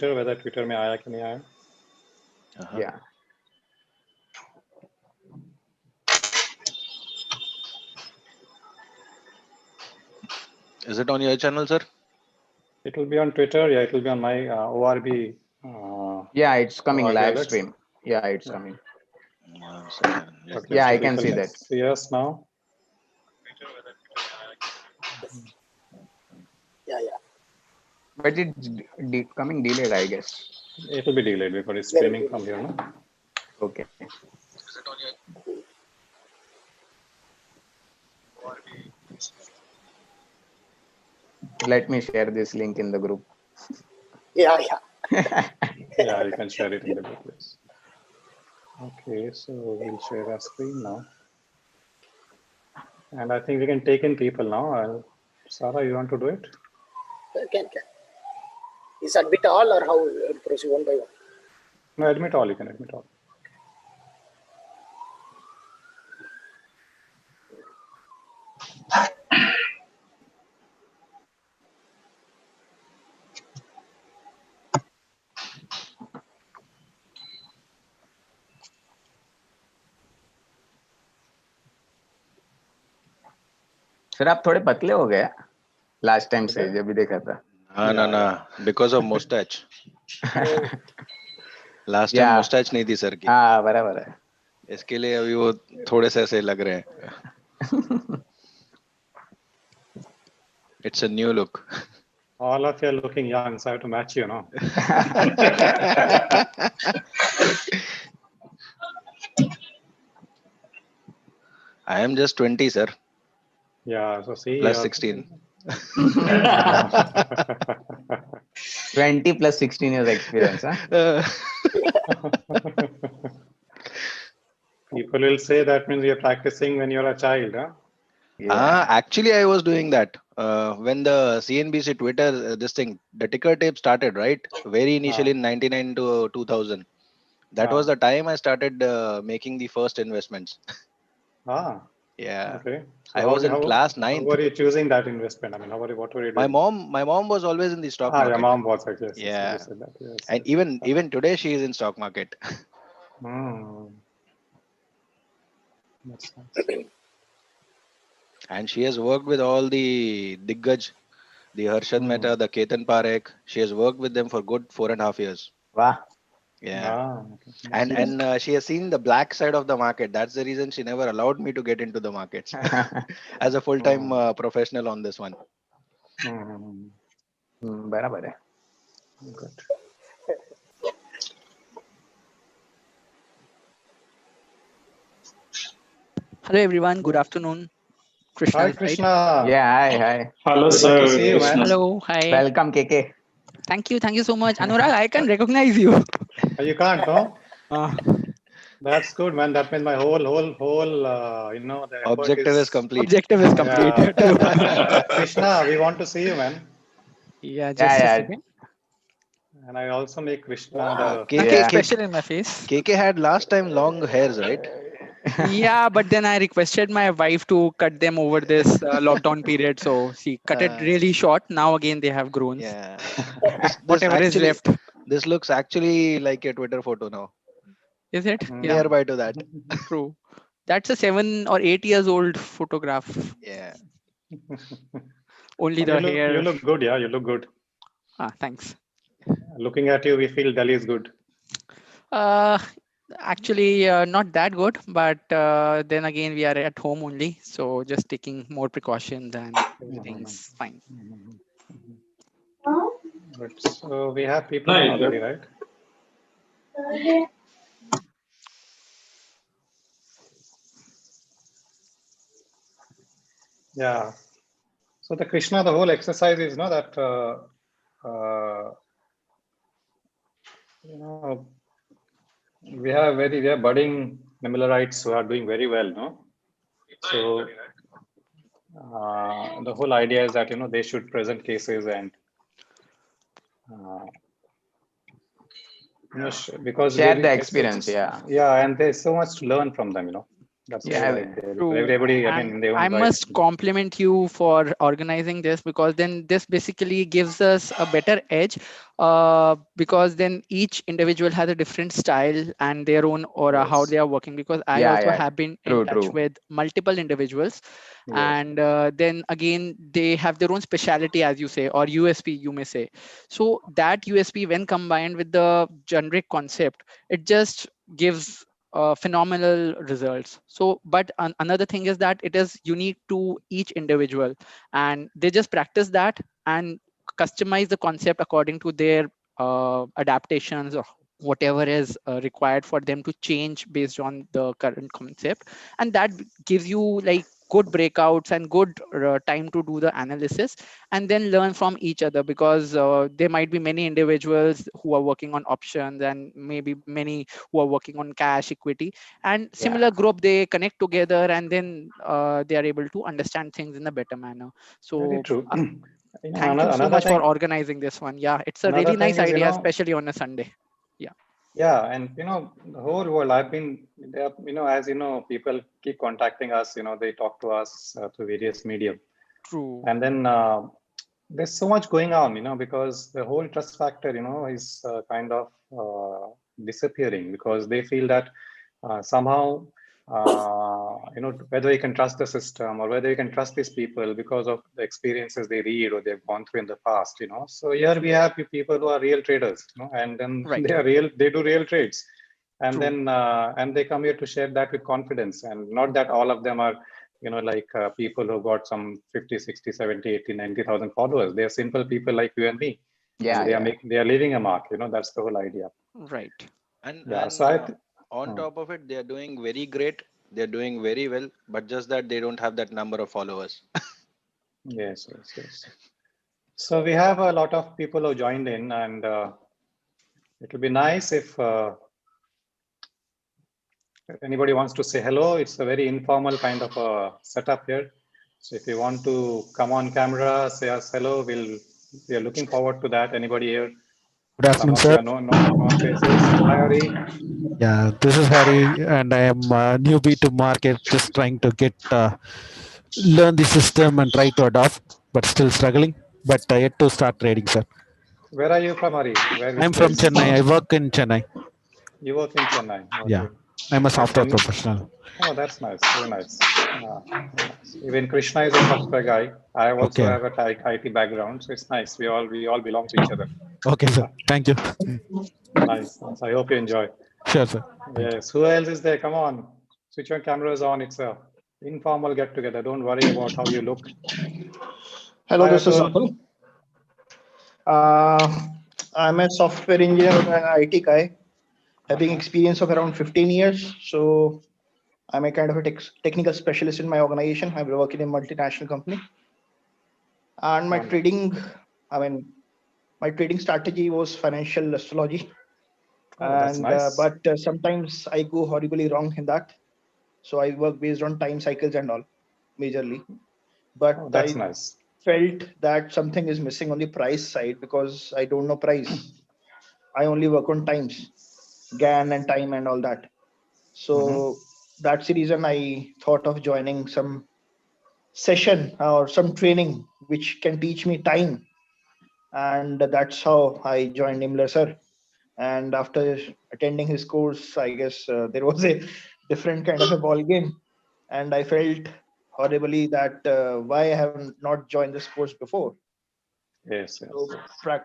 whether Twitter में आया कि नहीं आया. Yeah. Is it on your channel, sir? It will be on Twitter. Yeah, it will be on my ORB. Yeah, it's coming ORB live alerts. stream. Yeah, it's coming. 1 second. Okay, Yeah, so I can people see that. See us now. Yeah. But it's coming delayed, I guess. It will be delayed because it's streaming from here, no? Okay. Let me share this link in the group. Yeah. Yeah, you can share it in the group. Yes. Okay, so we'll share our screen now. And I think we can take in people now. Sara, you want to do it? Can. Is admit all or how proceed one by one? No, admit all. You can admit all. Sir आप थोड़े पतले हो गए last time से जब भी देखा था. ना because of mustache. Last time mustache नहीं थी सर की. हाँ बराबर है. इसके लिए अभी वो थोड़े से ऐसे लग रहे हैं. It's a new look. All of you are looking young, so I have to match you, no? I am just 20, sir. Yeah, so see. Plus 16. 20 plus 16 years experience, huh? People will say that means you're practicing when you're a child, huh? Yeah. Actually, I was doing that when the CNBC Twitter, this thing, the ticker tape started, right? Very initially in 99 to 2000. That was the time I started making the first investments. Yeah. Okay. So I was in class 9. How were you choosing that investment? I mean, what were you doing? My mom was always in the stock market. Your mom was, I guess. Yeah. You said that. Yes, and even today she is in stock market. That's nice. And she has worked with all the Diggaj, the Harshad Mehta, the Ketan Parekh. She has worked with them for good 4.5 years. Wow. Yeah. And she has seen the black side of the market. That's the reason she never allowed me to get into the markets as a full-time professional on this one. बराबर है. Good. Hello everyone, good afternoon. Krishna. Hi Krishna. Yeah, hi. Hello sir. Good to see you, man. Hello, hi. Welcome KK. Thank you so much. Anurag, I can recognize you. You can't, no? That's good, man. That means my whole, the objective is complete. Objective is complete. Krishna, we want to see you, man. Yeah, just a second. And I also make Krishna expression in my face. KK had last time long hairs, right? Yeah, but then I requested my wife to cut them over this lockdown period. So she cut it really short. Now again they have grown. Yeah. Whatever is left. This looks actually like a Twitter photo now. Is it? Nearby to that. True. That's a 7 or 8 years old photograph. Yeah. Only the hair. You look good, yeah. You look good. Thanks. Looking at you, we feel Delhi is good. Actually, not that good, but then again, we are at home only. So just taking more precautions and everything's fine. But so we have people already, right? Yeah. So the Krishna, the whole exercise is that we have budding Nimblrites who are doing very well, no? So the whole idea is that they should present cases and because share the experience. Yeah. Yeah, and there's so much to learn from them, That's Yeah, right. True. Everybody, I And mean, in their I own right. must compliment you for organizing this, because then this basically gives us a better edge, because then each individual has a different style and their own aura, how Yes. they are working. Because I yeah, also yeah. have been in True, touch true. with multiple individuals, Yes. and then again, they have their own speciality, as you say, or USP, you may say. So that USP, when combined with the generic concept, it just gives phenomenal results. So, but another thing is that it is unique to each individual, and they just practice that and customize the concept according to their adaptations, or whatever is required for them to change based on the current concept. And that gives you like good breakouts and good time to do the analysis, and then learn from each other, because there might be many individuals who are working on options, and maybe many who are working on cash equity, and Yeah. similar group, they connect together, and then they are able to understand things in a better manner. Very So true. thank you so Another much for thing, organizing this one. Yeah, it's a another really nice thing is, idea, especially on a Sunday. Yeah. yeah, and the whole world. I've been, there, as people keep contacting us. They talk to us through various medium, True. and then there's so much going on. Because the whole trust factor, is kind of disappearing, because they feel that somehow, whether you can trust the system or whether you can trust these people because of the experiences they read or they've gone through in the past. So here we have people who are real traders, and then Right. they do real trades, and True. then and they come here to share that with confidence. And not that all of them are like people who got some 50, 60, 70, 80, 90,000 followers. They are simple people like you and me, Yeah, and yeah. they are leaving a mark. That's the whole idea. Right. Yeah, And so on top of it, they are doing very great. They're doing very well, but just that they don't have that number of followers. yes, yes, yes. So we have a lot of people who joined in, and it will be nice if anybody wants to say hello. It's a very informal kind of a setup here. So if you want to come on camera, say us hello, we are looking forward to that. Anybody here? Good Some afternoon, of you sir. are known faces. Hi, Hari. Yeah, this is Harry, and I am a newbie to market, just trying to get learn the system and try to adopt, but still struggling. But yet to start trading, sir. Where are you from, Hari? Which I'm from place? Chennai. I work in Chennai. You work in Chennai. Yeah, Okay. I'm a So software professional. oh, that's nice. Very nice. Very nice. Even Krishna is a software guy. I also Okay. have a IT background, so it's nice. We all belong to each other. Okay, sir. Thank you. Nice. Nice. I hope you enjoy. Sure, sir. Thank you. Yes. Who else is there? Come on. Switch your cameras on. It's a informal get together. Don't worry about how you look. Hello, Hi, this is Atul. Atul. I'm a software engineer and an IT guy, having experience of around 15 years. So I'm a kind of a technical specialist in my organization. I work in a multinational company. And my Wonderful. my trading strategy was financial astrology. Oh, that's And nice. but sometimes I go horribly wrong in that. So I work based on time cycles and all, majorly. But Oh, that's I nice. felt that something is missing on the price side because I don't know price. I only work on times, GAN and time and all that. Mm-hmm. So that's the reason I thought of joining some session or some training which can teach me time. And that's how I joined Nimblr, sir. And after attending his course, I guess there was a different kind of a ball game. And I felt horribly that why I have not joined this course before. Yes, yes, So, yes.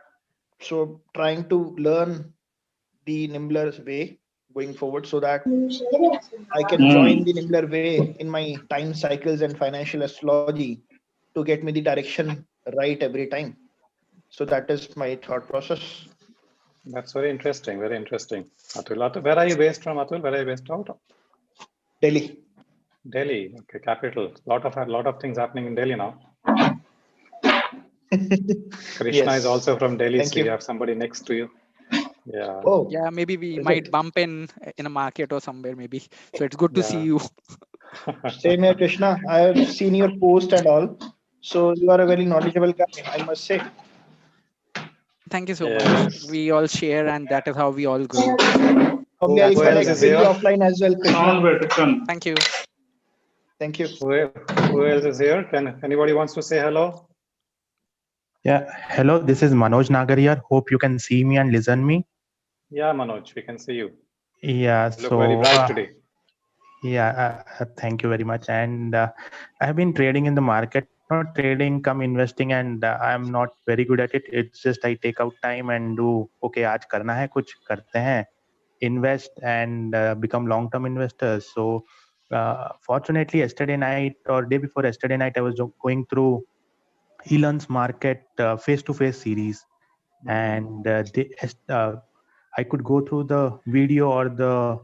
so trying to learn the Nimblr way going forward so that I can join the Nimblr way in my time cycles and financial astrology to get me the direction right every time. So that is my thought process. That's very interesting. Very interesting. Atul, where are you based from, Atul? Where are you based out of? Delhi. Delhi. Okay, capital. Lot of things happening in Delhi now. Krishna is Yes. also from Delhi, Thank so you you. have somebody next to you. Yeah, Oh, Yeah, maybe we is might it? bump in a market or somewhere, maybe. So it's good to see yeah. you. Same here, Krishna. I have seen your post and all. So you are a very knowledgeable guy, I must say. Thank you so much. Yes. We all share, and that is how we all grow. Probably I'll Who else That's the is connect with idea. you here? offline as well, Krishna. Thank you. Thank you. Who else is here? Can anybody wants to say hello? Yeah, hello, this is Manoj Nagaria. Hope you can see me and listen me. Yeah, Manoj, we can see you. Yeah, You look very bright today. Yeah, thank you very much. And I have been trading in the market, not trading, come investing, and I'm not very good at it. It's just I take out time and do, okay, आज करना है कुछ करते हैं, invest and become long-term investors. So fortunately, yesterday night or day before yesterday night, I was going through Elon's market face-to-face series, and I could go through the video or the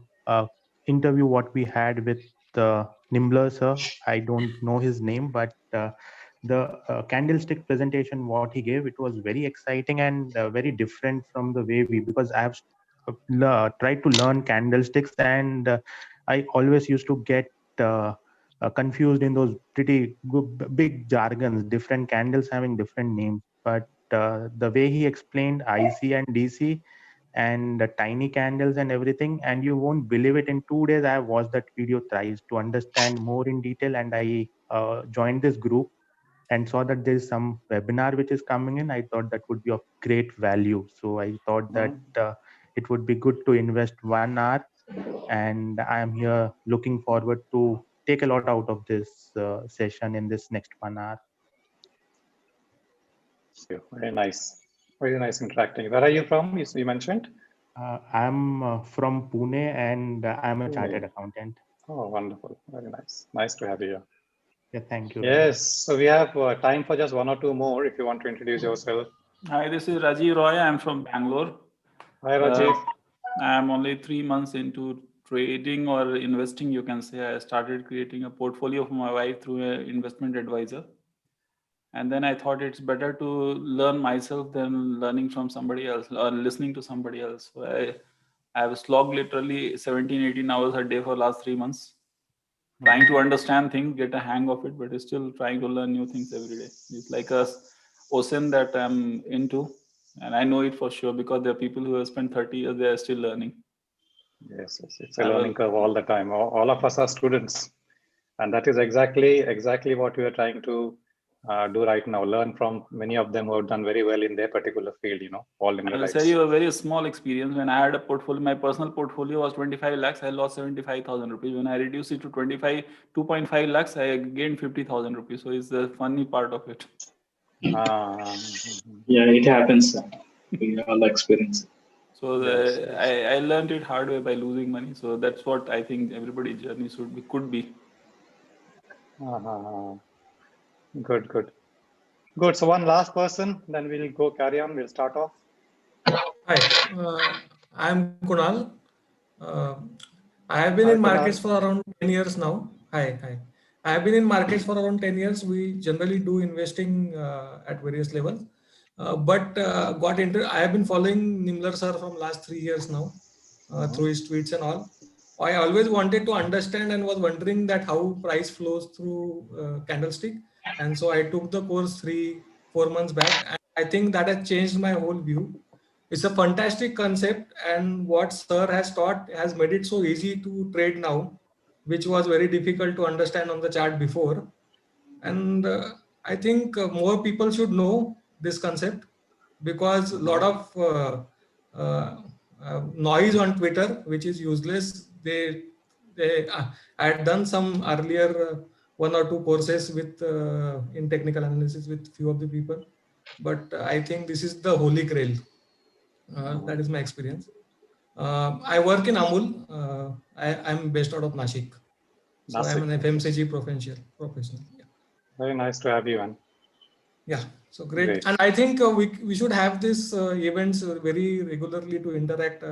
interview what we had with Nimblr sir. I don't know his name, but the candlestick presentation what he gave, it was very exciting and very different from the way because I have tried to learn candlesticks, and I always used to get confused in those pretty big jargons, different candles having different names. But the way he explained IC and DC and the tiny candles and everything, and you won't believe it, in 2 days I have watched that video thrice to understand more in detail, and I joined this group and saw that there is some webinar which is coming in. I thought that would be of great value, so I thought that it would be good to invest 1 hour, and I am here looking forward to take a lot out of this session in this next 1 hour. Very nice interacting. Where are you from? You mentioned. I'm from Pune, and I'm a chartered accountant. Oh, wonderful! Very nice. Nice to have you here. Yeah, thank you. Yes, so we have time for just 1 or 2 more. If you want to introduce yourself. Hi, this is Rajiv Roy. I'm from Bangalore. Hi, Rajiv. I'm only 3 months into trading or investing, you can say. I started creating a portfolio for my wife through an investment advisor. And then I thought it's better to learn myself than learning from somebody else or listening to somebody else. So I have slogged literally 17, 18 hours a day for the last 3 months, trying to understand things, get a hang of it, but still trying to learn new things every day. It's like a ocean that I'm into, and I know it for sure because there are people who have spent 30 years, they are still learning. Yes, it's a learning curve all the time. All of us are students, and that is exactly what we are trying to do right now. Learn from many of them who have done very well in their particular field. All in their lives. I'll tell you a very small experience. When I had a portfolio, my personal portfolio was 25 lakhs. I lost 75,000 rupees. When I reduced it to 2.5 lakhs, I gained 50,000 rupees. So it's the funny part of it. Yeah, it happens. We all experience it. So I learned it hard way by losing money. So that's what I think everybody's journey could be. Good. So one last person, then we'll go carry on. We'll start off. Hi, I'm Kunal. I have been in markets for around 10 years now. Hi. I have been in markets for around 10 years. We generally do investing at various levels. I have been following Nimblr sir from last 3 years now through his tweets and all. I always wanted to understand and was wondering that how price flows through candlestick. And so I took the course 3-4 months back, and I think that has changed my whole view. It's a fantastic concept, and what sir has taught has made it so easy to trade now, which was very difficult to understand on the chart before. And I think more people should know this concept, because a lot of noise on Twitter, which is useless. I had done some earlier 1 or 2 courses with in technical analysis with few of the people, but I think this is the holy grail. That is my experience. I work in Amul. I'm based out of Nashik. So I'm an FMCG professional. Yeah. Very nice to have you, man. Yeah, so great. And I think we should have these events very regularly to interact.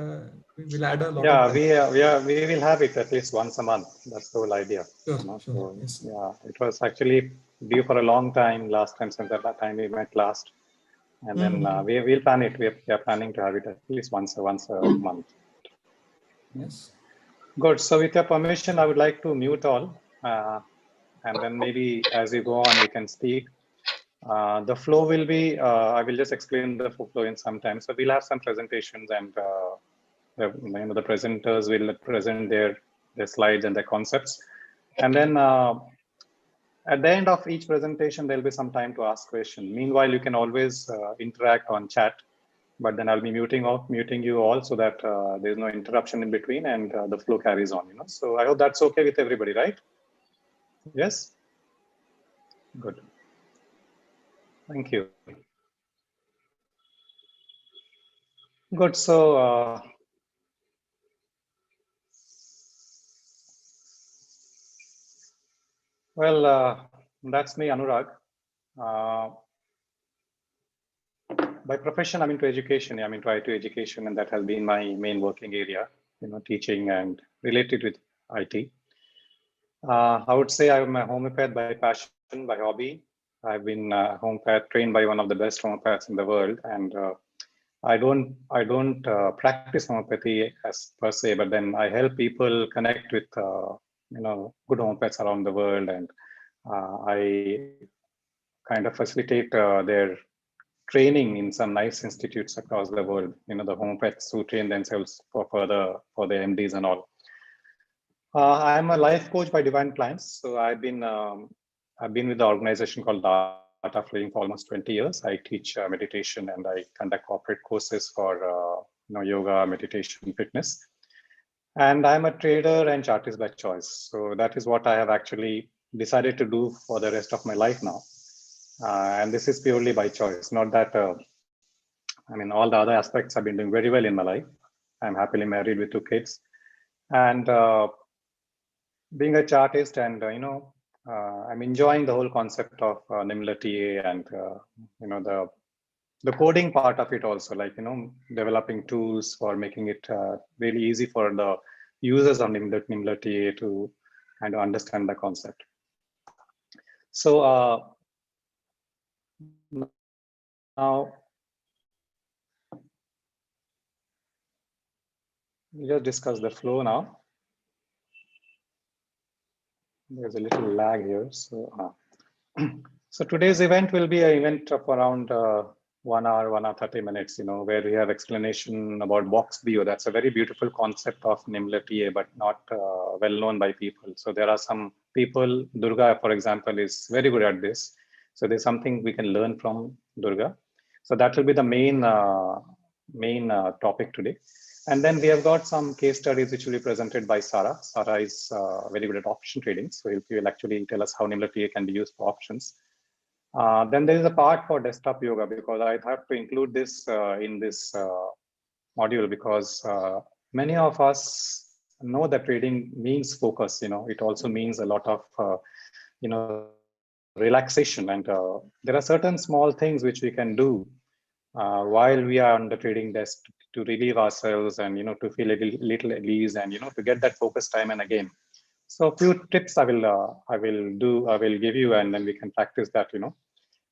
We will add a lot of value. We will have it at least once a month. That's the whole idea. Sure. So, yes. Yeah, it was actually due for a long time last time, since that time we met last. And then we'll plan it. We are planning to have it at least once a month. Yes. Good. So with your permission, I would like to mute all. And then maybe as we go on, we can speak. The flow will be, I will just explain the flow in some time. So we'll have some presentations, and the presenters will present their slides and their concepts. And then at the end of each presentation, there'll be some time to ask questions. Meanwhile, you can always interact on chat, but then I'll be muting you all so that there's no interruption in between and the flow carries on. So I hope that's okay with everybody, right? Yes. Good. Thank you. Good. So that's me, Anurag. By profession, I'm into education. I'm into IT education, and that has been my main working area, teaching and related with IT. I would say I'm a homeopath by passion, by hobby. I've been a homeopath trained by one of the best homeopaths in the world, and I don't practice homeopathy as per se, but then I help people connect with good homeopaths around the world, and I kind of facilitate their training in some nice institutes across the world. The homeopaths who train themselves for their MDs and all. I'm a life coach by Divine Plans. So I've been with the organization called the Art of Living for almost 20 years. I teach meditation and I conduct corporate courses for yoga, meditation, fitness. And I'm a trader and chartist by choice. So that is what I have actually decided to do for the rest of my life now. And this is purely by choice, not that, all the other aspects have been doing very well in my life. I'm happily married with 2 kids. And being a chartist and, I'm enjoying the whole concept of NimblrTA and, the coding part of it also, like, developing tools for making it really easy for the users of NimblrTA to kind of understand the concept. So now we'll just discuss the flow now. There's a little lag here. So, so today's event will be an event of around 1 hour, 1 hour, 30 minutes, where we have explanation about Box BO. That's a very beautiful concept of NimblrTA, but not well known by people. So there are some people, Durga, for example, is very good at this. So there's something we can learn from Durga. So that will be the main topic today. And then we have got some case studies which will be presented by Sara. Sara is very good at option trading. So he will actually tell us how NimblrTA can be used for options. Then there is a part for desktop yoga, because I have to include this in this module, because many of us know that trading means focus. It also means a lot of relaxation, and there are certain small things which we can do while we are on the trading desk to relieve ourselves and to feel a little at ease and to get that focus time and again. So a few tips I will give you, and then we can practice that.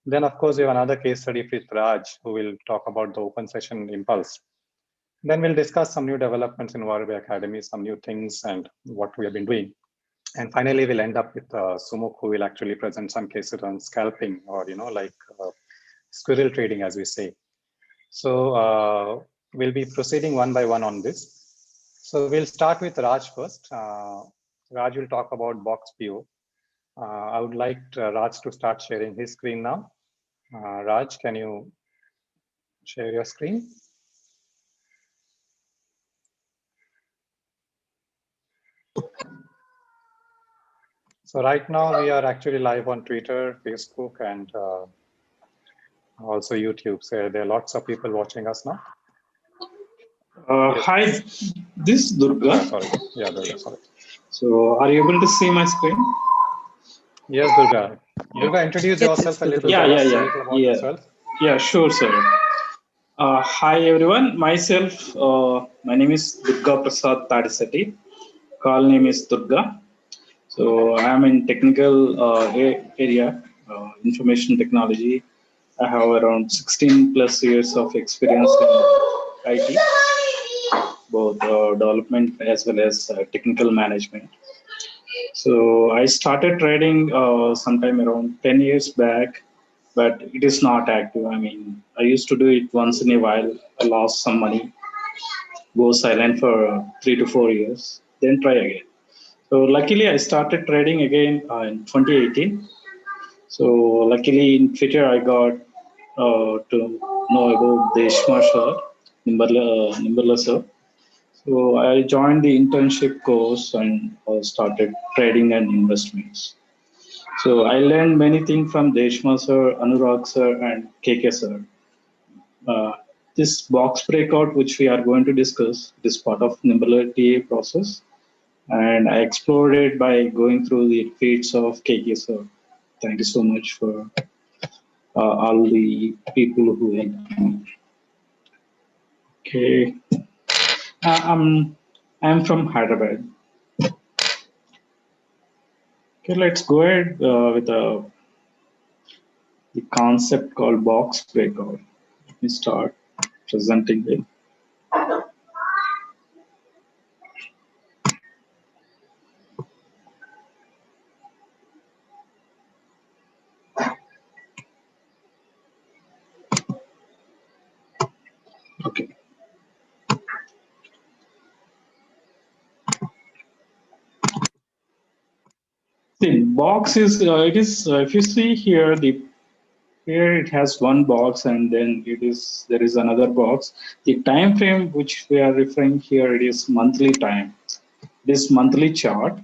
Then of course we have another case study with Raj, who will talk about the open session impulse. Then we'll discuss some new developments in ORB Academy, some new things and what we have been doing. And finally, we'll end up with Sumukh, who will actually present some cases on scalping, or squirrel trading, as we say. So we'll be proceeding one by one on this. So we'll start with Raj first. Raj will talk about Box BO. I would like Raj to start sharing his screen now. Raj, can you share your screen? So right now we are actually live on Twitter, Facebook, and also YouTube. So there are lots of people watching us now. Hi, this is Durga. Sorry. Yeah, Durga, sorry. So are you able to see my screen? Yes, Durga. Durga, introduce yourself a little. Yeah. Yeah, sure, sir. Hi, everyone. Myself, my name is Durga Prasad Tadisati. Call name is Durga. So I'm in technical area, information technology. I have around 16 plus years of experience in IT, both development as well as technical management. So I started trading sometime around 10 years back, but it is not active. I used to do it once in a while. I lost some money, go silent for 3 to 4 years, then try again. So luckily I started trading again in 2018. So luckily in Twitter, I got to know about Deshma sir, Nimblr sir. So I joined the internship course and started trading and investments. So I learned many things from Deshma sir, Anurag sir, and KK sir. This box breakout, which we are going to discuss, is part of NimblrTA process. And I explored it by going through the feeds of KK sir. Thank you so much for all the people who helped me. Okay, I'm from Hyderabad. Okay, let's go ahead with the concept called box breakout. Let me start presenting it. Okay. The box is if you see here here it has one box and then there is another box. The time frame which we are referring here, it is monthly time. This monthly chart.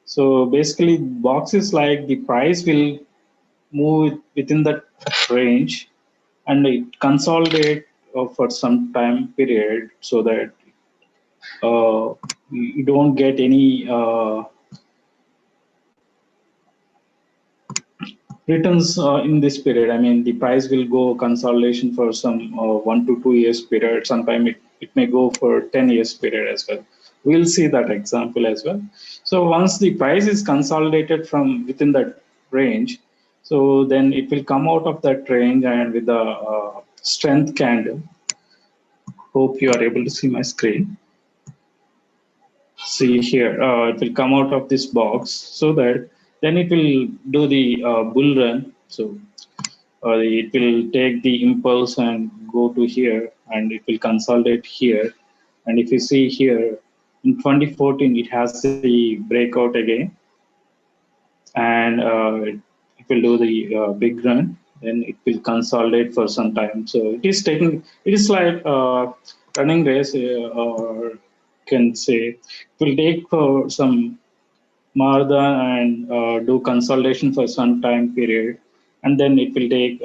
So basically, box is like the price will move within that range and it consolidate for some time period so that you don't get any returns in this period. I mean, the price will go consolidation for some 1 to 2 years period. Sometime it may go for 10 years period as well. We'll see that example as well. So once the price is consolidated from within that range, so then it will come out of that range and with the strength candle. Hope you are able to see my screen. See here, it will come out of this box so that then it will do the bull run. So it will take the impulse and go to here and it will consolidate here. And if you see here in 2014, it has the breakout again and it will do the big run. Then it will consolidate for some time. So it is like running race or can say it will take for some Martha and do consolidation for some time period, and then it will take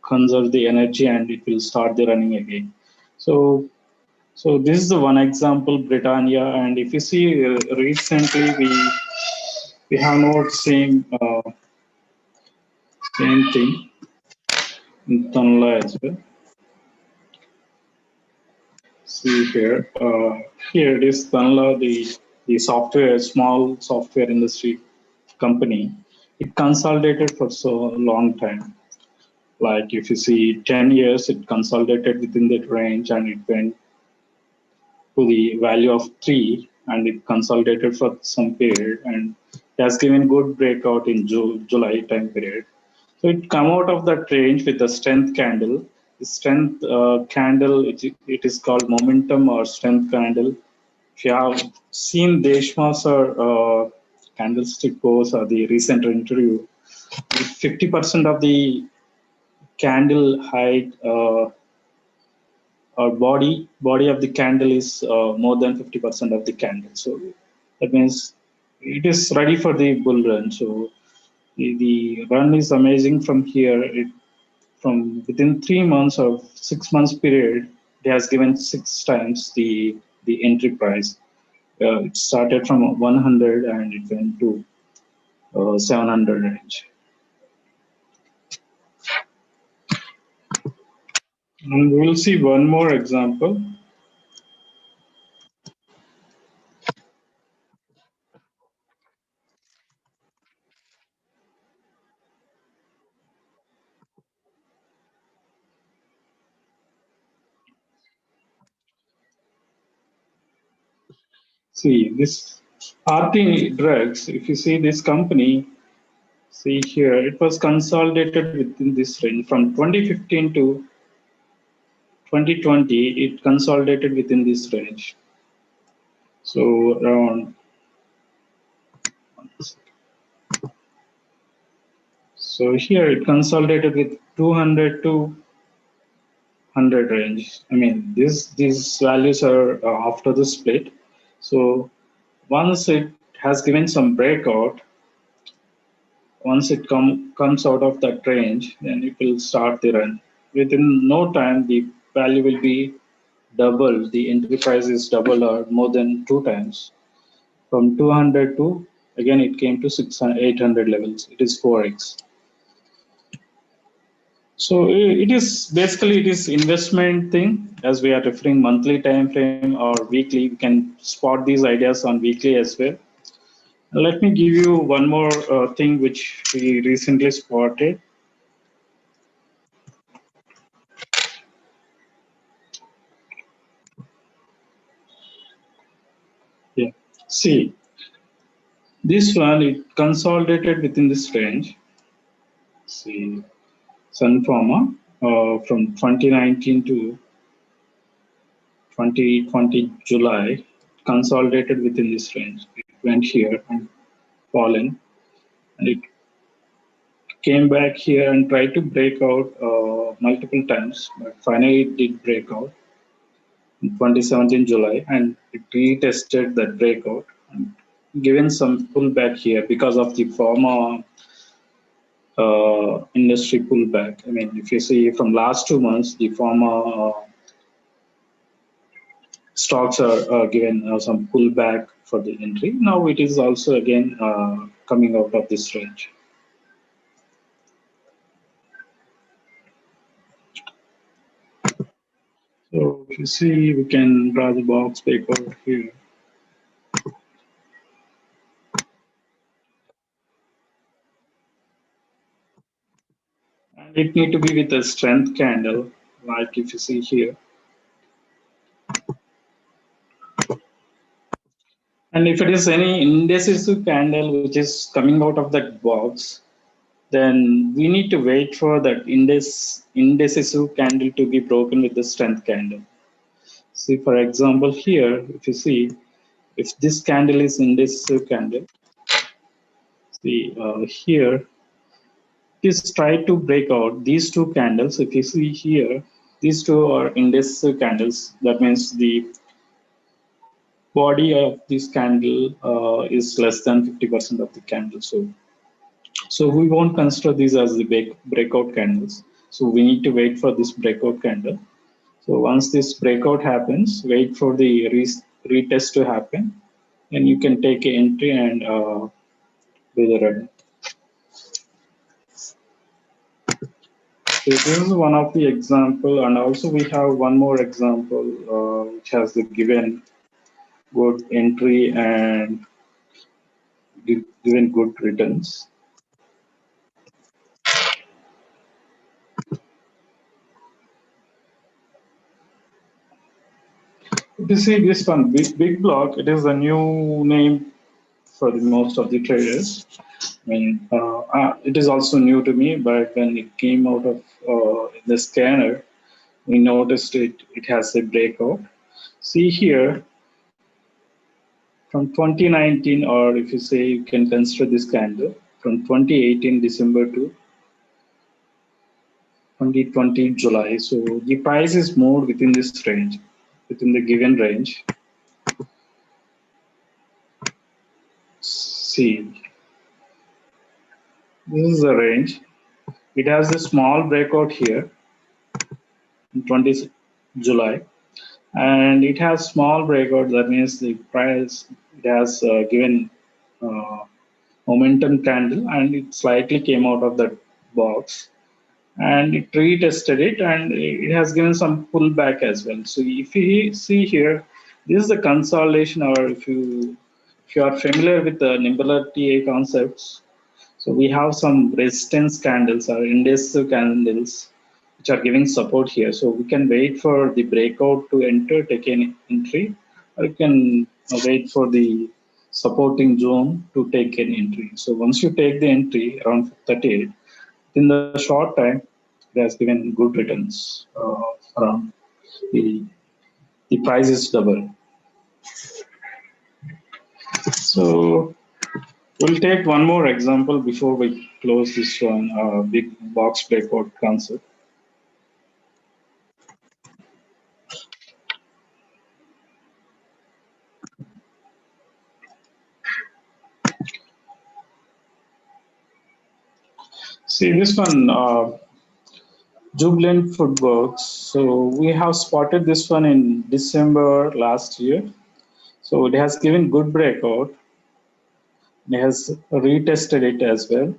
conserve the energy and it will start the running again. So this is the one example, Britannia, and if you see recently we have not seen same thing in Tanla as well. See here, here it is Tanla, the software, small software industry company. It consolidated for so long time. Like if you see 10 years, it consolidated within that range and it went to the value of 3 and it consolidated for some period and it has given good breakout in July time period. So it come out of that range with the strength candle. The strength candle, it is called momentum or strength candle. If you have seen Deshma's or candlestick pose or the recent interview, 50% of the candle height or body of the candle is more than 50% of the candle. So that means it is ready for the bull run. So the run is amazing from here. From within 3 months or 6 months period, it has given 6 times the entry price. It started from 100 and it went to 700 range. And we'll see one more example. See this RT drugs, if you see this company, see here, it was consolidated within this range from 2015 to 2020, it consolidated within this range. So around So here it consolidated with 200 to 100 range. I mean, these values are after the split. So once it has given some breakout, once it comes out of that range, then it will start the run. Within no time, the value will be double. The entry price is double or more than 2 times. From 200 to, again, it came to 600, 800 levels. It is 4x. So it is basically, it is investment thing. As we are referring monthly time frame or weekly, we can spot these ideas on weekly as well. Let me give you one more thing which we recently spotted. Yeah, see, this one, it consolidated within this range. See, Sun Pharma from 2019 to 2020 July, consolidated within this range. It went here and fallen, and it came back here and tried to break out multiple times, but finally it did break out in 2017 July, and it retested that breakout and given some pullback here because of the pharma industry pullback. I mean, if you see from last 2 months, the pharma stocks are given some pullback for the entry. Now it is also again coming out of this range. So if you see, we can draw the box back over here. And it need to be with a strength candle, like if you see here. And if it is any indecisive candle which is coming out of that box, then we need to wait for that indecisive candle to be broken with the strength candle. See, for example, here, if you see, if this candle is indecisive candle, see here, just try to break out these two candles. If you see here, these two are indecisive candles. That means the body of this candle is less than 50% of the candle. So we won't consider these as the breakout candles. So we need to wait for this breakout candle. So once this breakout happens, wait for the retest to happen, and you can take an entry and do the run. So this is one of the example, and also we have one more example which has the given good entry and given good returns. You see this one, big block. It is a new name for the most of the traders. I mean, it is also new to me, but when it came out of the scanner, we noticed it has a breakout. See here, from 2019, or if you say you can consider this candle, from 2018 December to 2020 July. So the price is moved within this range, within the given range. See, this is the range. It has a small breakout here in 20 July, and it has small breakout. That means the price, it has given momentum candle, and it slightly came out of that box, and it retested it, and it has given some pullback as well. So if you see here, this is the consolidation, or if you are familiar with the NimblrTA concepts, so we have some resistance candles or indecisive candles which are giving support here. So we can wait for the breakout to enter, take an entry, or you can wait for the supporting zone to take an entry. So once you take the entry around 38, in the short time, it has given good returns around the price is double. So We'll take one more example before we close this one, big box breakout concept. See this one, Jubilant Foodworks. So we have spotted this one in December last year. So it has given good breakout. It has retested it as well.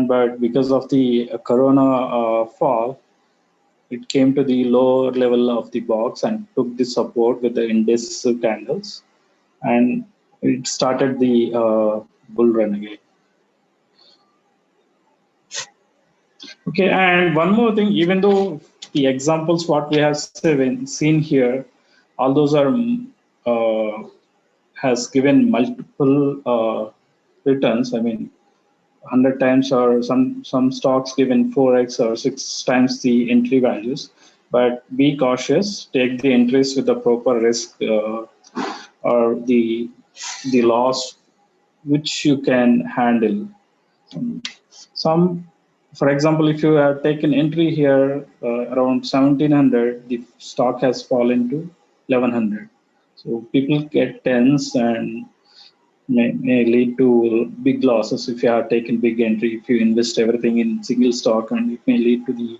But because of the corona fall, it came to the lower level of the box and took the support with the indecisive candles. And it started the bull run again. Okay, and one more thing, even though the examples what we have seen here, all those are has given multiple returns. I mean, 100 times or some stocks given 4x or 6 times the entry values. But be cautious, take the entries with the proper risk or the loss which you can handle. For example, if you have taken entry here around 1700, the stock has fallen to 1100. So people get tense and may lead to big losses if you have taken big entry. If you invest everything in single stock, and it may lead to the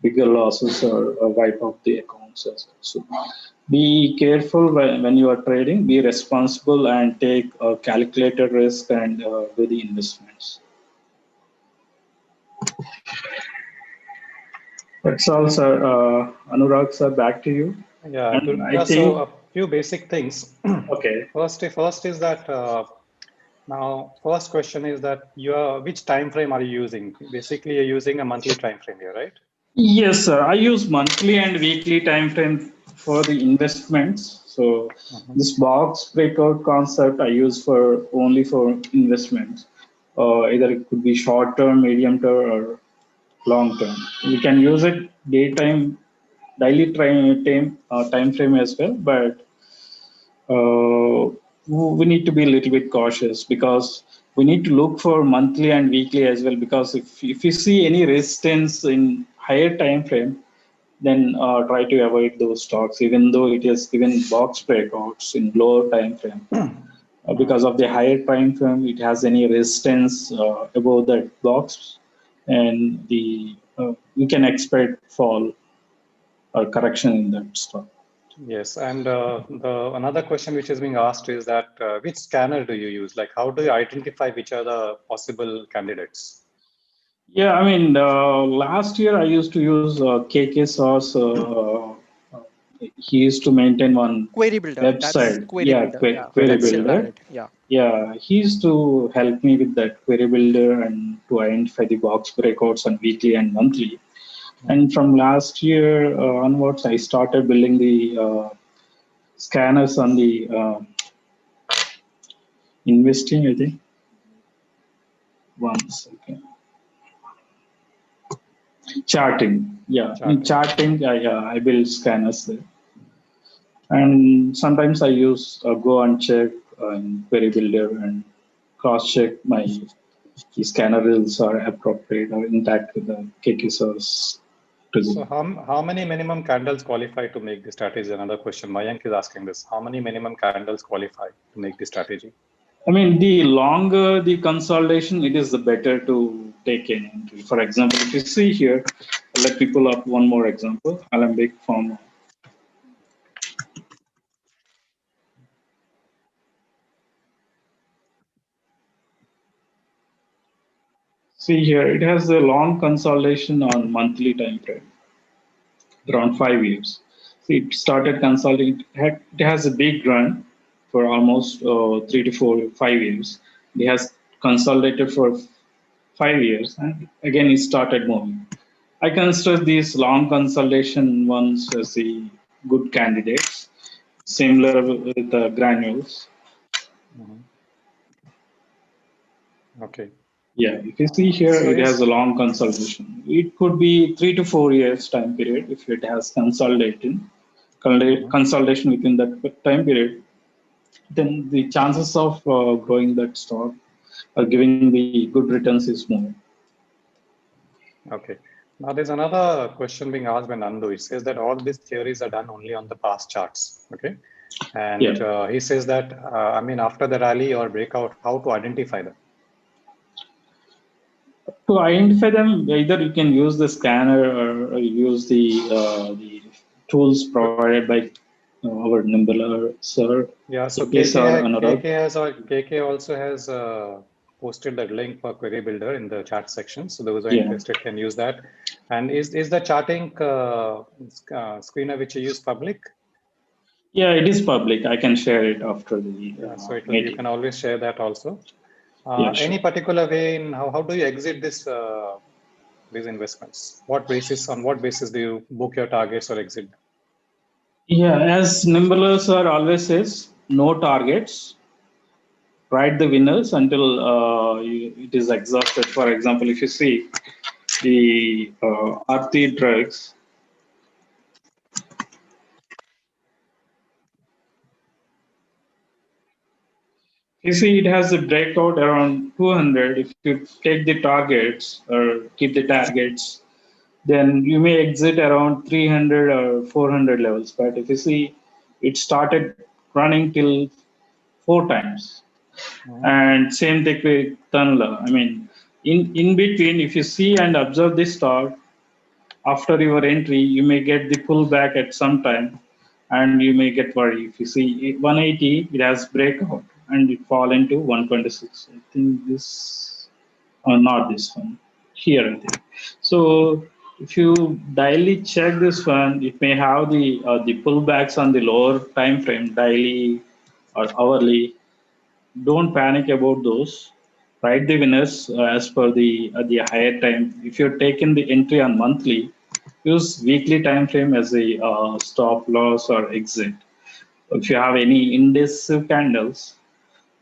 bigger losses or wipe out the accounts as well. So be careful when you are trading. Be responsible and take a calculated risk and do the investments. That's all, sir. Anurag, sir, back to you. Yeah, so a few basic things. Okay. First is that now first question is that which time frame are you using? Basically, you're using a monthly time frame here, right? Yes, sir. I use monthly and weekly time frame for the investments. So this box breakout concept I use only for investments. Either it could be short term, medium term, or long term. We can use it daily time frame as well, but we need to be a little bit cautious because we need to look for monthly and weekly as well, because if you see any resistance in higher time frame, then try to avoid those stocks, even though it has given box breakouts in lower time frame. Because of the higher time frame, it has any resistance above that box, and we can expect fall or correction in that stock. Yes, and another question which is being asked is that which scanner do you use? Like, how do you identify which are the possible candidates? Yeah, I mean, last year I used to use KK Source. He used to maintain one Query builder. website. Query builder. Yeah, he used to help me with that query builder and to identify the box breakouts on weekly and monthly. And from last year onwards, I started building the scanners on the investing, I think. 1 second. Charting. Yeah, in charting, I build scanners there. And sometimes I use go and check in query builder and cross check my scanner rules are appropriate or intact with the KK source. So how many minimum candles qualify to make the strategy? Another question. Mayank is asking this. How many minimum candles qualify to make the strategy? I mean, the longer the consolidation, it is the better to take an entry. For example, if you see here, let me pull up one more example. Alembic Pharma. See here, it has a long consolidation on monthly time frame, around 5 years. See, it started consolidating. It has a big run for almost 3 to 4, 5 years. It has consolidated for 5 years, and again it started moving. I consider these long consolidation ones as the good candidates, similar with the granules. Okay. Yeah, if you see here, so it has a long consolidation. It could be 3 to 4 years time period if it has consolidation within that time period. then the chances of growing that stock or giving the good returns is more. Okay. Now there's another question being asked by Nandu. It says that all these theories are done only on the past charts. Okay. And he says that, I mean, after the rally or breakout, how to identify them? To identify them, either you can use the scanner or use the tools provided by our Nimblr sir. Yeah, so KK also has posted that link for Query Builder in the chat section. So those who are interested can use that. And is the charting screener which you use public? Yeah, it is public. I can share it after the so you can always share that also. Sure. Any particular way in how do you exit this these investments? On what basis do you book your targets or exit them? Yeah, as Nimblr sir always says, no targets. Write the winners until it is exhausted. For example, if you see the Aarti drugs, you see it has a breakout around 200. If you take the targets or keep the targets, then you may exit around 300 or 400 levels. But if you see, it started running till 4 times. And same thing with Tanla. I mean, in between, if you see and observe this stock, after your entry, you may get the pullback at some time, and you may get worried. If you see 180, it has breakout, and it fall into 126. I think this, or not this one, here I think. So if you daily check this one, it may have the pullbacks on the lower time frame, daily or hourly. Don't panic about those. Write the winners as per the higher time. If you're taking the entry on monthly, use weekly time frame as a stop loss or exit. If you have any indecisive candles,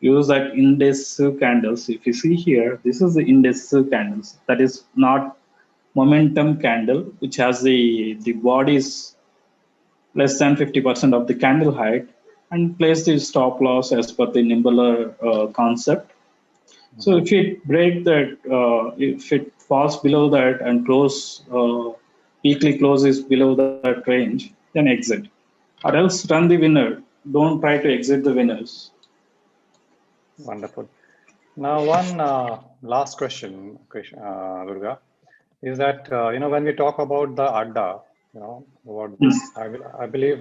use that indecisive candles. If you see here, this is the indecisive candles. That is not momentum candle, which has the bodies less than 50% of the candle height, and place the stop loss as per the Nimblr concept. So if it break that, if it falls below that and weekly close is below that range, then exit. Or else run the winner. Don't try to exit the winners. Wonderful. Now, one last question, Durga, is that when we talk about the Adda, about this, I believe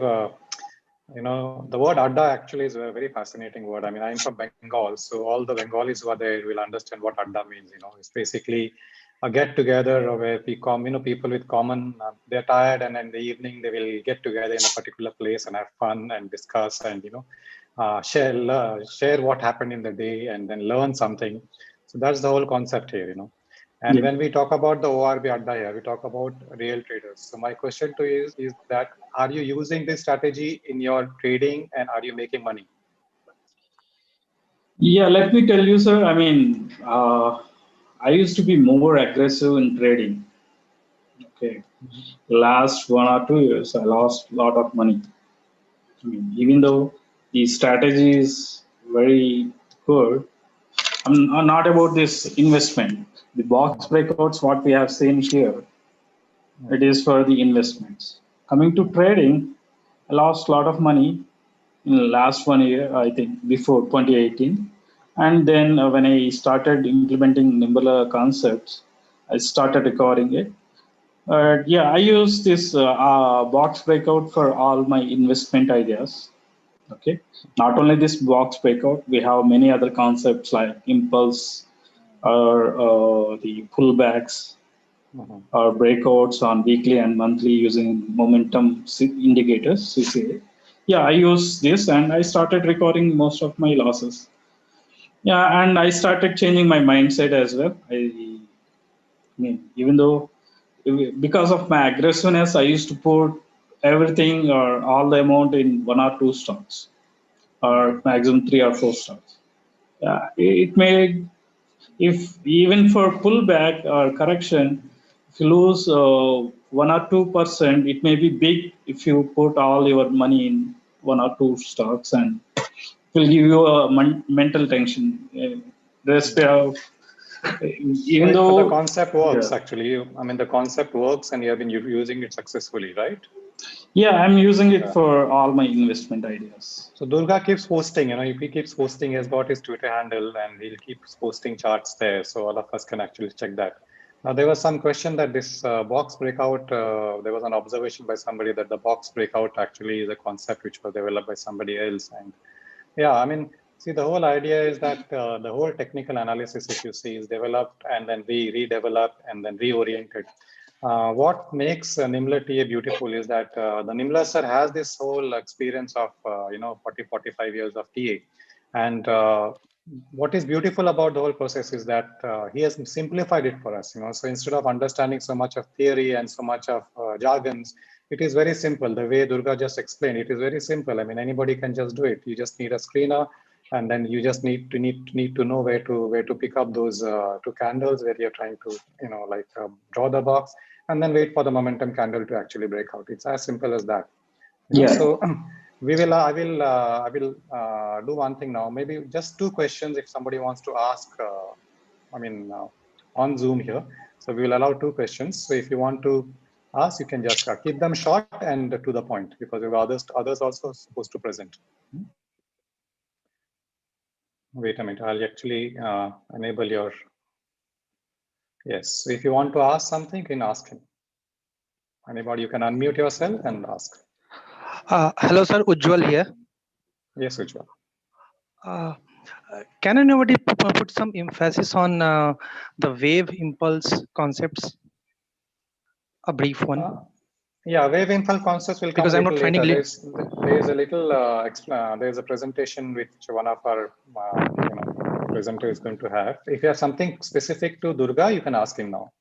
the word Adda actually is a very fascinating word. I mean, I'm from Bengal, so all the Bengalis who are there will understand what Adda means. It's basically a get together where people with common, they're tired, and in the evening they will get together in a particular place and have fun and discuss and share what happened in the day and then learn something. So that's the whole concept here. And when we talk about the ORB Adda here, we talk about real traders. So my question to you is that, are you using this strategy in your trading and are you making money? Yeah, let me tell you, sir. I mean, I used to be more aggressive in trading. Okay. Last 1 or 2 years, I lost a lot of money. I mean, even though the strategy is very good, I'm not about this investment. The box breakouts, what we have seen here, it is for the investments. Coming to trading, I lost a lot of money in the last 1 year, I think, before 2018. And then when I started implementing Nimblr concepts, I started recording it. I use this box breakout for all my investment ideas. Okay, not only this box breakout, we have many other concepts like impulse or the pullbacks or breakouts on weekly and monthly using momentum indicators, CCA. Yeah, I use this and I started recording most of my losses. Yeah, and I started changing my mindset as well. I mean, even though because of my aggressiveness, I used to put everything or all the amount in 1 or 2 stocks, or maximum 3 or 4 stocks. It may, if even for pullback or correction, if you lose 1 or 2%, it may be big if you put all your money in 1 or 2 stocks, and will give you a mental tension. Even though the concept works, actually, I mean, the concept works and you have been using it successfully, right? Yeah, I'm using it for all my investment ideas. So Durga keeps posting, if he keeps posting, he has got his Twitter handle and he'll keep posting charts there. So all of us can actually check that. Now, there was some question that this box breakout, there was an observation by somebody that the box breakout actually is a concept which was developed by somebody else. And yeah, I mean, see, the whole idea is that the whole technical analysis, if you see, is developed and then redeveloped and then reoriented. What makes NimblrTA beautiful is that the Nimblr sir has this whole experience of 40-45 years of TA, and what is beautiful about the whole process is that he has simplified it for us. So instead of understanding so much of theory and so much of jargons, it is very simple. The way Durga just explained, it is very simple. I mean, anybody can just do it. You just need a screener, and then you just need to know where to pick up those two candles where you're trying to draw the box, and then wait for the momentum candle to actually break out. It's as simple as that. So I will do one thing now. Maybe just two questions if somebody wants to ask. On Zoom here. So we will allow two questions. So if you want to ask, you can just keep them short and to the point, because there are others also supposed to present. Wait a minute, I'll actually enable your. Yes, so if you want to ask something, you can ask him. Anybody, you can unmute yourself and ask. Hello, sir. Ujjwal here. Yes, Ujjwal. Can anybody put some emphasis on the wave impulse concepts? A brief one. Yeah, wave impulse concepts will come because I'm not finding later. There's a little there's a presentation which one of our presenter is going to have. If you have something specific to Durga, you can ask him now.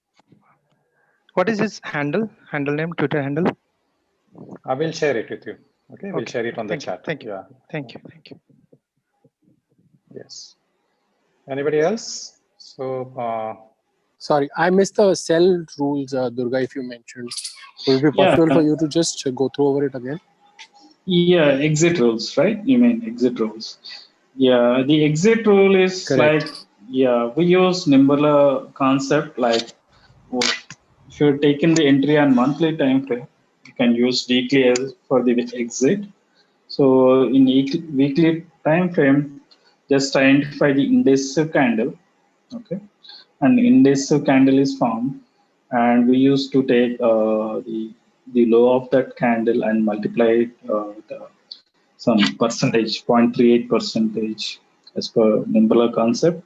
What is his handle name, Twitter handle? I will share it with you. Okay, we'll share it on the chat. Thank you. Yeah. Thank you. Yes. Anybody else? So. Sorry, I missed the cell rules, Durga, if you mentioned. Would it be possible for you to just go through over it again? Yeah, exit rules, right? You mean exit rules. Yeah, the exit rule is Correct. like, we use Nimblr concept like, if you're taking the entry on monthly time frame, you can use weekly as for the exit. So in weekly time frame, just identify the indecisive candle, okay? An indecisive candle is formed, and we used to take the low of that candle and multiply it with some percentage, 0.38% as per Nimblr concept,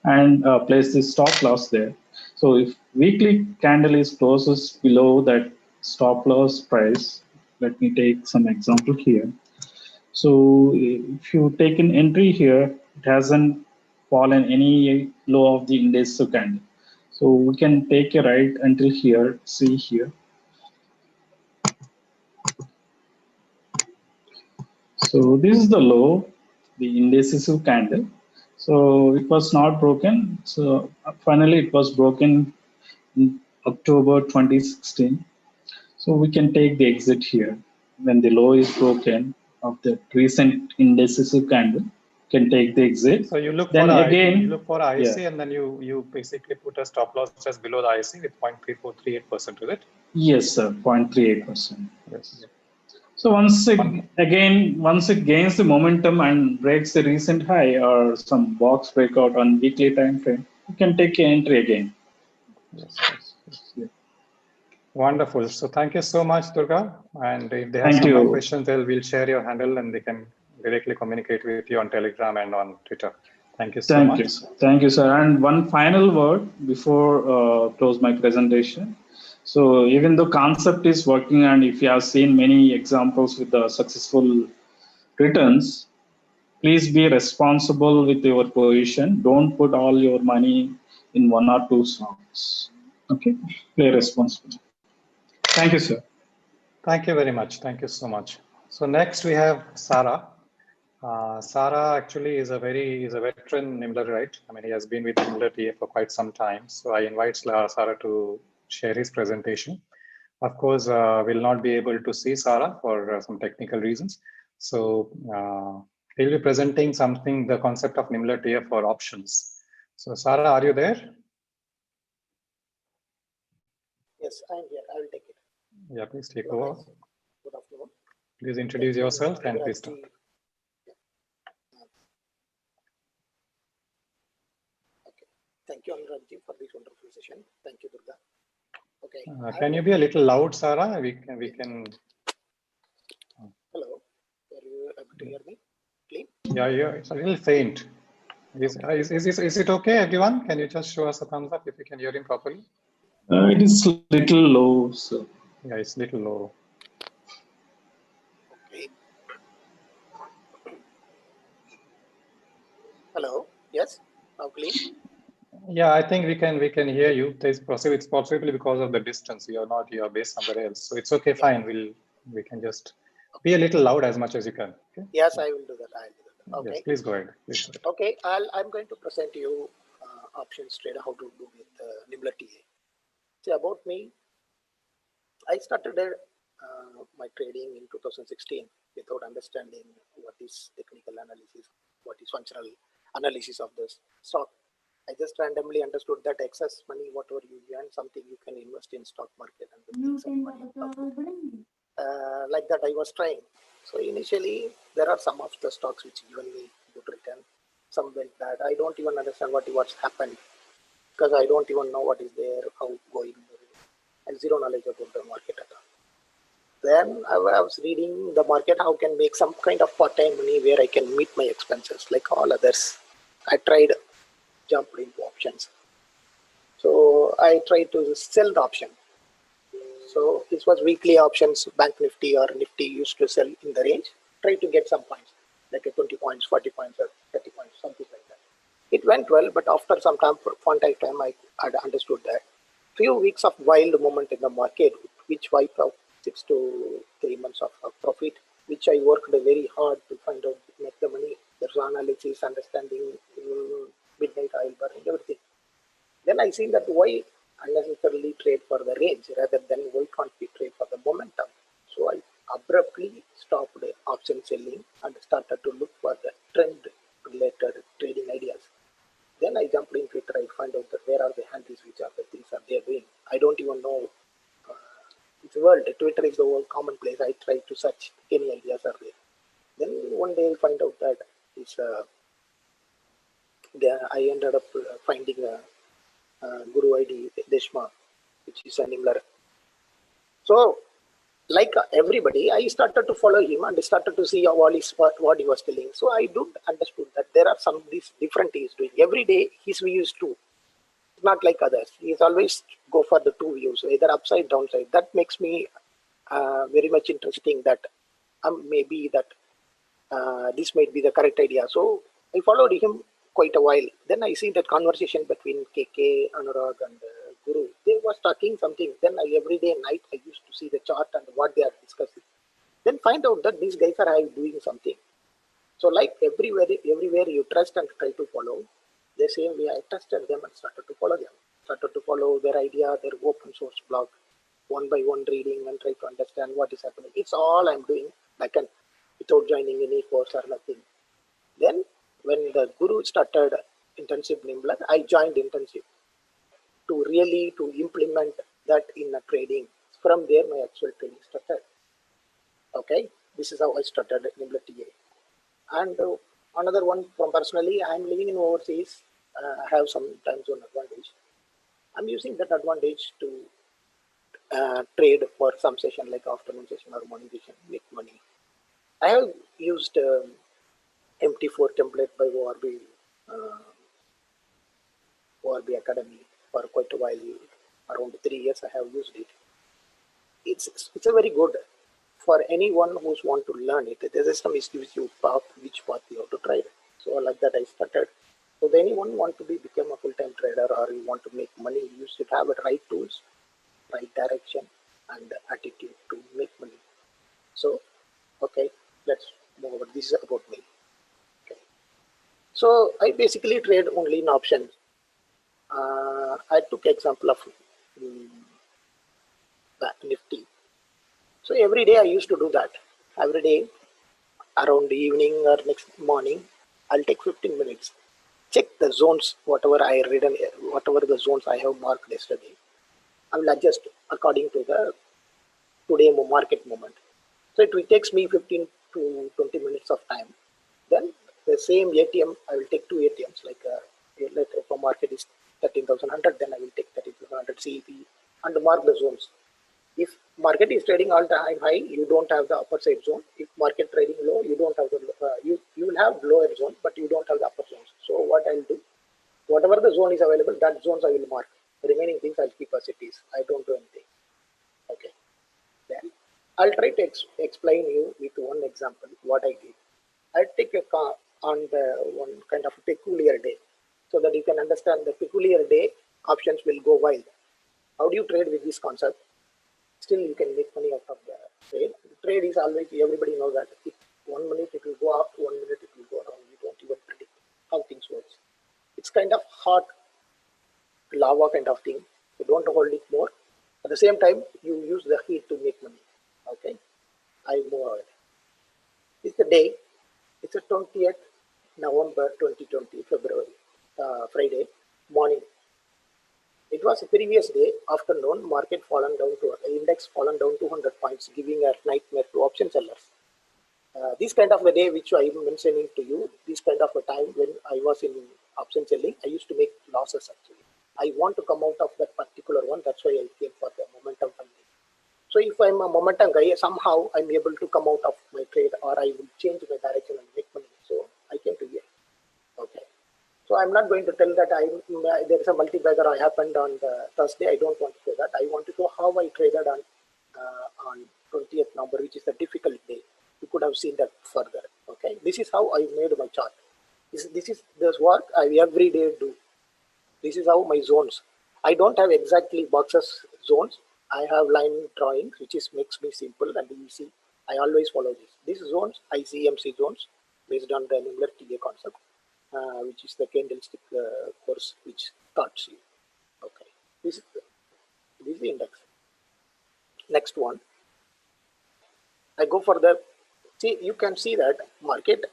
and place the stop loss there. So if weekly candle is closes below that stop loss price, let me take some example here. So if you take an entry here, it hasn't fallen any low of the indecisive candle. So we can take a right until here, see here. So this is the low, the indecisive candle. So it was not broken. So finally it was broken in October 2016. So we can take the exit here. When the low is broken of the recent indecisive candle, can take the exit. So you look then for again, you look for IC, and then you basically put a stop loss just below the IC with 0.3438%, is it? Yes, sir, 0.38%. Yes. So once it gains the momentum and breaks the recent high or some box breakout on weekly time frame, you can take an entry again. Yes. Yeah. Wonderful. So thank you so much, Durga. And if they have Thank some more you. questions, we'll share your handle and they can directly communicate with you on Telegram and on Twitter. Thank you so much. Thank you, sir. And one final word before close my presentation. So even though concept is working, and if you have seen many examples with the successful returns, please be responsible with your position. Don't put all your money in one or two stocks. Okay, play responsibly. Thank you, sir. Thank you very much. Thank you so much. So next we have Sara. Sara actually is a veteran Nimblrite. I mean, he has been with NimblrTA for quite some time. So I invite Sara to share his presentation. Of course, we'll not be able to see Sara for some technical reasons. So He'll be presenting something, the concept of NimblrTA for options. So Sara, are you there? Yes, I'm here. I will take it. Yeah, please take over. Good afternoon. Please introduce yourself and please start. Okay. Thank you, Anuragji, for this wonderful session. Thank you, Durga. Okay. Can you be a little loud, Sara? We can. Hello. Are you able to hear me? Clean? Yeah, it's a little faint. Is it okay, everyone? Can you just show us a thumbs up if you can hear him properly? It is little low, so. Yeah, it's little low. Okay. Hello. Yes. Now clean. Yeah, I think we can hear you. It's possibly because of the distance. You're based somewhere else. So it's okay, fine. We can just be a little loud as much as you can. Okay? Yes, I will do that. I'll do that. Okay. Yes, please go ahead. Please go ahead. Okay. I'm going to present you options trade, how to do with NimblrTA. See, about me, I started my trading in 2016 without understanding what is technical analysis, what is functional analysis of this stock. I just randomly understood that excess money, whatever you earn, something you can invest in stock market and make some money. Like that, I was trying. So initially, there are some of the stocks which given me good return. Some went bad. I don't even understand what's happened because I don't even know what is there, how going, and zero knowledge about the market at all. Then I was reading the market, how can make some kind of part-time money where I can meet my expenses like all others. I tried jumped into options. So I tried to sell the option. So this was weekly options, Bank Nifty or Nifty used to sell in the range. Try to get some points, like a 20 points, 40 points, or 30 points, something like that. It went well, but after some time, I had understood that few weeks of wild movement in the market, which wiped out 6 to 3 months of profit, which I worked very hard to find out, make the money. There's analysis, understanding, midnight oil burning, everything. Then I see that why unnecessarily trade for the range rather than why can't we trade for the momentum. So I abruptly stopped option selling and started to look for the trend related trading ideas. Then I jumped in Twitter. I find out that where are the handles, which are the things that they are doing. I don't even know. It's the world. Twitter is the world commonplace. I try to search any ideas are there. Then one day I find out that it's I ended up finding a Guru ID Deshma, which is a Nimblr. So, like everybody, I started to follow him and started to see what he was telling. So I do understood that there are some these different he's doing. Every day his views too. Not like others. He's always go for the two views, either upside, downside. That makes me very much interesting that maybe that this might be the correct idea. So I followed him quite a while. Then I see that conversation between KK, Anurag and Guru. They was talking something. Then every day night I used to see the chart and what they are discussing. Then find out that these guys are doing something. So like everywhere you trust and try to follow. The same way I trusted them and started to follow them. Started to follow their idea, their open source blog, one by one reading and try to understand what is happening. It's all I'm doing. I can without joining any course or nothing. Then when the Guru started internship Nimblr, I joined internship to really to implement that in a trading. From there, my actual trading started. Okay, this is how I started NimblrTA. And another one from personally, I'm living in overseas. I have some time zone advantage. I'm using that advantage to trade for some session like afternoon session or morning session, make money. I have used MT4 template by ORB Academy for quite a while. Around 3 years I have used it. It's a very good for anyone who's want to learn it. The system is gives you path, which path you have to trade. So like that I started. So if anyone want to become a full-time trader or you want to make money, you should have the right tools, right direction and attitude to make money. So okay, let's move over. This is about me. Okay. So I basically trade only in options. I took example of Nifty. So every day I used to do that. Every day around evening or next morning, I'll take 15 minutes. Check the zones, whatever I read, and whatever the zones I have marked yesterday. I will adjust according to the today market moment. So it takes me 15 to 20 minutes of time. Then the same ATM, I will take two ATMs. Like if a market is 13,100, then I will take 13,100 CEP and mark the zones. If market is trading all time high, you don't have the upper side zone. If market trading low, you don't have the you will have lower zone, but you don't have the upper zones. So what I'll do, whatever the zone is available, that zones I will mark. The remaining things I'll keep as it is. I don't do anything. Okay. Then I'll try to explain you with one example what I did. I'll take a car on the one kind of peculiar day, so that you can understand the peculiar day options will go wild. How do you trade with this concept? Still you can make money out of the trade. Trade is always, everybody knows that 1 minute it will go up, 1 minute it will go down. You don't even predict how things work. It's kind of hot lava kind of thing. You don't hold it more. At the same time, you use the heat to make money. Okay, I move on. It's the day. It's the 20th November 2020, February, Friday morning. It was a previous day, afternoon, market fallen down to index fallen down 200 points, giving a nightmare to option sellers. This kind of a day which I am mentioning to you, this kind of a time when I was in option selling, I used to make losses actually. I want to come out of that particular one. That's why I came for the momentum funding. So if I'm a momentum guy, somehow I'm able to come out of my trade, or I will change my direction and make money. So I came to here. Okay. So I'm not going to tell that there is a multi-bagger I happened on the Thursday. I don't want to say that. I want to show how I traded on 20th November, which is a difficult day. You could have seen that further. Okay, this is how I made my chart. This is this work I every day do. This is how my zones. I don't have exactly boxes zones. I have line drawings, which makes me simple and easy. I always follow this. These zones, ICMC zones, based on the NimblrTA concept. Which is the candlestick course which starts you. Okay, this is the index. Next one, I go for the, see, you can see that market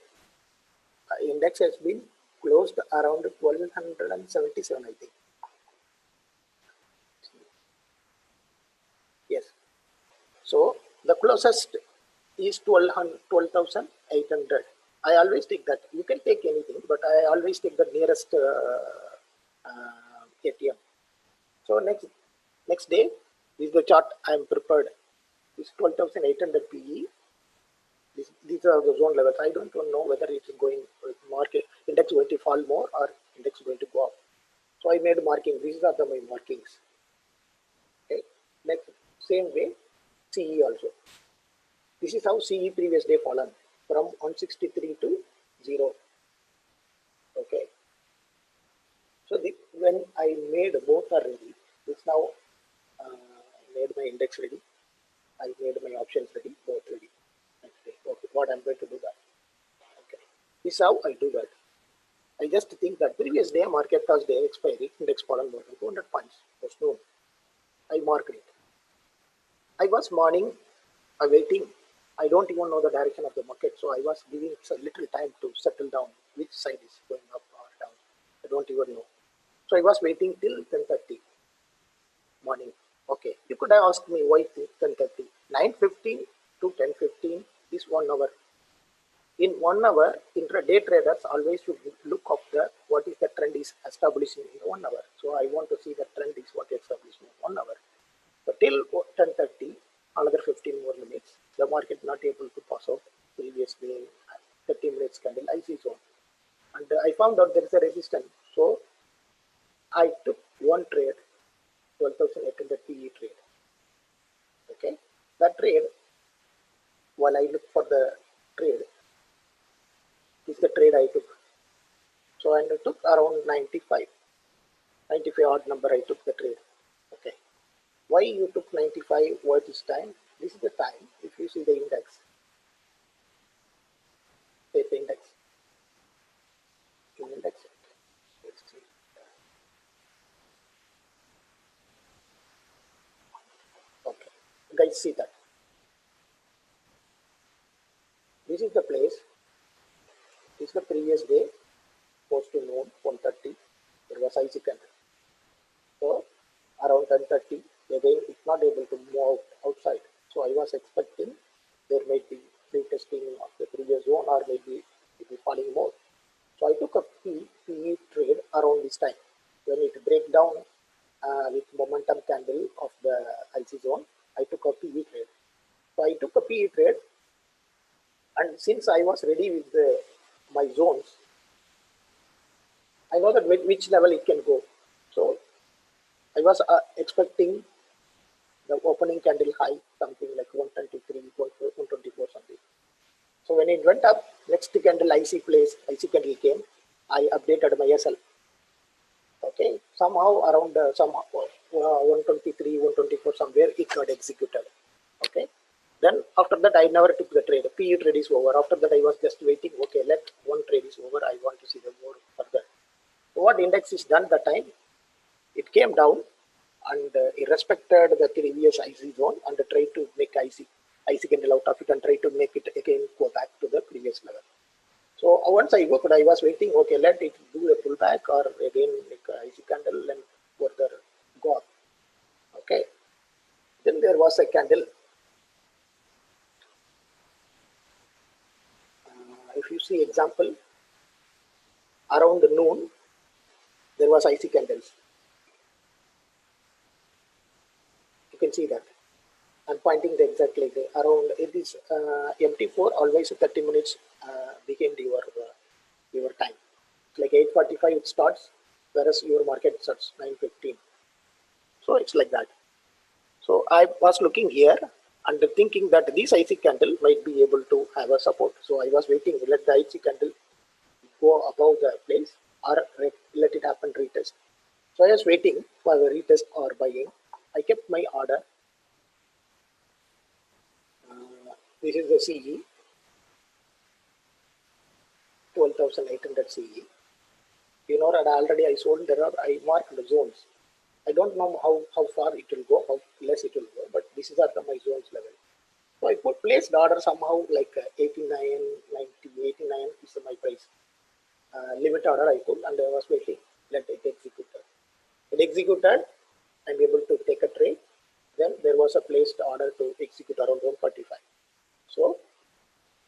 index has been closed around 1277, I think. Yes. So the closest is 12,800. I always take that. You can take anything, but I always take the nearest ATM. So next day, this is the chart I am prepared. This 12,800 PE. These are the zone levels. I don't know whether it is going market index going to fall more or index going to go up. So I made marking. These are my markings. Okay. Next, same way, CE also. This is how CE previous day fallen from 163 to 0. Okay. So when I made both are ready, it's now made my index ready. I made my options ready, both ready. Okay, what I'm going to do that. Okay. This is how I do that. I just think that previous day market Thursday expiry index fallen more than 200 points. There's no. I marked it. I was morning waiting. I don't even know the direction of the market, so I was giving a little time to settle down which side is going up or down. I don't even know. So I was waiting till 10:30 morning. Okay, you could have asked me why 10:30. 9:15 to 10:15 is 1 hour. In 1 hour, intraday traders always should look up what is the trend is establishing in 1 hour. So I want to see the trend is what established in 1 hour. So till 10:30, another 15 more minutes, the market not able to pass out previous day 30 minutes candle IC zone. And I found out there is a resistance. So I took one trade, 12,800 PE trade. Okay, that trade, while I look for the trade, is the trade I took. So I took around 95 odd number I took the trade. Okay. Why you took 95? What is time? This is the time. If you see the index, take the index. Okay. Guys, see that. This this is the place. This is the previous day, close to noon, 1:30. There was IC candle. So around 10:30, again, it's not able to move outside. So I was expecting there may be retesting of the previous zone or maybe it will falling more. So I took a PE trade around this time. When it break down with momentum candle of the IC zone, I took a PE trade. So I took a PE trade, and since I was ready with my zones, I know that which level it can go. So I was expecting the opening candle high, something like 123, 124 something. So when it went up, next candle IC candle came, I updated my SL. Okay, somehow around 123, 124 somewhere it got executed. Okay, then after that I never took the trade. PE trade is over. After that I was just waiting. Okay, let one trade is over. I want to see the more further. So what index is done that time? It came down and it respected the previous IC zone and tried to make IC candle out of it and try to make it again go back to the previous level. So once I worked, I was waiting, okay, let it do a pullback or again make IC candle and further go up. Okay. Then there was a candle. If you see example, around noon, there was IC candles. You can see that. I'm pointing the exactly around it is MT4 always 30 minutes behind your time. It's like 8:45 it starts, whereas your market starts 9:15. So it's like that. So I was looking here and thinking that this IC candle might be able to have a support. So I was waiting, let the IC candle go above the place or let it happen retest. So I was waiting for the retest or buying. I kept my order. This is the CE, 12,800 CE. You know that already I sold, I marked the zones. I don't know how far it will go, how less it will go, but this is at my zones level. So I placed the order somehow like 89, 90, 89 is my price. Limit order I put and I was waiting, let it execute. It executed, I'm able to take a trade. Then there was a placed order to execute around 145. So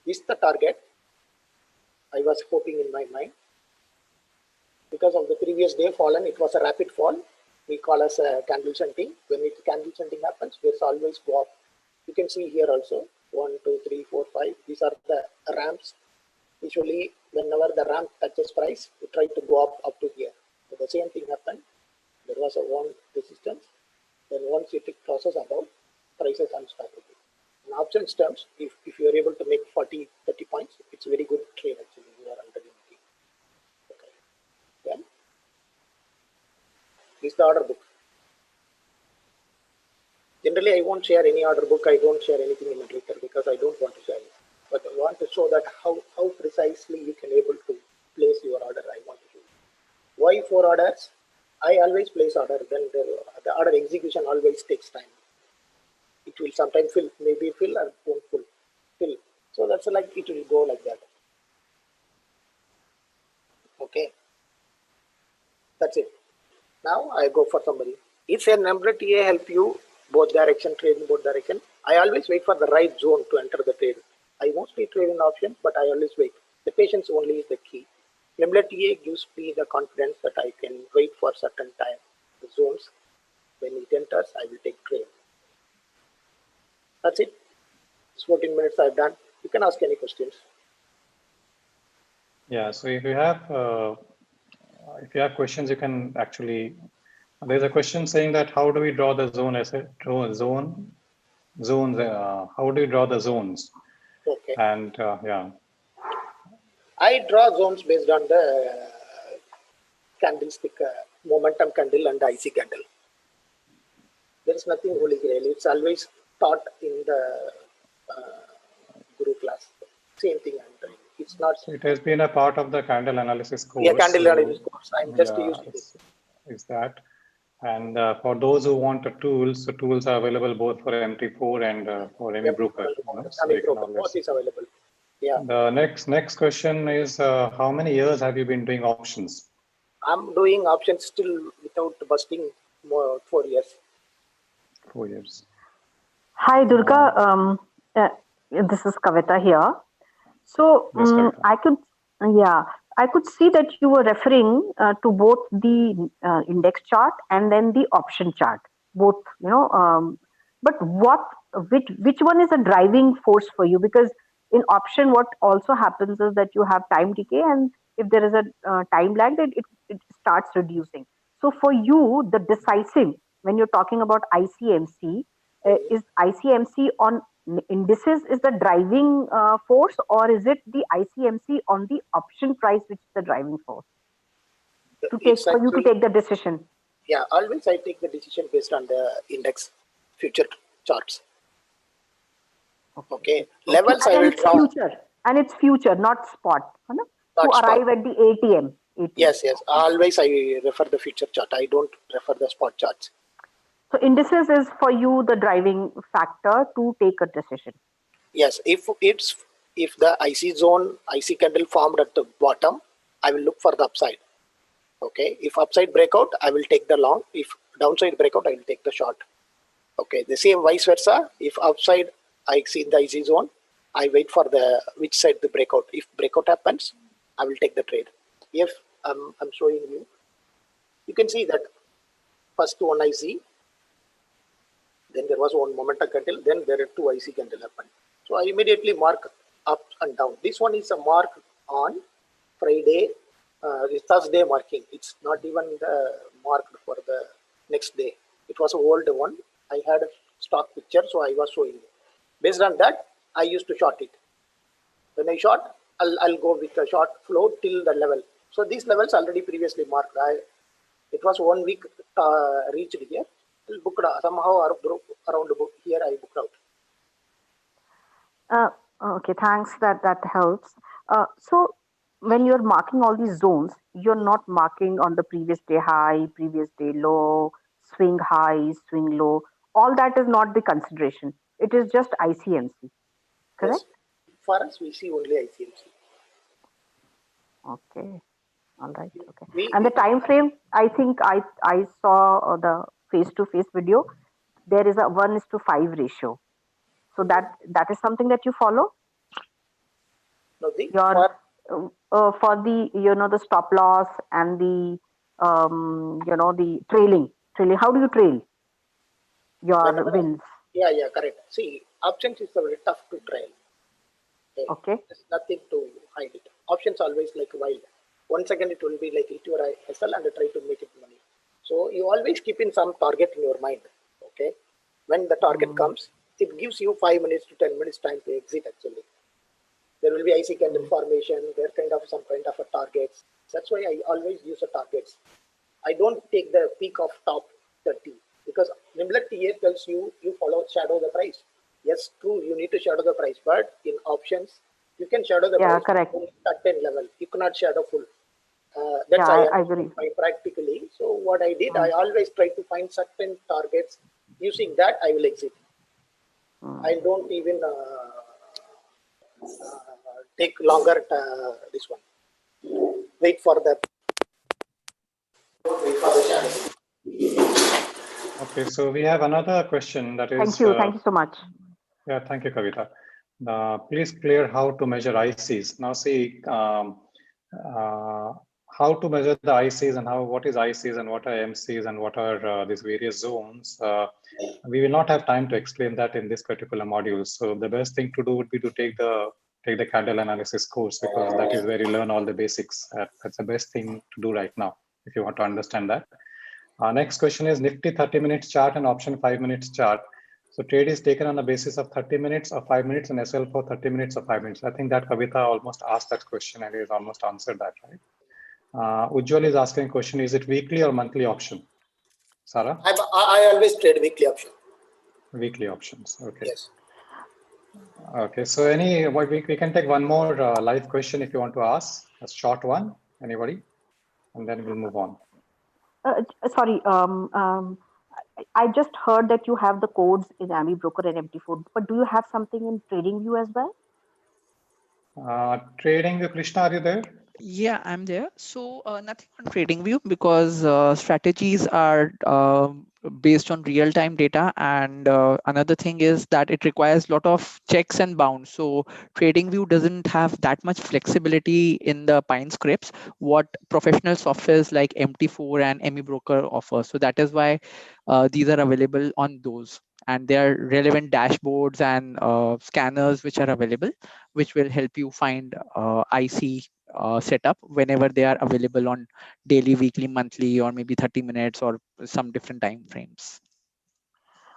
this is the target I was hoping in my mind. Because of the previous day fallen, it was a rapid fall. We call as a candle shunting. When candle shunting happens, there's always go up. You can see here also 1, 2, 3, 4, 5. These are the ramps. Usually, whenever the ramp touches price, we try to go up to here. So the same thing happened. There was a one resistance. Then once it crosses above, prices unstoppable. In options terms, if you are able to make 40, 30 points, it's a very good trade actually. You are under the market. Okay. Then this is the order book. Generally, I won't share any order book. I don't share anything in the Twitter because I don't want to share it. But I want to show that how precisely you can able to place your order. I want to show. Why 4 orders? I always place order. Then the order execution always takes time. It will sometimes fill, maybe fill or won't fill. So that's like it will go like that. Okay. That's it. Now I go for summary. If a NimblrTA help you both direction, trade in both direction, I always wait for the right zone to enter the trade. I mostly trade in options, but I always wait. The patience only is the key. NimblrTA gives me the confidence that I can wait for certain time. The zones, when it enters, I will take trade. That's it. It's 14 minutes I've done. You can ask any questions. Yeah, so if you have questions, you can actually. There's a question saying that how do we draw the zone as a zones? How do you draw the zones? Okay. And yeah. I draw zones based on the candlestick, momentum candle and IC candle. There is nothing holy grail. It's always taught in the Guru class. Same thing I'm doing. It's not. So it has been a part of the candle analysis course. Yeah, candle analysis course. I'm just using it. Is that? And for those who want the tools, the tools are available both for MT4 and for any broker. Both is available. Yeah. The next question is, how many years have you been doing options? I'm doing options still without busting more 4 years. 4 years. Hi, Durga. This is Kavita here. So Yes, I could see that you were referring to both the index chart and then the option chart. Both, but which one is a driving force for you? Because in option, what also happens is that you have time decay, and if there is a time lag, then it starts reducing. So for you, the decisive when you're talking about ICMC, is ICMC on indices is the driving force, or is it the ICMC on the option price which is the driving force to take It's for you to actually, take the decision? yeah, always I take the decision based on the index future charts. Okay. Levels I And will it's draw. future, and it's future, not spot. To Not spot. arrive at the ATM. Yes. Always I refer the future chart. I don't refer the spot charts. So indices is for you the driving factor to take a decision. Yes. If the IC candle formed at the bottom, I will look for the upside. Okay. If upside breakout, I will take the long. If downside breakout, I will take the short. Okay. The same vice versa. If upside I see the IC zone, I wait for the which side the breakout. If breakout happens, I will take the trade. If I'm showing you, you can see that first one IC, then there was one momentum candle, then there are two IC candle happened. So I immediately mark up and down. This one is a mark on Friday, Thursday marking. It's not even the mark for the next day. It was an old one. I had a stock picture, so I was showing you. Based on that, I used to short it. When I short, I'll go with a short flow till the level. So these levels already previously marked. It was 1 week reached here. Booked somehow around here I booked out. Okay, thanks. That helps. So when you're marking all these zones, you're not marking on the previous day high, previous day low, swing high, swing low. All that is not the consideration. It is just ICMC, correct? Yes. For us, we see only ICMC. Okay. All right. Okay. And the time frame, I think I saw the face-to-face video. There is a 1:5 ratio. So that is something that you follow. No, for the the stop loss and the the trailing. How do you trail your wins? Yeah, correct. See, options is very tough to trail. Okay. There's nothing to hide it. Options always like wild. 1 second it will be like hit your SL and try to make it money. So you always keep in some target in your mind. Okay. When the target comes, it gives you 5 minutes to 10 minutes time to exit actually. There will be IC candle formation, there some kind of a targets. That's why I always use a targets. I don't take the peak of top 30 because NimblrTA tells you follow shadow the price. Yes, true, you need to shadow the price, but in options, you can shadow the price correct. at 10 level. You cannot shadow full. I agree. Practically. So what I did, I always try to find certain targets. Using that, I will exit. I don't even take longer this one. Wait for the shadow. Okay, so we have another question that is. Thank you so much. Yeah, thank you, Kavita. Please clear how to measure ICs. Now, see how to measure the ICs and what is ICs and what are MCs and what are these various zones. We will not have time to explain that in this particular module. So the best thing to do would be to take the candle analysis course, because that is where you learn all the basics. That's the best thing to do right now if you want to understand that. Next question is Nifty 30 minutes chart and option 5 minutes chart. So trade is taken on the basis of 30 minutes or 5 minutes and SL for 30 minutes or 5 minutes. I think that Kavita almost asked that question and he has almost answered that, right? Ujjwal is asking a question, is it weekly or monthly option? Sara? I always trade weekly option. Weekly options, okay. Yes. Okay, so we can take one more live question if you want to ask, a short one, anybody? And then we'll move on. Sorry, I just heard that you have the codes in AMI Broker and MT4, but do you have something in TradingView as well? TradingView, Krishna, are you there? Yeah, I'm there. So nothing on TradingView because strategies are based on real-time data, and another thing is that it requires a lot of checks and bounds. So TradingView doesn't have that much flexibility in the Pine scripts what professional softwares like MT4 and MeBroker offer. So that is why these are available on those, and there are relevant dashboards and scanners which are available, which will help you find IC setup whenever they are available on daily, weekly, monthly, or maybe 30 minutes or some different time frames.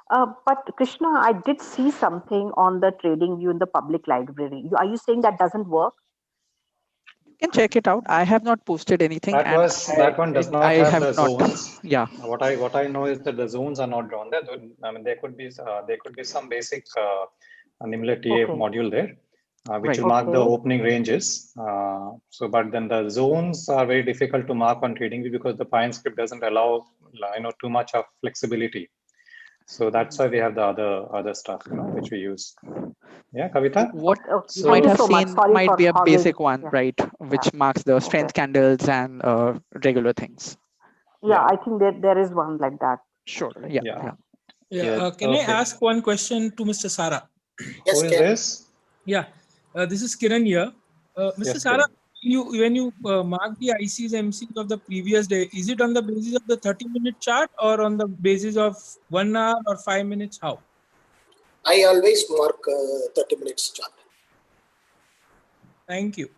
But Krishna, I did see something on the TradingView in the public library. Are you saying that doesn't work? You can check it out. I have not posted anything. That one does not have the not, zones. Yeah. What I know is that the zones are not drawn there. I mean, there could be some basic NimblrTA module there, which will mark the opening ranges. But then the zones are very difficult to mark on TradingView because the Pine script doesn't allow too much of flexibility. So that's why we have the other stuff which we use. Yeah, Kavita. What you might have seen might be a basic one, right? Which marks the strength candles and regular things. Yeah, I think there is one like that. Sure. Yeah. Can I ask one question to Mr. Sara? Yes, who is this? Yeah, this is Kiran here. Mr. Sara, when you mark the ICs, MCs of the previous day, is it on the basis of the 30-minute chart or on the basis of 1 hour or 5 minutes? How? I always mark 30 minutes chart. Thank you.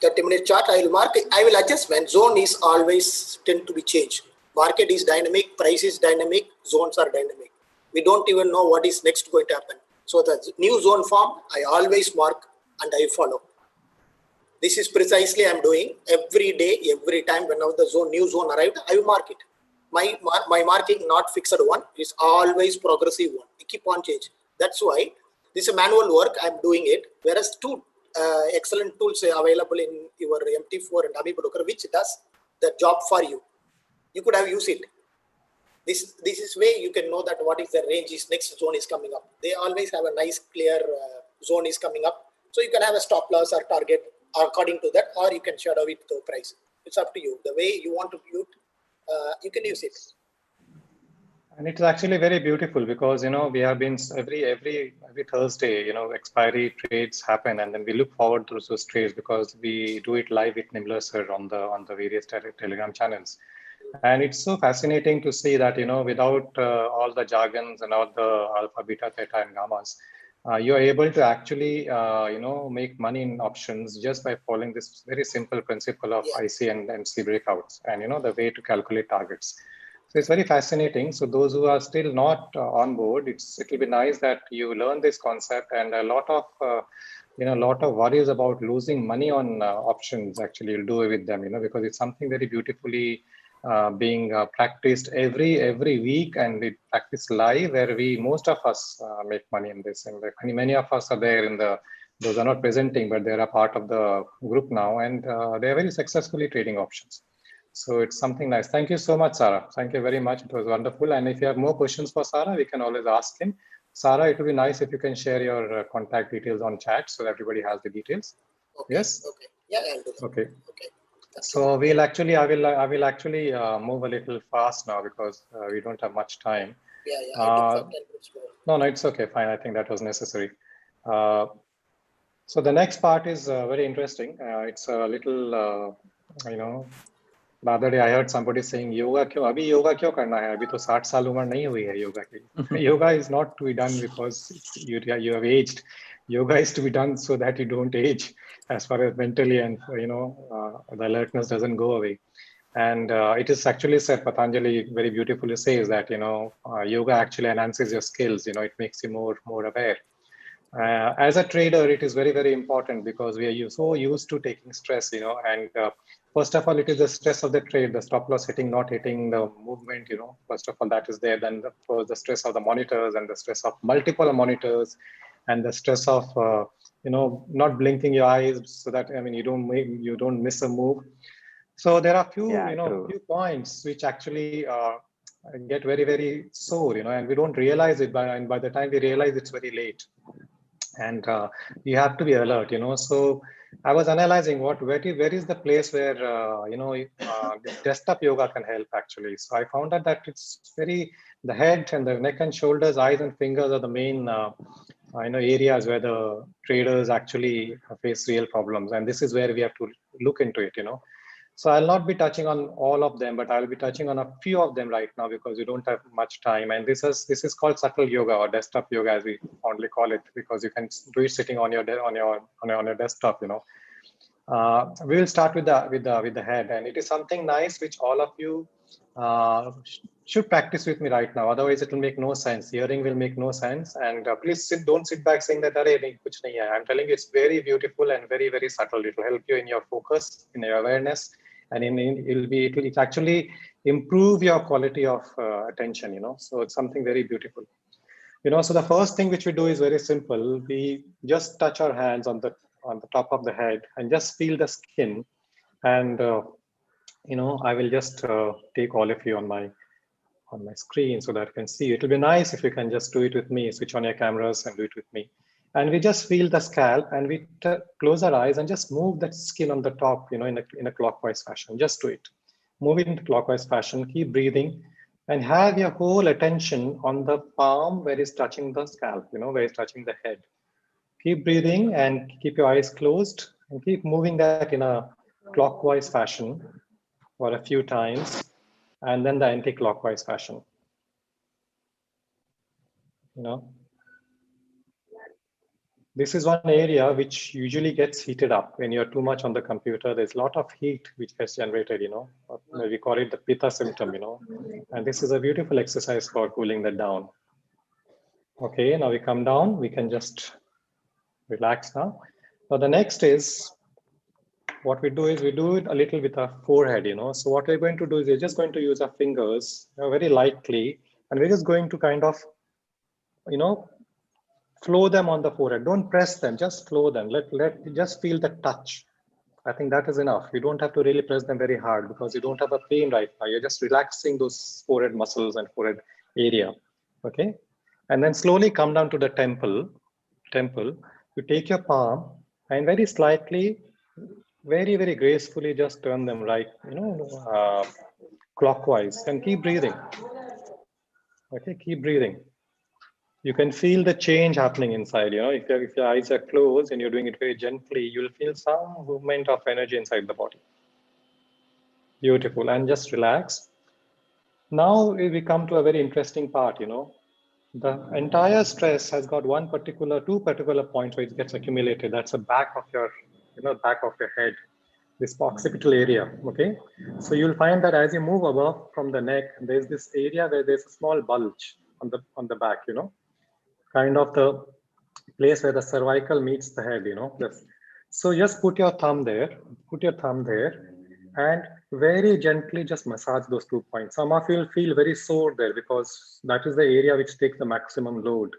30-minute chart, I will mark. I will adjust when zone is always tend to be changed. Market is dynamic, price is dynamic, zones are dynamic. We don't even know what is next going to happen. So the new zone form, I always mark and I follow. This is precisely I'm doing every day, every time. Whenever the new zone arrived, I will mark it. My marking not fixed one, is always progressive one. I keep on change. That's why this is manual work. I'm doing it. Whereas two excellent tools are available in your MT4 and MeBroker, which does the job for you. You could have used it. This is way you can know that what is the range is next zone is coming up. They always have a nice clear zone is coming up. So you can have a stop loss or target according to that, or you can shadow it to price. It's up to you. The way you want to view it, you can use it. And it's actually very beautiful because we have been every Thursday, expiry trades happen, and then we look forward to those trades because we do it live with Nimblr sir on the various Telegram channels. And it's so fascinating to see that without all the jargons and all the alpha, beta, theta, and gammas, you are able to actually make money in options just by following this very simple principle of IC and MC breakouts and the way to calculate targets. So it's very fascinating. So those who are still not on board, it'll be nice that you learn this concept, and a lot of worries about losing money on options actually you'll do with them, because it's something very beautifully being practiced every week, and we practice live where most of us make money in this, and many of us are there those are not presenting, but they're a part of the group now, and they're very successfully trading options. So it's something nice. Thank you so much, Sara. Thank you very much. It was wonderful. And if you have more questions for Sara, we can always ask him. Sara, it would be nice if you can share your contact details on chat so that everybody has the details. Okay. Yes. Okay. Yeah, I'll do that. Okay. So I will actually move a little fast now because we don't have much time. Yeah. I think 10 minutes more. No, it's okay. Fine. I think that was necessary. So the next part is very interesting. It's a little, the other day I heard somebody saying yoga क्यों अभी yoga क्यों करना है अभी तो 60 साल उम्र नहीं हुई है yoga की. Yoga is not to be done because you have aged. Yoga is to be done so that you don't age, as far as mentally and the alertness doesn't go away. And it is actually said, Patanjali very beautifully says that yoga actually enhances your skills. It makes you more aware. As a trader, it is very, very important because we are so used to taking stress, and first of all, it is the stress of the trade, the stop loss hitting, not hitting, the movement, first of all, that is there. Then the stress of the monitors and the stress of multiple monitors and the stress of, not blinking your eyes so that, you don't miss a move. So there are few points which actually get very, very sore, and we don't realize it and by the time we realize it's very late. And you have to be alert, So I was analyzing where is the place where this desktop yoga can help actually. So I found out that it's the head and the neck and shoulders, eyes and fingers are the main areas where the traders actually face real problems, and this is where we have to look into it. So I'll not be touching on all of them, but I'll be touching on a few of them right now because we don't have much time. And this is called subtle yoga or desktop yoga, as we fondly call it, because you can do it sitting on your desktop. We will start with the head, and it is something nice which all of you should practice with me right now. Otherwise, it will make no sense. Hearing will make no sense. And please don't sit back saying that kuch nahi hai. I'm telling you, it's very beautiful and very, very subtle. It will help you in your focus, in your awareness, and it will actually improve your quality of attention. So it's something very beautiful. So the first thing which we do is very simple. We just touch our hands on the top of the head and just feel the skin. And I will just take all of you on my screen so that you can see. It will be nice if you can just do it with me. Switch on your cameras and do it with me. And we just feel the scalp, and we close our eyes and just move that skin on the top, in a clockwise fashion. Just do it. Move it in clockwise fashion. Keep breathing. And have your whole attention on the palm where it's touching the scalp, where it's touching the head. Keep breathing and keep your eyes closed and keep moving that in a clockwise fashion for a few times, and then the anti-clockwise fashion. This is one area which usually gets heated up when you're too much on the computer. There's a lot of heat which gets generated, we call it the pitta symptom, and this is a beautiful exercise for cooling that down. Okay, now we come down, we can just relax now. Now the next is, what we do is we do it a little with our forehead, So what we're going to do is we're just going to use our fingers very lightly, and we're just going to kind of, flow them on the forehead. Don't press them, just flow them. Just feel the touch. I think that is enough. You don't have to really press them very hard because you don't have a pain right now. You're just relaxing those forehead muscles and forehead area. Okay. And then slowly come down to the temple. You take your palm and very slightly, very, very gracefully just turn them right, clockwise, and keep breathing. Okay, keep breathing. You can feel the change happening inside. If your eyes are closed and you're doing it very gently, you'll feel some movement of energy inside the body. Beautiful. And just relax. Now we come to a very interesting part. The entire stress has got two particular points where it gets accumulated. That's the back of your, back of your head, this occipital area. Okay. So you'll find that as you move above from the neck, there's this area where there's a small bulge on the back, kind of the place where the cervical meets the head, So just put your thumb there, and very gently just massage those 2 points. Some of you will feel very sore there because that is the area which takes the maximum load,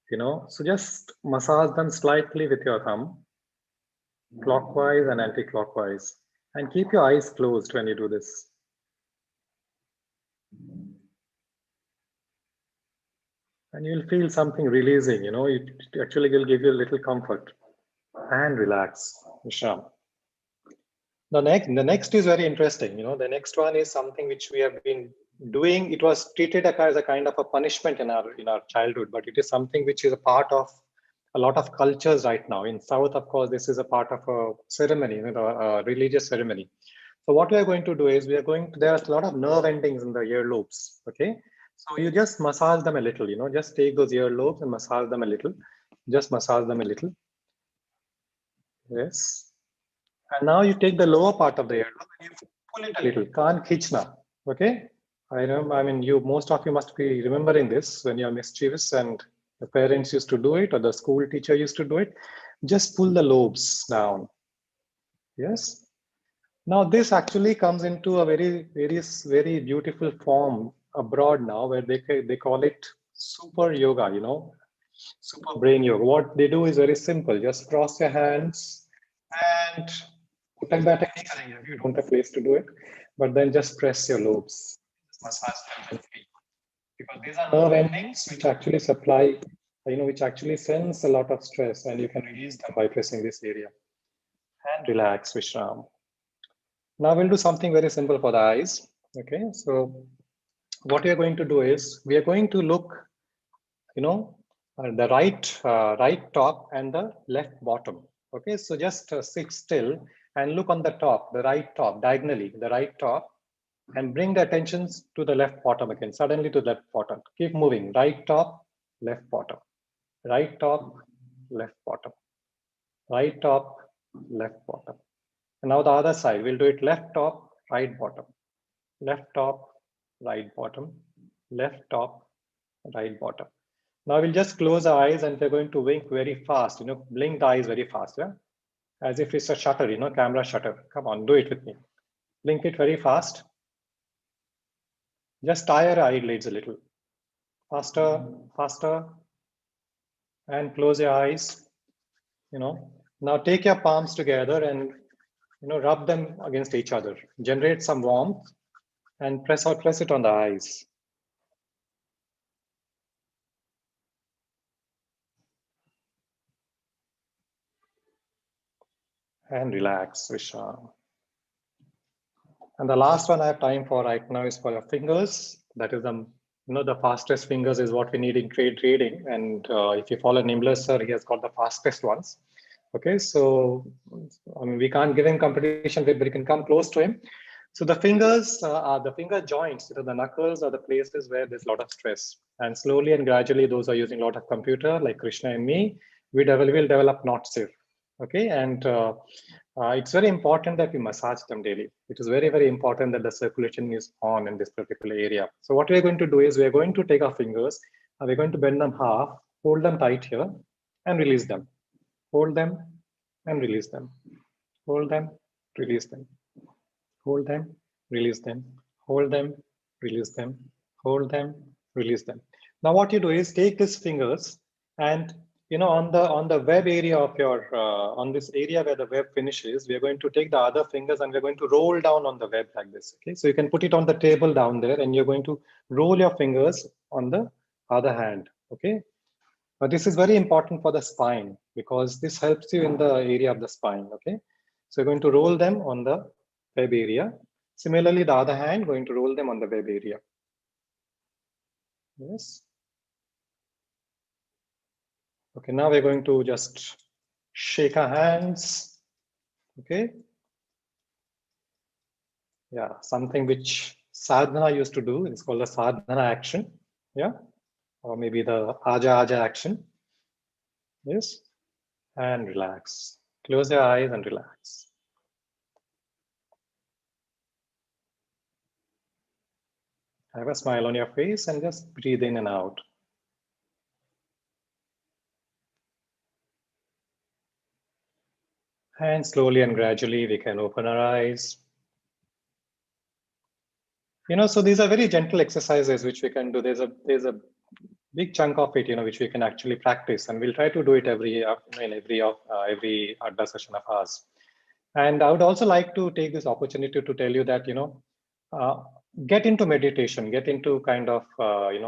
So just massage them slightly with your thumb, clockwise and anti-clockwise, and keep your eyes closed when you do this. And you'll feel something releasing, it actually will give you a little comfort. And relax, Vishram. The next is very interesting. The next one is something which we have been doing. It was treated as a kind of a punishment in our childhood, but it is something which is a part of a lot of cultures right now. In South, of course, this is a part of a ceremony, a religious ceremony. So what we are going to do is there are a lot of nerve endings in the earlobes. Okay. So you just massage them a little, just take those earlobes and massage them a little. Just massage them a little. Yes. And now you take the lower part of the earlobe and you pull it a little. Kaan khichna. Okay. Most of you must be remembering this when you're mischievous and the parents used to do it or the school teacher used to do it. Just pull the lobes down. Yes. Now this actually comes into a very beautiful form abroad now, where they call it super yoga, super brain yoga. What they do is very simple. Just cross your hands and you don't have place to do it, but then just press your lobes. Massage them gently. Because these are nerve endings which actually supply, which actually sends a lot of stress, and you can release them by pressing this area. and relax, Vishram. Now we'll do something very simple for the eyes. Okay, so what we are going to do is we are going to look, the right top and the left bottom. Okay, so just sit still and look on the top, the right top, diagonally, the right top, and bring the attention to the left bottom again, suddenly to the left bottom. Keep moving, right top, left bottom, right top, left bottom, right top, left bottom. And now the other side, we'll do it left top, right bottom, left top, right bottom, left top, right bottom. Now we'll just close our eyes and we're going to wink very fast, blink the eyes very fast, yeah? As if it's a shutter, camera shutter. Come on, do it with me. Blink it very fast. Just tie your eyelids a little. Faster, faster. And close your eyes, Now take your palms together and, rub them against each other. Generate some warmth and press it on the eyes. And relax, Vishram. And the last one I have time for right now is for your fingers. That is the fastest fingers is what we need in trading. And if you follow Nimblr, sir, he has got the fastest ones. Okay, so we can't give him competition, but we can come close to him. So the fingers are the finger joints. The knuckles are the places where there's a lot of stress. And slowly and gradually, those are using a lot of computer, like Krishna and me, will develop not safe. Okay, and it's very important that we massage them daily. It is very, very important that the circulation is on in this particular area. So what we're going to do is we're going to take our fingers, and we're going to bend them half, hold them tight here, and release them. Hold them and release them. Hold them, release them. Hold them, release them. Hold them, release them. Hold them, release them. Now what you do is take these fingers and on the web area of your on this area where the web finishes, we are going to take the other fingers and we're going to roll down on the web like this. Okay, so you can put it on the table down there and you're going to roll your fingers on the other hand. Okay, but this is very important for the spine because this helps you in the area of the spine. Okay, so you're going to roll them on the web area. Similarly, the other hand, going to roll them on the web area. Yes. Okay, now we're going to just shake our hands. Okay. Yeah, something which sadhana used to do. It's called the sadhana action. Yeah. Or maybe the aja action. Yes. And relax. Close your eyes and relax. Have a smile on your face and just breathe in and out. And slowly and gradually we can open our eyes. So these are very gentle exercises which we can do. There's a big chunk of it, which we can actually practice, and we'll try to do it every Adda session of ours. And I would also like to take this opportunity to tell you that get into meditation, get into kind of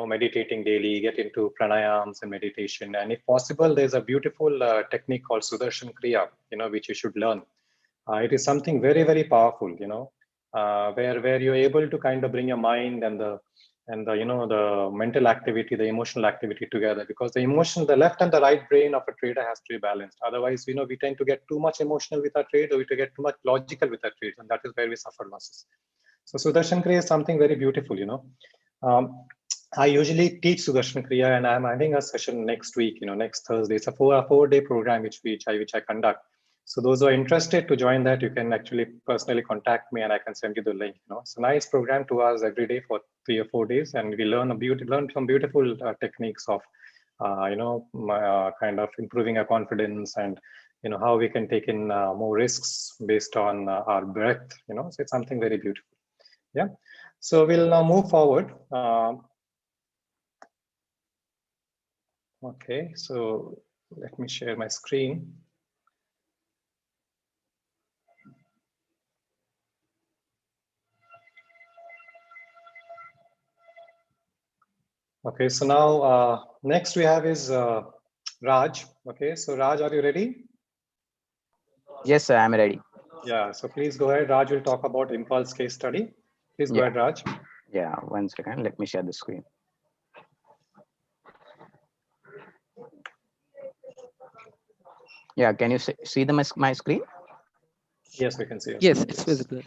meditating daily, get into pranayams and meditation, and if possible, there's a beautiful technique called Sudarshan Kriya, which you should learn. It is something very, very powerful, where you're able to kind of bring your mind and the mental activity, the emotional activity together, because the left and the right brain of a trader has to be balanced. Otherwise, we tend to get too much emotional with our trade, or we get too much logical with our trades, and that is where we suffer losses. So Sudarshan Kriya is something very beautiful, I usually teach Sudarshan Kriya, and I'm having a session next week, next Thursday. It's a four-day program which I conduct. So those who are interested to join that, you can actually personally contact me and I can send you the link. It's a nice program, 2 hours every day for 3 or 4 days, and we learn some beautiful techniques of kind of improving our confidence and how we can take in more risks based on our breath. So it's something very beautiful. Yeah. So we'll now move forward. Okay, so let me share my screen. Okay, so now next we have is Raj. Okay, so Raj, are you ready? Yes, sir, I'm ready. Yeah, so please go ahead. Raj will talk about impulse case study. Please go ahead, Raj. Yeah, 1 second. Let me share the screen. Yeah, can you see my screen? Yes, we can see your Yes, screen. it's visible.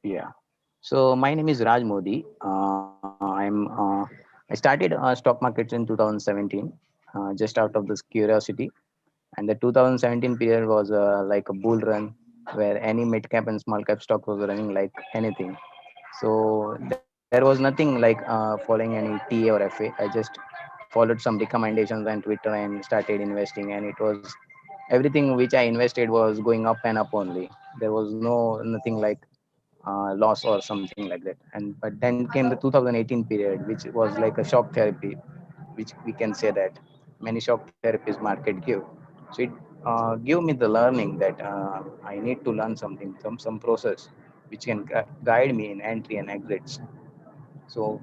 Yeah. So my name is Raj Modi. I started stock markets in 2017, just out of this curiosity. And the 2017 period was like a bull run where any mid cap and small cap stock was running like anything. So there was nothing like following any TA or FA. I just followed some recommendations on Twitter and started investing. And it was everything which I invested was going up and up only. There was nothing like loss or something like that. And but then came the 2018 period, which was like a shock therapy, which we can say that many shock therapies market give. So it give me the learning that I need to learn something, some process which can guide me in entry and exits. So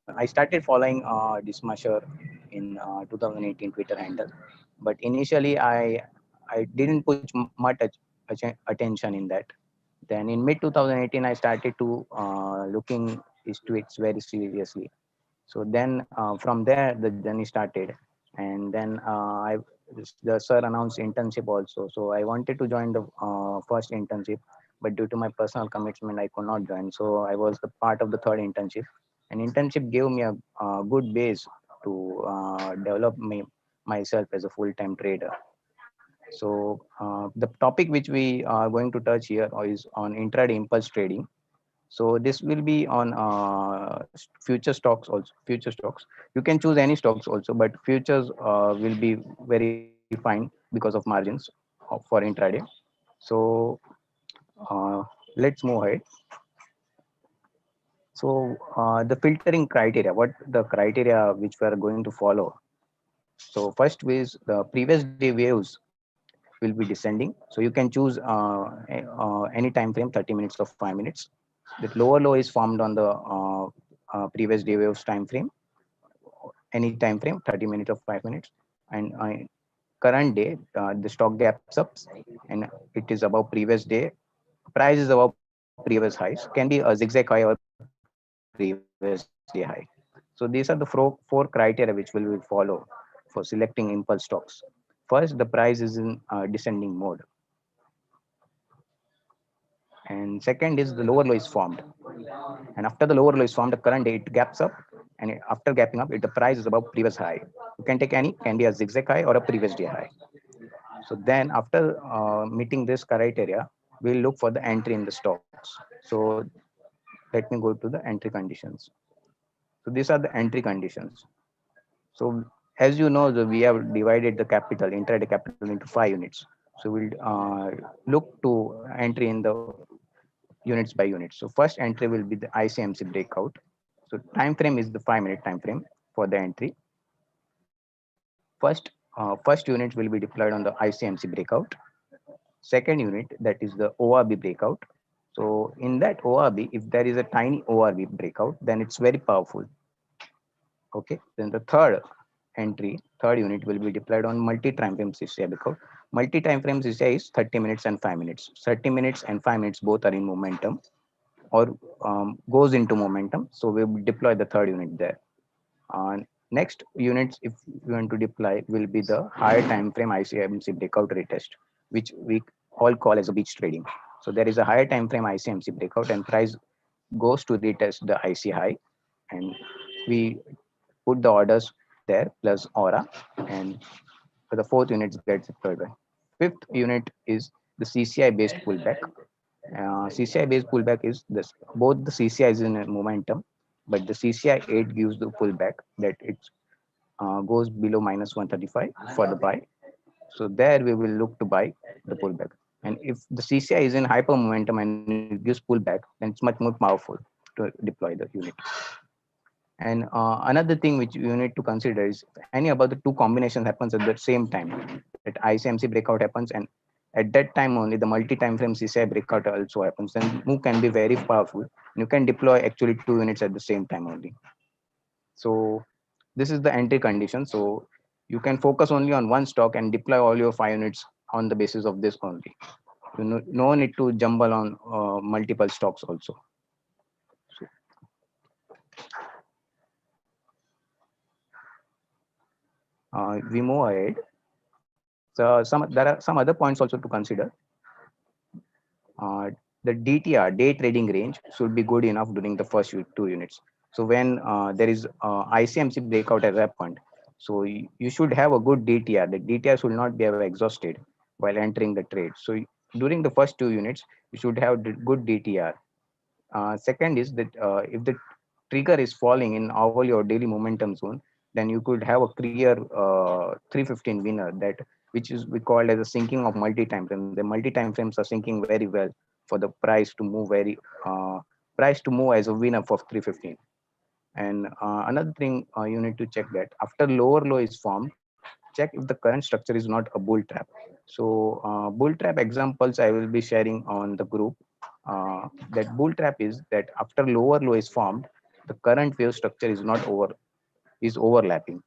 I started following Dismasher in 2018 Twitter handle, but initially I didn't put much attention in that. Then in mid 2018, I started to looking his tweets very seriously. So then from there the journey started, and then the sir announced internship also. So I wanted to join the first internship, but due to my personal commitment, I could not join. So I was the part of the third internship, and internship gave me a good base to develop myself as a full-time trader. So the topic which we are going to touch here is on intraday impulse trading. So this will be on future stocks also. Future stocks. You can choose any stocks also, but futures will be very fine because of margins for intraday. So uh, let's move ahead. So the filtering criteria, what the criteria which we are going to follow. So first is the previous day waves will be descending. So you can choose any time frame, 30 minutes or 5 minutes. The lower low is formed on the previous day waves time frame, any time frame, 30 minutes or 5 minutes. And current day, the stock gaps up and it is above previous day. Price is above previous highs. Can be a zigzag high or previous day high. So these are the four criteria which will follow for selecting impulse stocks. First, the price is in descending mode. And second is the lower low is formed. And after the lower low is formed, the current day it gaps up. And after gapping up, the price is above previous high. You can take any, can be a zigzag high or a previous day high. So then after meeting this criteria, we'll look for the entry in the stocks. So let me go to the entry conditions. So these are the entry conditions. So as you know, we have divided the capital, intraday capital into 5 units. So we'll look to entry in the units by units. So first entry will be the ICMC breakout. So time frame is the 5-minute time frame for the entry. First unit will be deployed on the ICMC breakout. Second unit, that is the ORB breakout. So in that ORB, if there is a tiny ORB breakout, then it's very powerful. Okay. Then the third unit will be deployed on multi-time frame CCI breakout. Multi-time frame CCI is 30 minutes and 5 minutes. 30 minutes and 5 minutes both are in momentum or goes into momentum. So we will deploy the third unit there. Next units, if you want to deploy, will be the higher time frame ICMC breakout retest, which we all call as a beach trading. So there is a higher time frame ICMC breakout and price goes to retest the IC high, and we put the orders there plus aura, and for the fourth unit gets deployed by. Fifth unit is the CCI based pullback. CCI based pullback is this, both the CCI is in a momentum, but the CCI 8 gives the pullback that it goes below minus 135 for the buy. So there we will look to buy the pullback. And if the CCI is in hyper momentum and it gives pullback, then it's much more powerful to deploy the unit. And another thing which you need to consider is any about the two combinations happens at the same time. That ICMC breakout happens, and at that time only the multi-time frame CCI breakout also happens. Then move can be very powerful. You can deploy actually 2 units at the same time only. So this is the entry condition. So you can focus only on one stock and deploy all your 5 units on the basis of this only. No need to jumble on multiple stocks also. We move ahead. So there are some other points also to consider. The DTR, day trading range, should be good enough during the first 2 units. So when there is ICMC breakout at that point, so you should have a good DTR. The DTR should not be ever exhausted while entering the trade. So during the first 2 units, you should have good DTR. Second is that if the trigger is falling in hourly or daily momentum zone, then you could have a clear 315 winner, that which is we called as a sinking of multi-time frames. The multi-time frames are sinking very well for the price to move as a winner for 315. And another thing you need to check that after lower low is formed, check if the current structure is not a bull trap. So bull trap examples I will be sharing on the group. That bull trap is that after lower low is formed, the current wave structure is overlapping.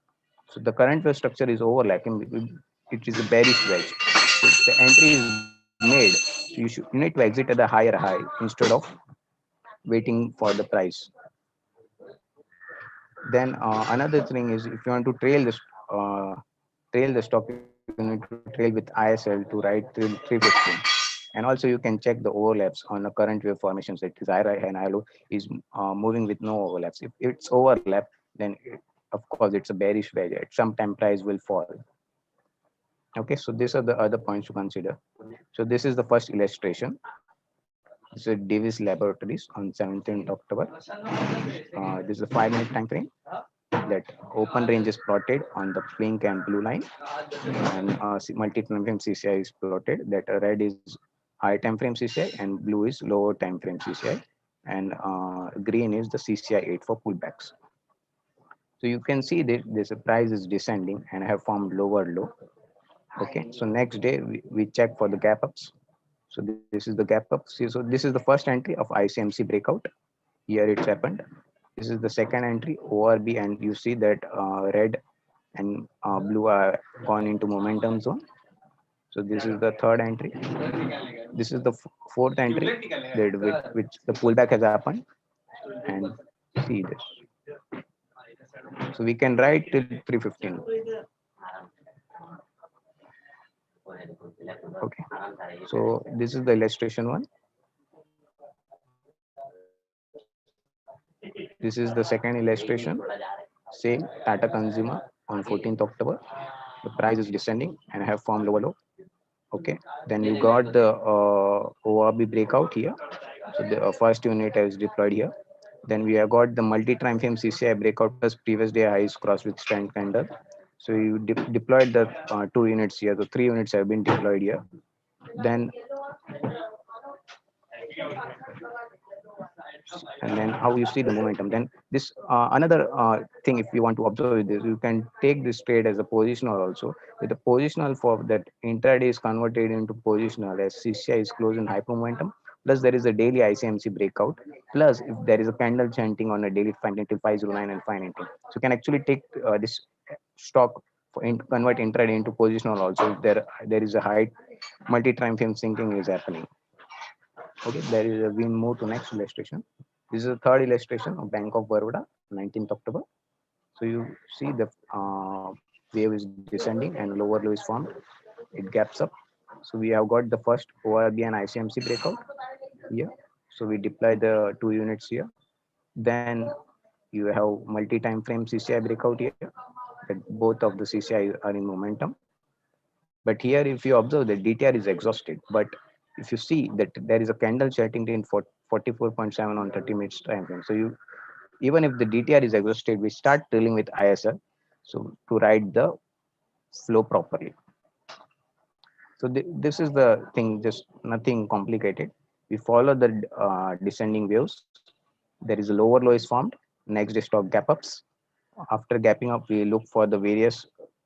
So the current wave structure is overlapping. It is a bearish wedge. So if the entry is made, you need to exit at the higher high instead of waiting for the price. Then another thing is, if you want to trail the stock, you need to trail with ISL to ride till 315. And also you can check the overlaps on the current wave formations, that is high and high low is moving with no overlaps. If it's overlap, then of course it's a bearish wedge. At some time price will fall. Okay, so these are the other points to consider. So this is the first illustration. This is Davis Laboratories on 17th October. This is a 5-minute time frame. That open range is plotted on the pink and blue line, and multi-time frame CCI is plotted. That red is high time frame CCI and blue is lower time frame CCI, and green is the CCI 8 for pullbacks. So you can see that this price is descending and have formed lower low. Okay, so next day we check for the gap ups. So this is the gap up. So this is the first entry of ICMC breakout. Here it's happened. This is the second entry, ORB, and you see that red and blue are gone into momentum zone. So this is the third entry. This is the fourth entry, that which the pullback has happened. And see this. So we can write till 315. Okay, so this is the illustration one. This is the second illustration. Same Tata Consumer on 14th October. The price is descending and have formed lower low. Okay, then you got the ORB breakout here. So the first unit is deployed here. Then we have got the multi-time frame CCI breakout plus previous day highs cross with strength candle. So you deployed the 2 units here. The 3 units have been deployed here. Then and then how you see the momentum. Then this another thing, if you want to observe this, you can take this trade as a positional also. With the positional for that intraday is converted into positional as CCI is closed in hyper momentum. Plus there is a daily ICMC breakout. Plus if there is a candle chanting on a daily until 509 and 519. So you can actually take this stock convert intraday into positional also. If there is a high multi-time frame sinking is happening. Okay, we move to next illustration. This is the third illustration of Bank of Baroda, 19th October. So you see the wave is descending and lower low is formed. It gaps up. So we have got the first ORB and ICMC breakout here. So we deploy the 2 units here. Then you have multi-time frame CCI breakout here. That both of the CCI are in momentum. But here, if you observe, the DTR is exhausted. But if you see that there is a candle charting in 44.7 on 30 minutes time frame. So you, even if the DTR is exhausted, we start dealing with ISL. So to ride the flow properly. So this is the thing, just nothing complicated. We follow the descending waves. There is a lower low is formed. Next day stock gap ups. After gapping up, we look for the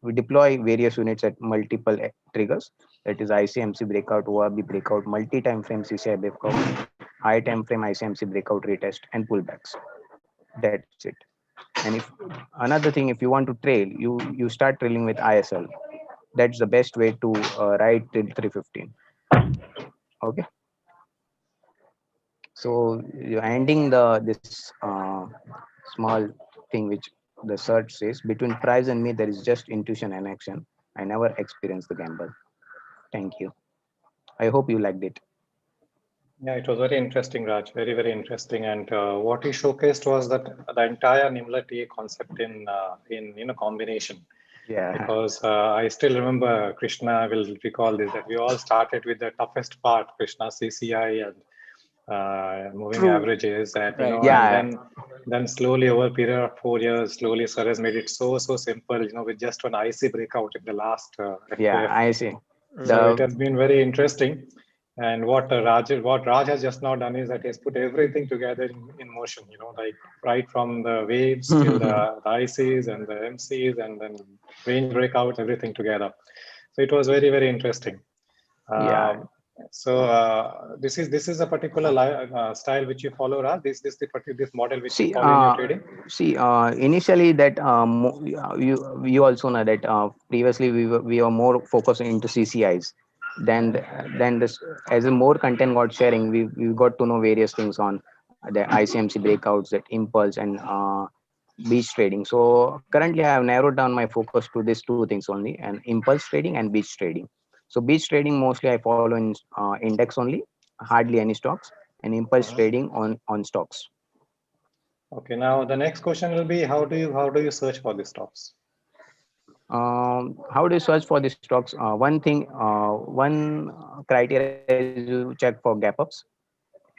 we deploy various units at multiple triggers. That is ICMC breakout, ORB breakout, multi-time frame CCI breakout, high time frame ICMC breakout retest, and pullbacks. That's it. And if another thing, if you want to trail, you start trailing with ISL. that's the best way to ride till 315. Okay. So you're ending this small thing which the search says, between price and me there is just intuition and action. I never experienced the gamble. Thank you. I hope you liked it. Yeah, it was very interesting, Raj. Very, very interesting. And what he showcased was that the entire NimblrTA concept in combination. Yeah. Because I still remember, Krishna will recall this, that we all started with the toughest part, Krishna, CCI and moving True. averages, and Right. and then slowly over a period of 4 years, slowly Sara has made it so simple, with just one IC breakout in the last Yeah, I see. So it has been very interesting. And what Raj has just now done is that he has put everything together in motion, like right from the waves till the ICs and the MCs and then range breakouts, everything together. So it was very, very interesting. Yeah. So this is a particular style which you follow, Raj. This model which you follow in your trading. See, initially that you also know that previously we were more focused into CCIs. Then this, as a more content got sharing, we got to know various things on the ICMC breakouts, that impulse and beach trading. So currently I have narrowed down my focus to these two things only, and impulse trading and beach trading. So beach trading mostly I follow in index only, hardly any stocks, and impulse trading on stocks. Okay, now the next question will be, how do you search for the stocks? How do you search for the stocks? One criteria is you check for gap ups.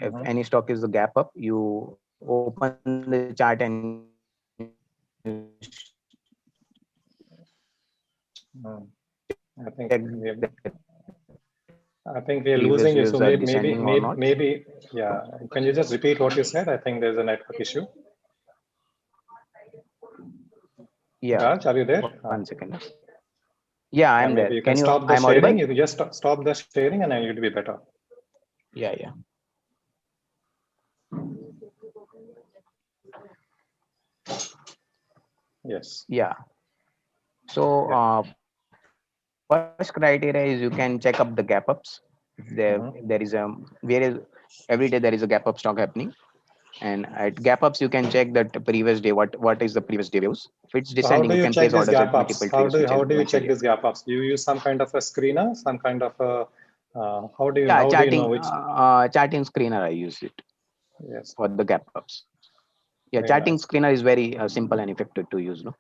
If any stock is the gap up, you open the chart and I think we are previous losing you. waves So are descending or not. maybe, yeah. Can you just repeat what you said? I think there's a network issue. Yeah. Raj, are you there? 1 second. Yeah, I'm there. Maybe you can stop the sharing. You can just stop the sharing, and then it'll be better. Yeah. Yes. Yeah. So first criteria is you can check up the gap ups. There is every day there is a gap up stock happening, and at gap ups you can check that previous day what is the previous day views. If it's descending, you can place orders at multiple trades. How do you check these gap ups? Do you use some kind of a screener, some kind of a how do you know which? Charting screener I use it. Yes. For the gap ups. Yeah, Very charting nice. screener is very simple and effective to use. No.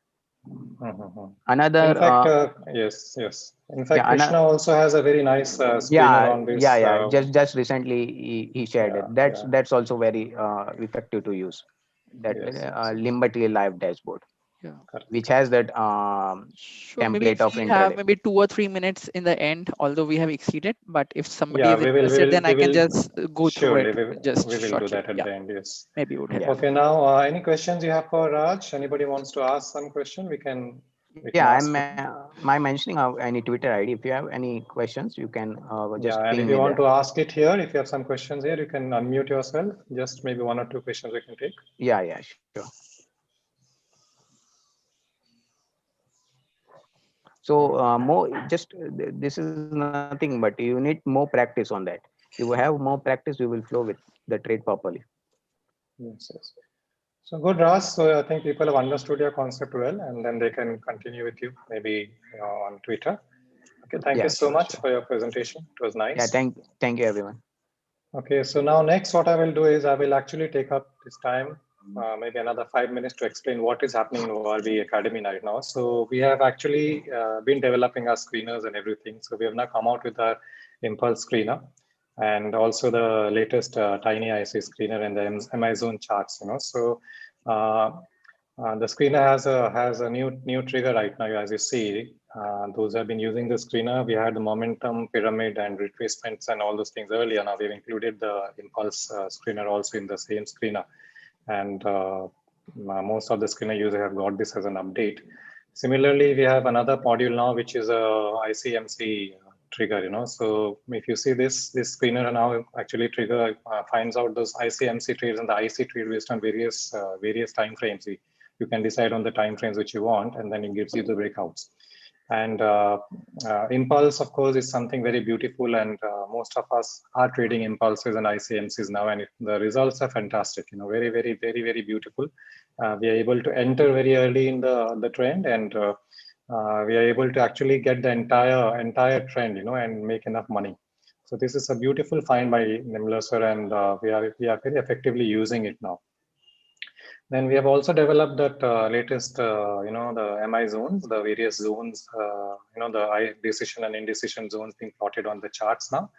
Another. In fact, yes. In fact, Krishna also has a very nice screener on this. Yeah. Just recently he shared it. That's also very effective to use. That NimblrTA live dashboard. Yeah. Which has that template of we intraday. have maybe 2 or 3 minutes in the end, although we have exceeded. But if somebody is we interested, then I can just go surely, through it. We will do that at the end. Yes. Maybe it would help. Okay. Now, any questions you have for Raj? Anybody wants to ask some question? We can. I'm mentioning any Twitter ID. If you have any questions, you can just and ping if you me want there. to ask it here, if you have some questions here, you can unmute yourself. Just maybe 1 or 2 questions we can take. Yeah, sure. So this is nothing but you need more practice on that. You have more practice, you will flow with the trade properly. Yes. So good, Raj. So I think people have understood your concept well, and then they can continue with you maybe on Twitter. Okay, thank you so much for your presentation. It was nice. Yeah, thank you everyone. Okay, so now next what I will do is I will actually take up this time, maybe another 5 minutes to explain what is happening in ORB Academy right now. So we have actually been developing our screeners and everything. So we have now come out with our impulse screener and also the latest tiny IC screener and the Amazon charts. So the screener has a new trigger right now, as you see. Those have been using the screener. We had the momentum, pyramid, and retracements and all those things earlier. Now we've included the impulse screener also in the same screener. And most of the screener users have got this as an update. Similarly, we have another module now, which is a ICMC trigger. So if you see this screener now actually trigger finds out those ICMC trades and the IC trade based on various time frames. You can decide on the time frames which you want, and then it gives you the breakouts. And impulse, of course, is something very beautiful, and most of us are trading impulses and ICMCs now, and the results are fantastic. Very, very, very, very beautiful. We are able to enter very early in the trend, and we are able to actually get the entire trend, and make enough money. So this is a beautiful find by Nimblr sir, and we are very effectively using it now. Then we have also developed that latest, the MI zones, the various zones, the I decision and indecision zones being plotted on the charts now.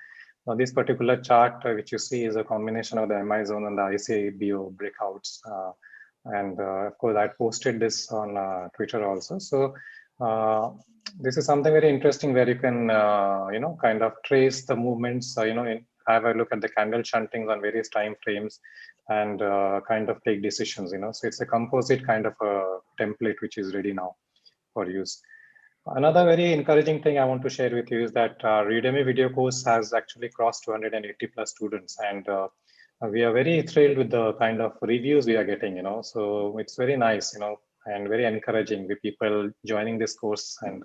Now, this particular chart, which you see, is a combination of the MI zone and the ICBO breakouts. And of course, I posted this on Twitter also. So this is something very interesting where you can, kind of trace the movements, have a look at the candle shuntings on various time frames, and kind of take decisions. So it's a composite kind of a template which is ready now for use. Another very encouraging thing I want to share with you is that Udemy video course has actually crossed 280 plus students, and we are very thrilled with the kind of reviews we are getting. So it's very nice, and very encouraging with people joining this course and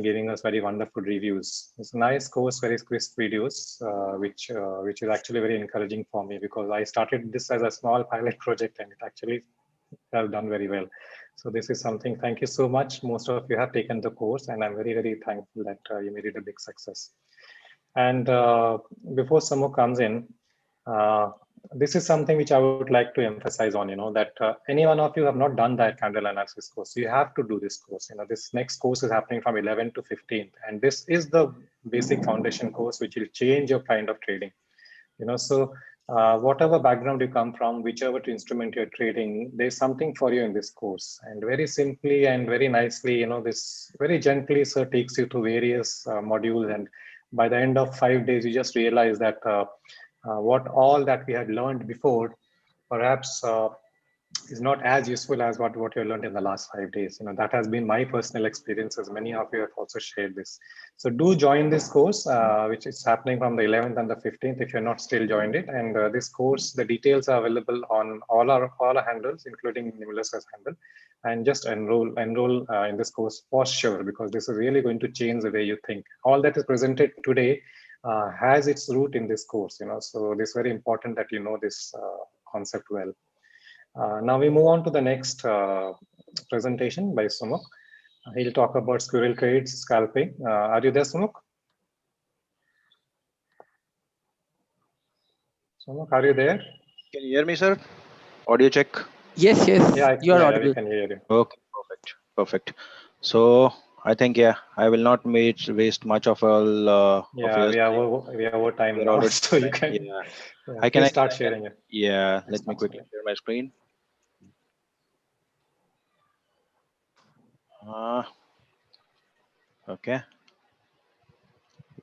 giving us very wonderful reviews. It's a nice course, very crisp videos, which is actually very encouraging for me, because I started this as a small pilot project and it actually have done very well. So this is something, thank you so much. Most of you have taken the course, and I'm very, very thankful that you made it a big success. And before Sumukh comes in, this is something which I would like to emphasize on, that any one of you have not done that candle analysis course, you have to do this course. This next course is happening from 11th to 15th, and this is the basic foundation course which will change your kind of trading. So whatever background you come from, whichever instrument you're trading, there's something for you in this course. And very simply and very nicely, this very gently sir takes you to various modules, and by the end of 5 days, you just realize that what all that we had learned before perhaps is not as useful as what you learned in the last 5 days. That has been my personal experience, as many of you have also shared this. So do join this course, which is happening from the 11th and the 15th if you're not still joined it. And this course, the details are available on all our handles, including Nimblr's handle. And just enroll in this course for sure, because this is really going to change the way you think. All that is presented today has its root in this course, so it's very important that you know this concept well. Now we move on to the next presentation by Sumukh. He'll talk about squirrel trades, scalping. Are you there, Sumukh? Sumukh, are you there? Can you hear me, sir? Audio check. Yes. Yeah, you are audible. We can hear you. Okay, perfect. So I think, I will not waste much of all. We are over time now, so you can. I can start sharing it. Yeah, let me quickly share my screen. Okay.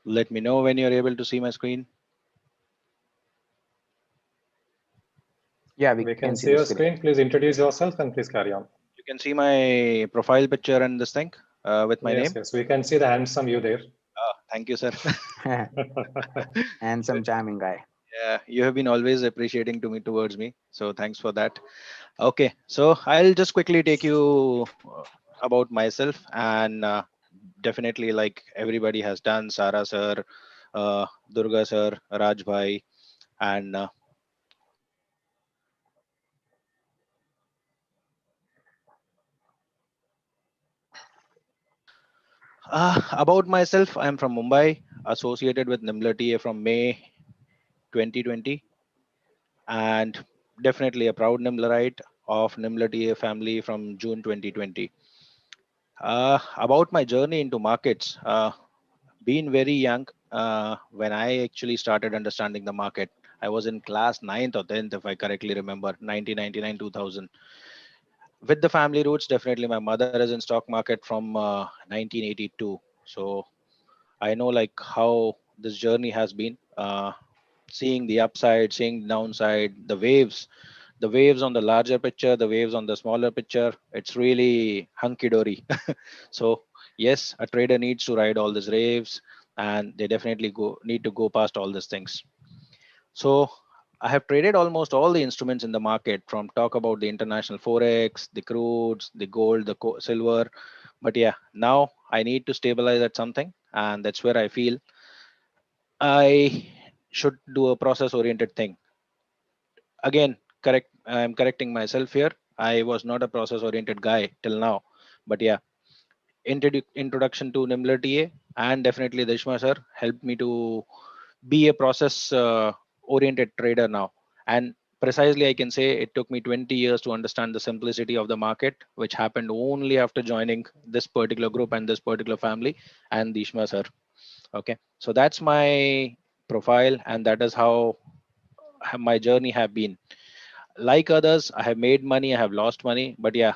Let me know when you're able to see my screen. Yeah, we can see your screen. Please introduce yourself and please carry on. You can see my profile picture and this thing with my name. Yes, we can see the handsome you there. Oh, thank you, sir. Handsome, charming guy. Yeah, you have been always appreciating towards me, so thanks for that. Okay, so I'll just quickly take you about myself, and definitely, like everybody has done, Sara sir, Durga sir, Raj bhai, and about myself, I'm from Mumbai, associated with NimblrTA from May 2020, and definitely a proud Nimblrite of NimblrTA family from June 2020. About my journey into markets, being very young when I actually started understanding the market. I was in class 9th or 10th, if I correctly remember, 1999, 2000. With the family roots, definitely my mother is in stock market from 1982. So I know like how this journey has been, seeing the upside, seeing the downside, the waves on the larger picture, the waves on the smaller picture. It's really hunky-dory. So yes, a trader needs to ride all these waves, and they definitely need to go past all these things. So I have traded almost all the instruments in the market, from talk about the international forex, the crudes, the gold, the silver, But yeah, now I need to stabilize at something, and that's where I feel I should do a process oriented thing. Again, I'm correcting myself here. I was not a process oriented guy till now, but yeah, introduction to NimblrTA and definitely Deshma sir helped me to be a process oriented trader now. And precisely, I can say it took me 20 years to understand the simplicity of the market, which happened only after joining this particular group and this particular family and Deshma sir. Okay, so that's my profile, and that is how my journey have been. Like others, I have made money, I have lost money, but yeah,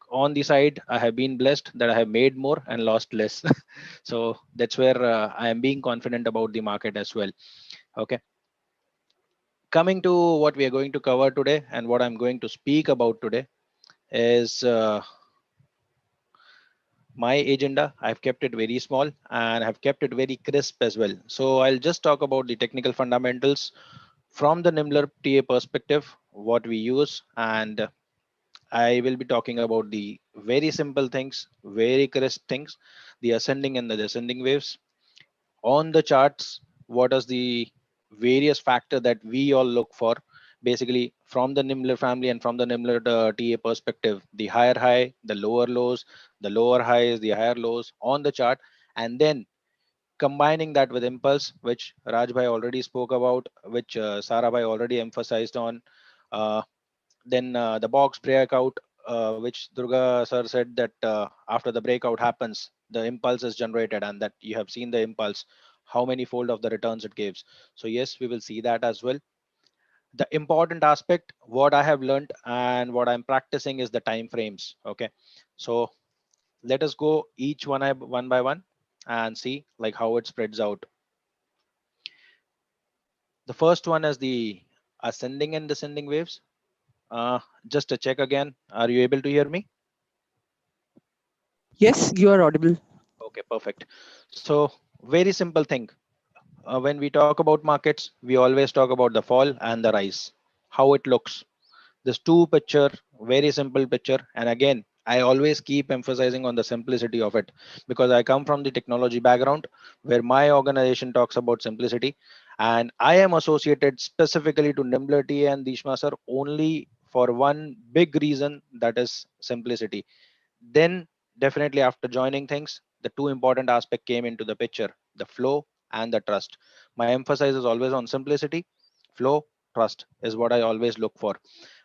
on the side, I have been blessed that I have made more and lost less. So that's where I am being confident about the market as well. Okay, coming to what we are going to cover today and what I'm going to speak about today is my agenda. I've kept it very small and I've kept it very crisp as well. So I'll just talk about the technical fundamentals from the NimblrTA perspective, what we use, and I will be talking about the very simple things, very crisp things, the ascending and the descending waves on the charts. What is the various factor that we all look for? Basically, from the Nimblr family and from the Nimblr TA perspective, the higher high, the lower lows, the lower highs, the higher lows on the chart, and then combining that with impulse, which Rajbhai already spoke about, which Sara Bhai already emphasized on. Uh, then the box breakout, which Durga sir said that after the breakout happens, the impulse is generated, and that you have seen the impulse, how many fold of the returns it gives. So yes, we will see that as well. The important aspect, what I have learned and what I'm practicing is the time frames. Okay, so let us go each one by one and see like how it spreads out. The first one is the ascending and descending waves. Just a check again. Are you able to hear me? Yes, you are audible. Okay, perfect. So very simple thing. When we talk about markets, we always talk about the fall and the rise, how it looks. This two picture, very simple picture. And again, I always keep emphasizing on the simplicity of it because I come from the technology background where my organization talks about simplicity. And I am associated specifically to NimblrTA and Deshma sir only for one big reason, that is simplicity. Then definitely after joining things, the two important aspect came into the picture, the flow and the trust. My emphasis is always on simplicity. Flow, trust is what I always look for,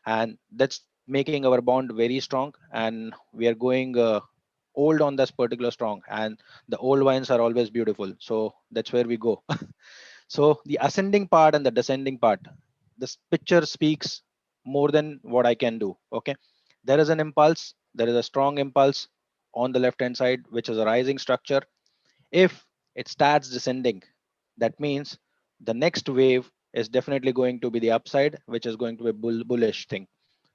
and that's making our bond very strong, and we are going old on this particular strong, and the old wines are always beautiful, so that's where we go. So the ascending part and the descending part, this picture speaks more than what I can do. Okay, there is an impulse, there is a strong impulse on the left hand side, which is a rising structure. If it starts descending, that means the next wave is definitely going to be the upside, which is going to be bullish thing.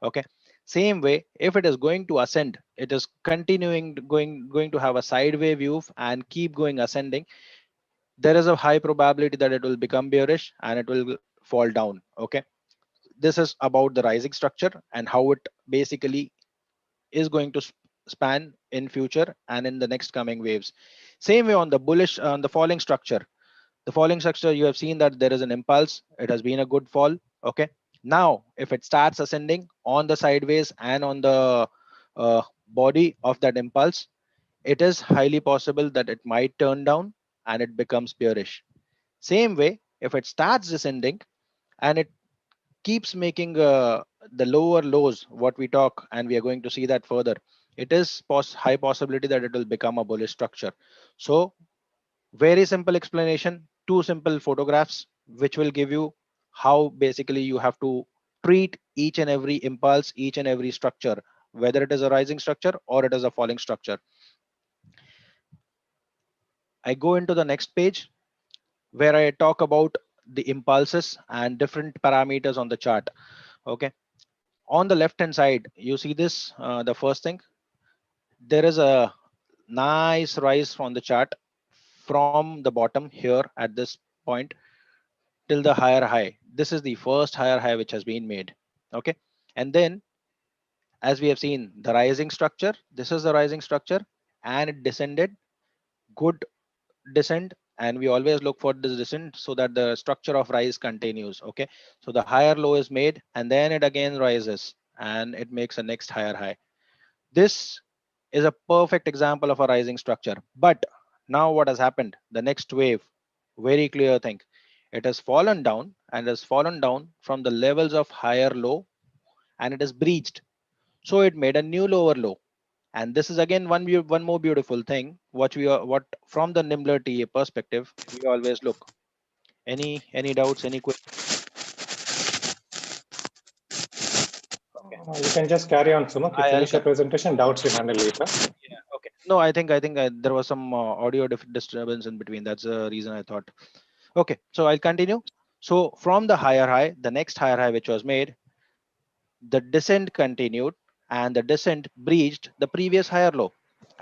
Okay, same way, if it is going to ascend, it is continuing going to have a sideway view and keep going ascending. There is a high probability that it will become bearish and it will fall down. Okay, this is about the rising structure and how it basically is going to span in future and in the next coming waves. Same way on the bullish, on the falling structure. The falling structure, you have seen that there is an impulse, it has been a good fall. Okay, now if it starts ascending on the sideways and on the body of that impulse, it is highly possible that it might turn down and it becomes bearish. Same way, if it starts descending and it keeps making the lower lows, what we talk, and we are going to see that further, it is high possibility that it will become a bullish structure. So very simple explanation, two simple photographs, which will give you how basically you have to treat each and every impulse, each and every structure, whether it is a rising structure or it is a falling structure. I go into the next page where I talk about the impulses and different parameters on the chart. Okay, on the left hand side, you see this, the first thing, there is a nice rise from the chart from the bottom here at this point till the higher high. This is the first higher high which has been made. Okay, and then as we have seen the rising structure, this is the rising structure, and it descended, good descent, and we always look for this descent so that the structure of rise continues. Okay, so the higher low is made and then it again rises and it makes a next higher high. This is a perfect example of a rising structure. But now what has happened, the next wave, very clear thing, it has fallen down and has fallen down from the levels of higher low and it is breached, so it made a new lower low. And this is again one more beautiful thing what from the NimblrTA perspective we always look. Any doubts, any questions? Okay, You can just carry on, Sumukh. You finish your presentation. Doubts we handle later. yeah, okay. No, I think there was some audio disturbance in between. That's the reason I thought. Okay, so I'll continue. So from the higher high, the next higher high which was made, the descent continued and the descent breached the previous higher low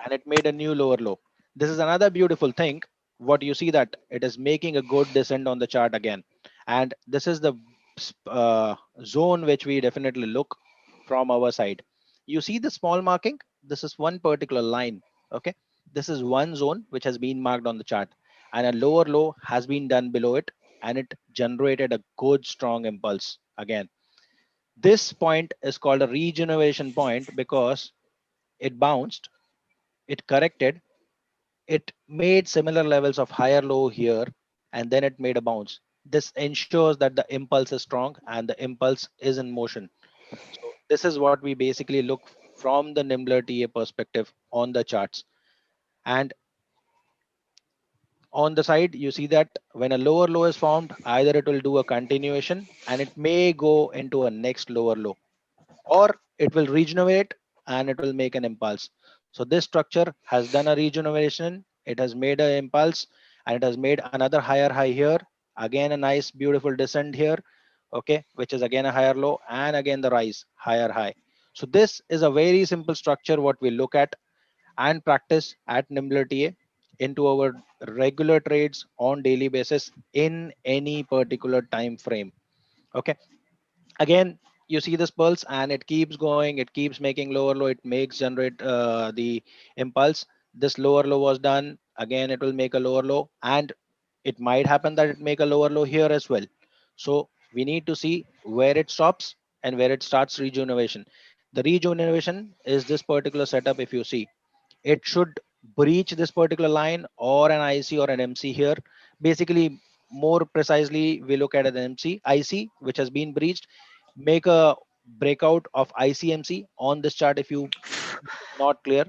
and it made a new lower low. This is another beautiful thing. What you see that it is making a good descent on the chart again. And this is the uh, zone which we definitely look from our side. You see the small marking? This is one particular line. Okay. This is one zone which has been marked on the chart and a lower low has been done below it and it generated a good strong impulse again. This point is called a regeneration point because it bounced, it corrected, it made similar levels of higher low here, and then it made a bounce. This ensures that the impulse is strong and the impulse is in motion. So this is what we basically look from the NimblrTA perspective on the charts. And on the side, you see that when a lower low is formed, either it will do a continuation and it may go into a next lower low, or it will regenerate and it will make an impulse. So this structure has done a regeneration, it has made an impulse and it has made another higher high here, again a nice beautiful descent here, okay, which is again a higher low and again the rise, higher high. So this is a very simple structure what we look at and practice at NimblrTA into our regular trades on daily basis in any particular time frame. Okay, again you see this pulse and it keeps going, it keeps making lower low, it makes generate the impulse. This lower low was done, again it will make a lower low and it might happen that it make a lower low here as well. So we need to see where it stops and where it starts regeneration. The regeneration is this particular setup. If you see, it should breach this particular line or an IC or an MC here. Basically, more precisely, we look at an MC, IC, which has been breached, make a breakout of ICMC on this chart. If you not clear,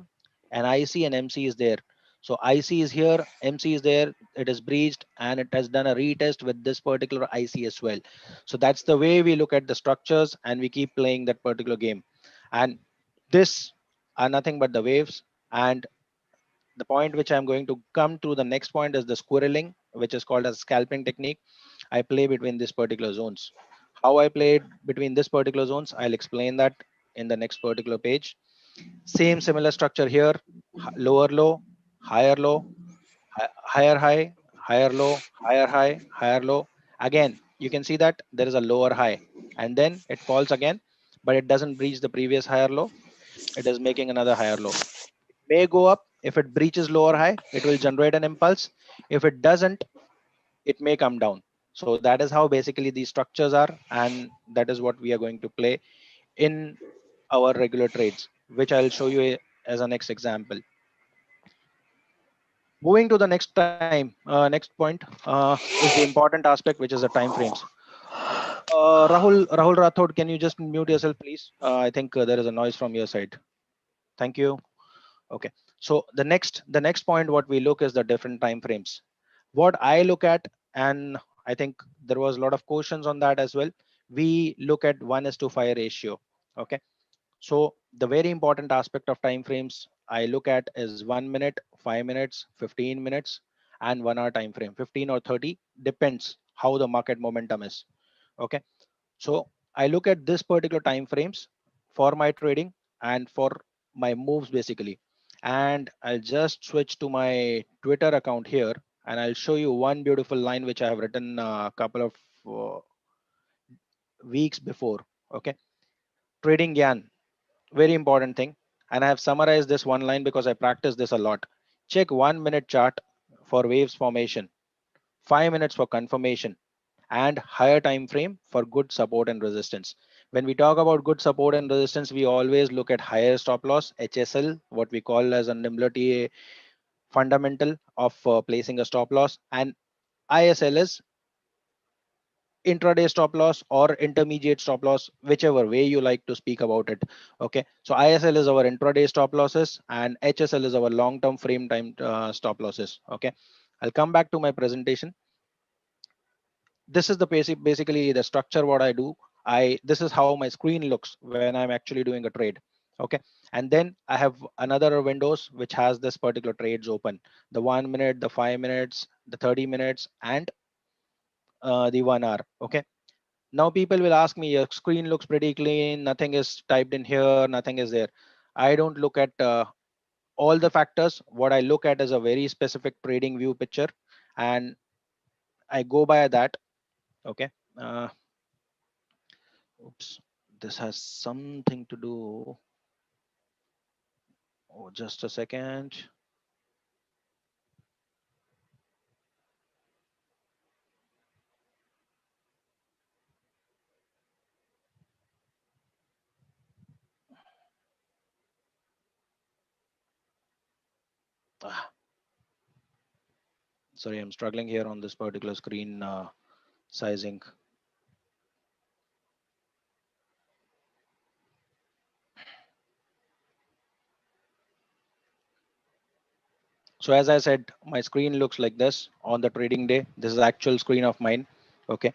an IC and MC is there. So IC is here, MC is there, it is breached and it has done a retest with this particular IC as well. So that's the way we look at the structures and we keep playing that particular game. And this are nothing but the waves. And the point which I'm going to come to the next point is the squirreling, which is called as scalping technique. I play between these particular zones. How I played between this particular zones, I'll explain that in the next particular page. Same similar structure here, lower low, higher low, higher high, higher low, higher high, higher low. Again, you can see that there is a lower high and then it falls again, but it doesn't breach the previous higher low. It is making another higher low. May go up. If it breaches lower high, it will generate an impulse. If it doesn't, it may come down. So that is how basically these structures are, and that is what we are going to play in our regular trades, which I'll show you as a next example. Moving to the next point is the important aspect, which is the time frames. Rahul Rathod, can you just mute yourself, please? I think there is a noise from your side. Thank you. Okay, so the next point what we look is the different time frames. What I look at, and I think there was a lot of questions on that as well, we look at 1:5 ratio. Okay, so the very important aspect of time frames I look at is 1 minute, 5 minutes, 15 minutes, and 1 hour time frame. 15 or 30 depends how the market momentum is. Okay, so I look at this particular time frames for my trading and for my moves basically. And I'll just switch to my Twitter account here and I'll show you one beautiful line which I have written a couple of weeks before. Okay, trading Gyan, very important thing. And I have summarized this one line because I practice this a lot. Check 1 minute chart for waves formation, 5 minutes for confirmation, and higher time frame for good support and resistance. When we talk about good support and resistance, we always look at higher stop loss, HSL, what we call as a NimblrTA fundamental of placing a stop loss, and ISL is intraday stop loss or intermediate stop loss, whichever way you like to speak about it. Okay, so ISL is our intraday stop losses and HSL is our long-term frame time stop losses. Okay, I'll come back to my presentation. This is the basically the structure what I do. This is how my screen looks when I'm actually doing a trade. Okay, and then I have another windows which has this particular trades open: the 1 minute, the 5 minutes, the 30 minutes, and the 1 hour. Okay, now people will ask me, your screen looks pretty clean, nothing is typed in here, nothing is there. I don't look at all the factors. What I look at is a very specific trading view picture, and I go by that. Okay, oops, this has something to do. Oh, just a second. Sorry, I'm struggling here on this particular screen sizing. So as I said, my screen looks like this on the trading day. This is actual screen of mine. Okay,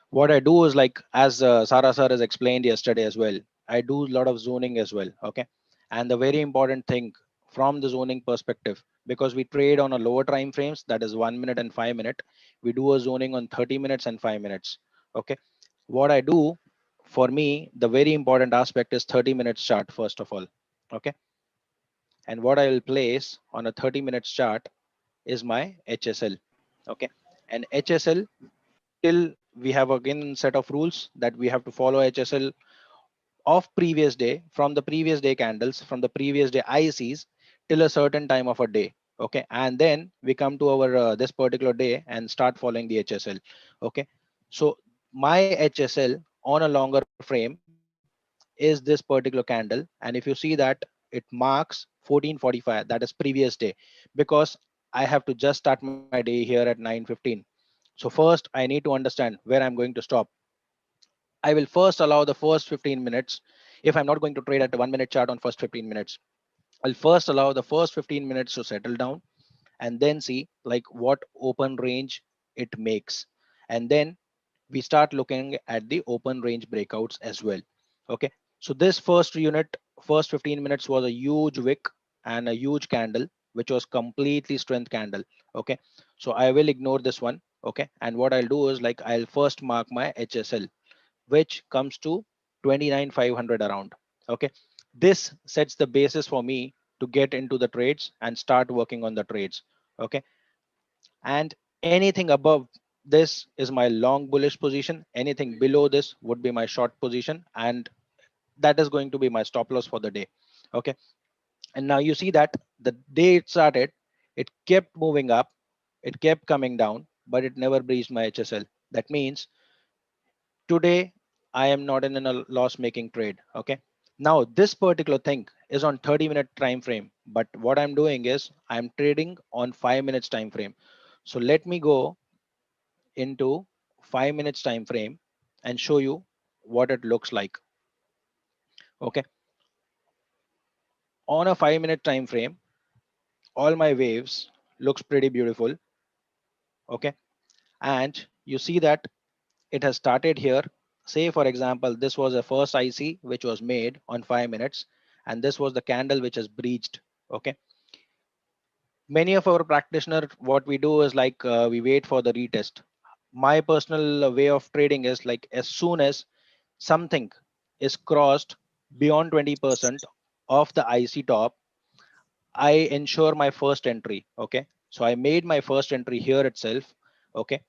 what I do is, like, as Sara sir has explained yesterday as well, I do a lot of zoning as well. Okay, and the very important thing from the zoning perspective, because we trade on a lower time frames, that is 1 minute and 5 minute, we do a zoning on 30 minutes and 5 minutes. Okay, what I do, for me, the very important aspect is 30 minutes chart first of all. Okay, and what I will place on a 30 minutes chart is my HSL. Okay, and HSL, till we have again set of rules that we have to follow HSL of previous day, from the previous day candles, from the previous day ICs till a certain time of a day. Okay, and then we come to our this particular day and start following the HSL. Okay, so my HSL on a longer frame is this particular candle, and if you see that, it marks 14:45, that is previous day, because I have to just start my day here at 9:15. So first I need to understand where I'm going to stop. I will first allow the first 15 minutes. If I'm not going to trade at a 1 minute chart on first 15 minutes, I'll first allow the first 15 minutes to settle down and then see like what open range it makes. And then we start looking at the open range breakouts as well. Okay, so this first unit, first 15 minutes was a huge wick and a huge candle, which was completely strength candle. Okay, so I will ignore this one. Okay, and what I'll do is, like, I'll first mark my HSL, which comes to 29,500 around. Okay, this sets the basis for me to get into the trades and start working on the trades. Okay, and anything above this is my long bullish position, anything below this would be my short position, and that is going to be my stop loss for the day. Okay, and now you see that the day it started, it kept moving up, it kept coming down, but it never breached my HSL. That means today I am not in a loss making trade. Okay, now this particular thing is on 30-minute time frame, but what I'm doing is I'm trading on 5 minutes time frame. So let me go into 5 minutes time frame and show you what it looks like. Okay, on a 5-minute time frame, all my waves looks pretty beautiful. Okay, and you see that it has started here. Say for example, this was a first IC which was made on 5 minutes, and this was the candle which has breached. Okay, many of our practitioners, what we do is, like, we wait for the retest. My personal way of trading is, like, as soon as something is crossed beyond 20% of the IC top, I ensure my first entry. Okay, so I made my first entry here itself. Okay,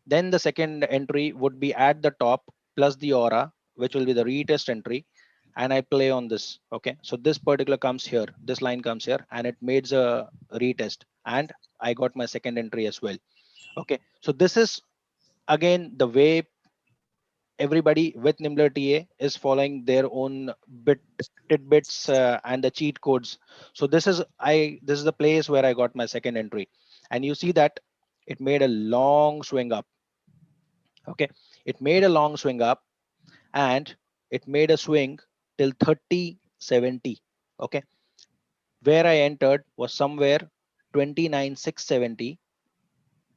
then the second entry would be at the top plus the aura, which will be the retest entry, and I play on this. Okay, so this particular comes here, this line comes here, and it made a retest, and I got my second entry as well. Okay, so this is again the way everybody with NimblrTA is following their own tidbits and the cheat codes. So this is the place where I got my second entry, and you see that it made a long swing up. Okay, it made a long swing up, and it made a swing till 30.70. Okay, where I entered was somewhere 29,670,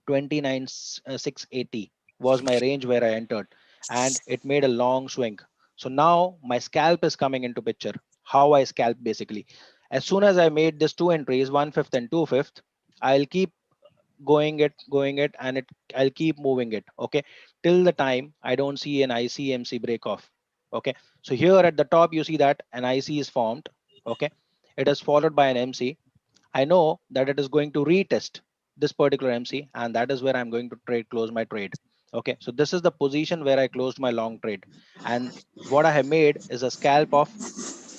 29,680 was my range where I entered, and it made a long swing. So now my scalp is coming into picture. How I scalp basically. As soon as I made this two entries, 1/5 and 2/5, I'll keep going it, and I'll keep moving it. Okay, till the time I don't see an ICMC break off. Okay, so here at the top you see that an IC is formed. Okay, it is followed by an MC. I know that it is going to retest this particular MC, and that is where I'm going to close my trade. Okay, so this is the position where I closed my long trade, and what I have made is a scalp of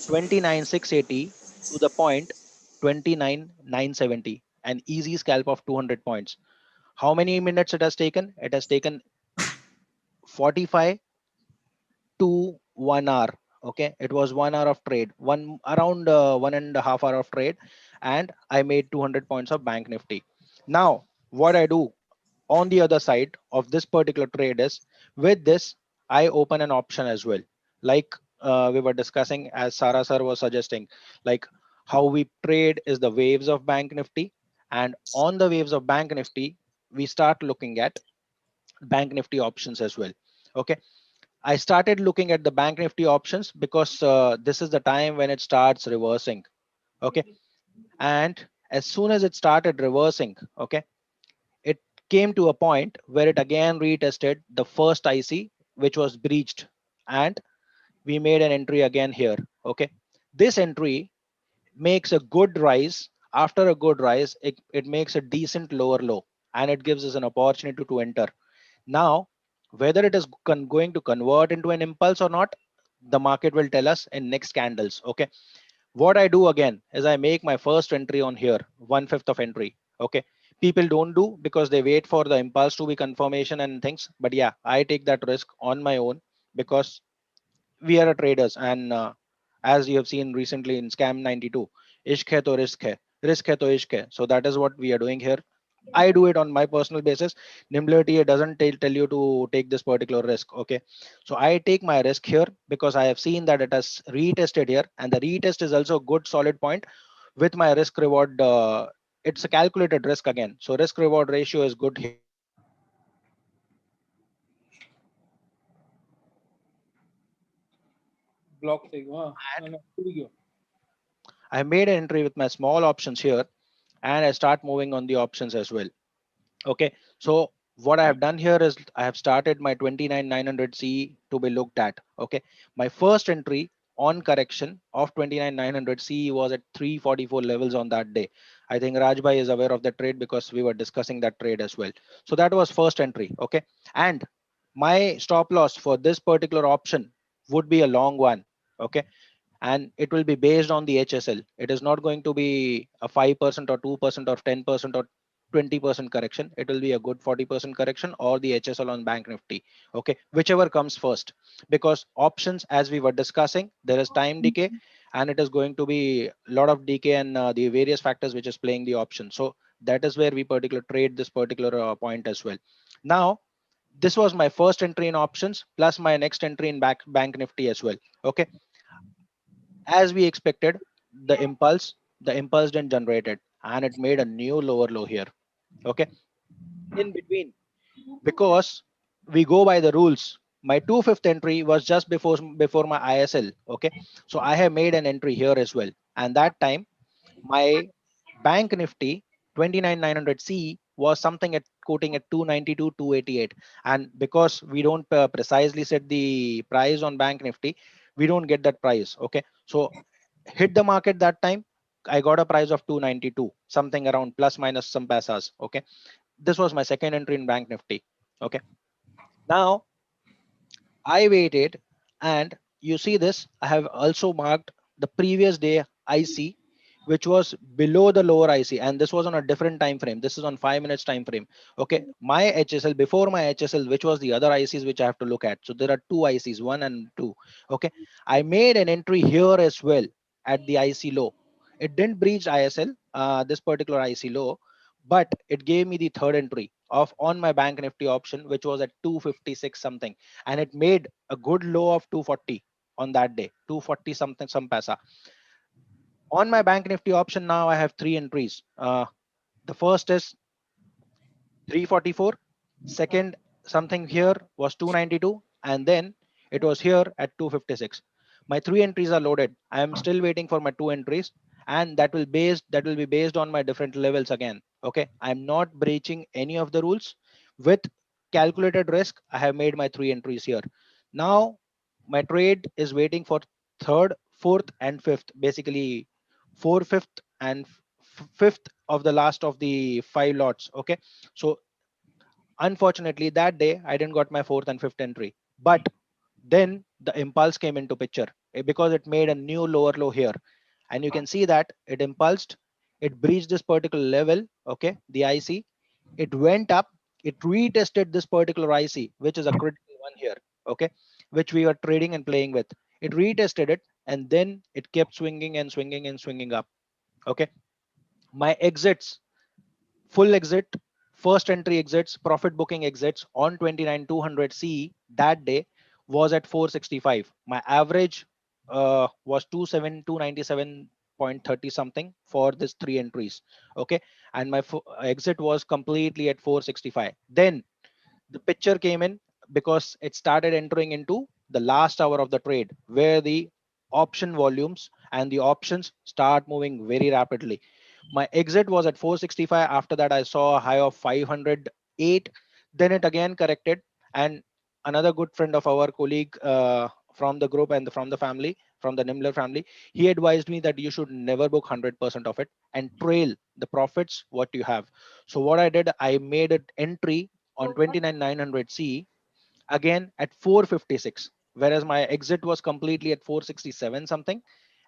29,680 to the point 29,970, an easy scalp of 200 points. How many minutes it has taken? It has taken 45 to 1 hour. Okay, it was 1 hour of trade, around 1.5 hour of trade, and I made 200 points of bank nifty. Now what I do on the other side of this particular trade is, with this I open an option as well, like we were discussing, as Sara sir was suggesting, like how we trade is the waves of bank nifty, and on the waves of bank nifty we start looking at bank nifty options as well. Okay, I started looking at the bank nifty options because this is the time when it starts reversing. Okay, and as soon as it started reversing, okay, it came to a point where it again retested the first IC, which was breached, and we made an entry again here. Okay, this entry makes a good rise. After a good rise, it makes a decent lower low, and it gives us an opportunity to enter. Now whether it is going to convert into an impulse or not, the market will tell us in next candles. Okay, what I do again is I make my first entry on here, 1/5 of entry. Okay, people don't do because they wait for the impulse to be confirmation and things, but yeah, I take that risk on my own because we are traders, and as you have seen recently in scam 92, ishq hai to risk hai to ishq hai. So that is what we are doing here. I do it on my personal basis. NimblrTA doesn't tell you to take this particular risk. Okay, so I take my risk here because I have seen that it has retested here, and the retest is also a good solid point with my risk reward. It's a calculated risk again, so risk reward ratio is good here. I made an entry with my small options here, and I start moving on the options as well. Okay, so what I have done here is I have started my 29,900 C to be looked at. Okay, my first entry on correction of 29,900 C was at 344 levels on that day. I think Rajbhai is aware of the trade because we were discussing that trade as well. So that was first entry. Okay, and my stop loss for this particular option would be a long one. Okay, and it will be based on the HSL. It is not going to be a 5% or 2% or 10% or 20% correction. It will be a good 40% correction or the HSL on bank nifty. Okay, whichever comes first, because options, as we were discussing, there is time decay, and it is going to be a lot of decay and the various factors which is playing the option. So that is where we particular trade this particular point as well. Now this was my first entry in options plus my next entry in bank nifty as well. Okay, as we expected, the impulse didn't generate it, and it made a new lower low here. Okay, in between, because we go by the rules, my 2/5 entry was just before my ISL. Okay, so I have made an entry here as well, and that time my bank nifty 29,900 C was something at quoting at 292 288, and because we don't precisely set the price on bank nifty, we don't get that price. Okay, so hit the market that time, I got a price of 292, something around plus minus some pasas. Okay, this was my second entry in bank nifty. Okay, now I waited, and you see this, I have also marked the previous day IC, which was below the lower IC, and this was on a different time frame. This is on 5 minutes time frame. Okay, my HSL, before my HSL, which was the other ICs which I have to look at. So there are two ICs, 1 and 2. Okay, I made an entry here as well at the IC low. It didn't breach ISL, this particular IC low, but it gave me the third entry of on my bank nifty option, which was at 256 something, and it made a good low of 240 on that day, 240 something some paisa. On my bank nifty option, now I have three entries. The first is 344, second something here was 292, and then it was here at 256. My three entries are loaded. I am still waiting for my two entries, and that will be based on my different levels again. Okay, I'm not breaching any of the rules. With calculated risk, I have made my three entries here. Now my trade is waiting for third, fourth, and fifth. Basically, fourth, fifth, and fifth of the last of the five lots. Okay, so unfortunately that day I didn't got my fourth and fifth entry, but then the impulse came into picture, because it made a new lower low here, and you can see that it impulsed, it breached this particular level. Okay, the IC, it went up, it retested this particular IC, which is a critical one here. Okay, which we are trading and playing with. It retested it, and then it kept swinging and swinging and swinging up. Okay, my exits, full exit, first entry exits, profit booking exits on 29,200 CE that day was at 465. My average was 297.30 something for this three entries. Okay, and my exit was completely at 465. Then the picture came in, because it started entering into the last hour of the trade, where the option volumes and the options start moving very rapidly. My exit was at 465. After that, I saw a high of 508. Then it again corrected, and another good friend of our colleague from the group and from the family, from the Nimblr family, he advised me that you should never book 100% of it and trail the profits what you have. So what I did, I made an entry on 29,900 C again at 456, whereas my exit was completely at 467 something.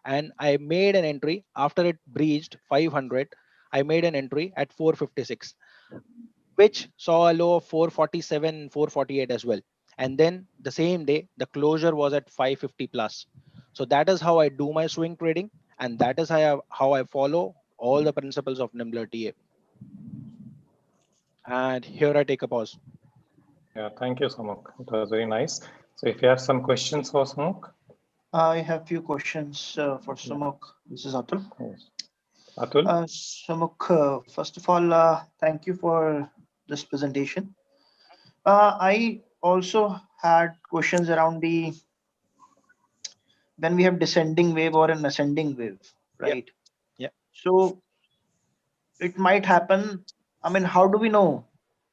And I made an entry after it breached 500. I made an entry at 456, which saw a low of 447, 448 as well. And then the same day, the closure was at 550 plus. So that is how I do my swing trading, and that is how I follow all the principles of NimblrTA. And here I take a pause. Yeah, thank you, Sumukh. It was very nice. So if you have some questions for Sumukh. I have few questions for Sumukh. This is Atul. Yes. Atul? Sumukh, first of all, thank you for this presentation. I also had questions around the when we have descending wave or an ascending wave, right? Yeah. So it might happen. I mean, how do we know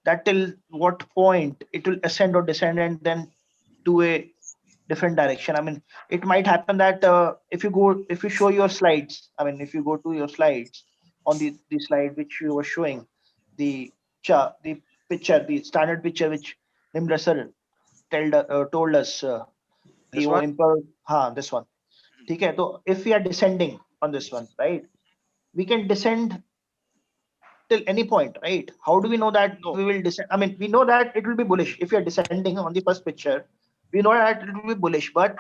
that till what point it will ascend or descend and then do a different direction? I mean, it might happen that if you show your slides, I mean, if you go to your slides on the slide which you were showing, the picture, the standard picture which Nimblr sir told us, this one? This one. Okay, so if we are descending on this one, right, we can descend till any point, right? How do we know that we will descend? I mean, we know that it will be bullish if you are descending on the first picture. We know that it will be bullish, but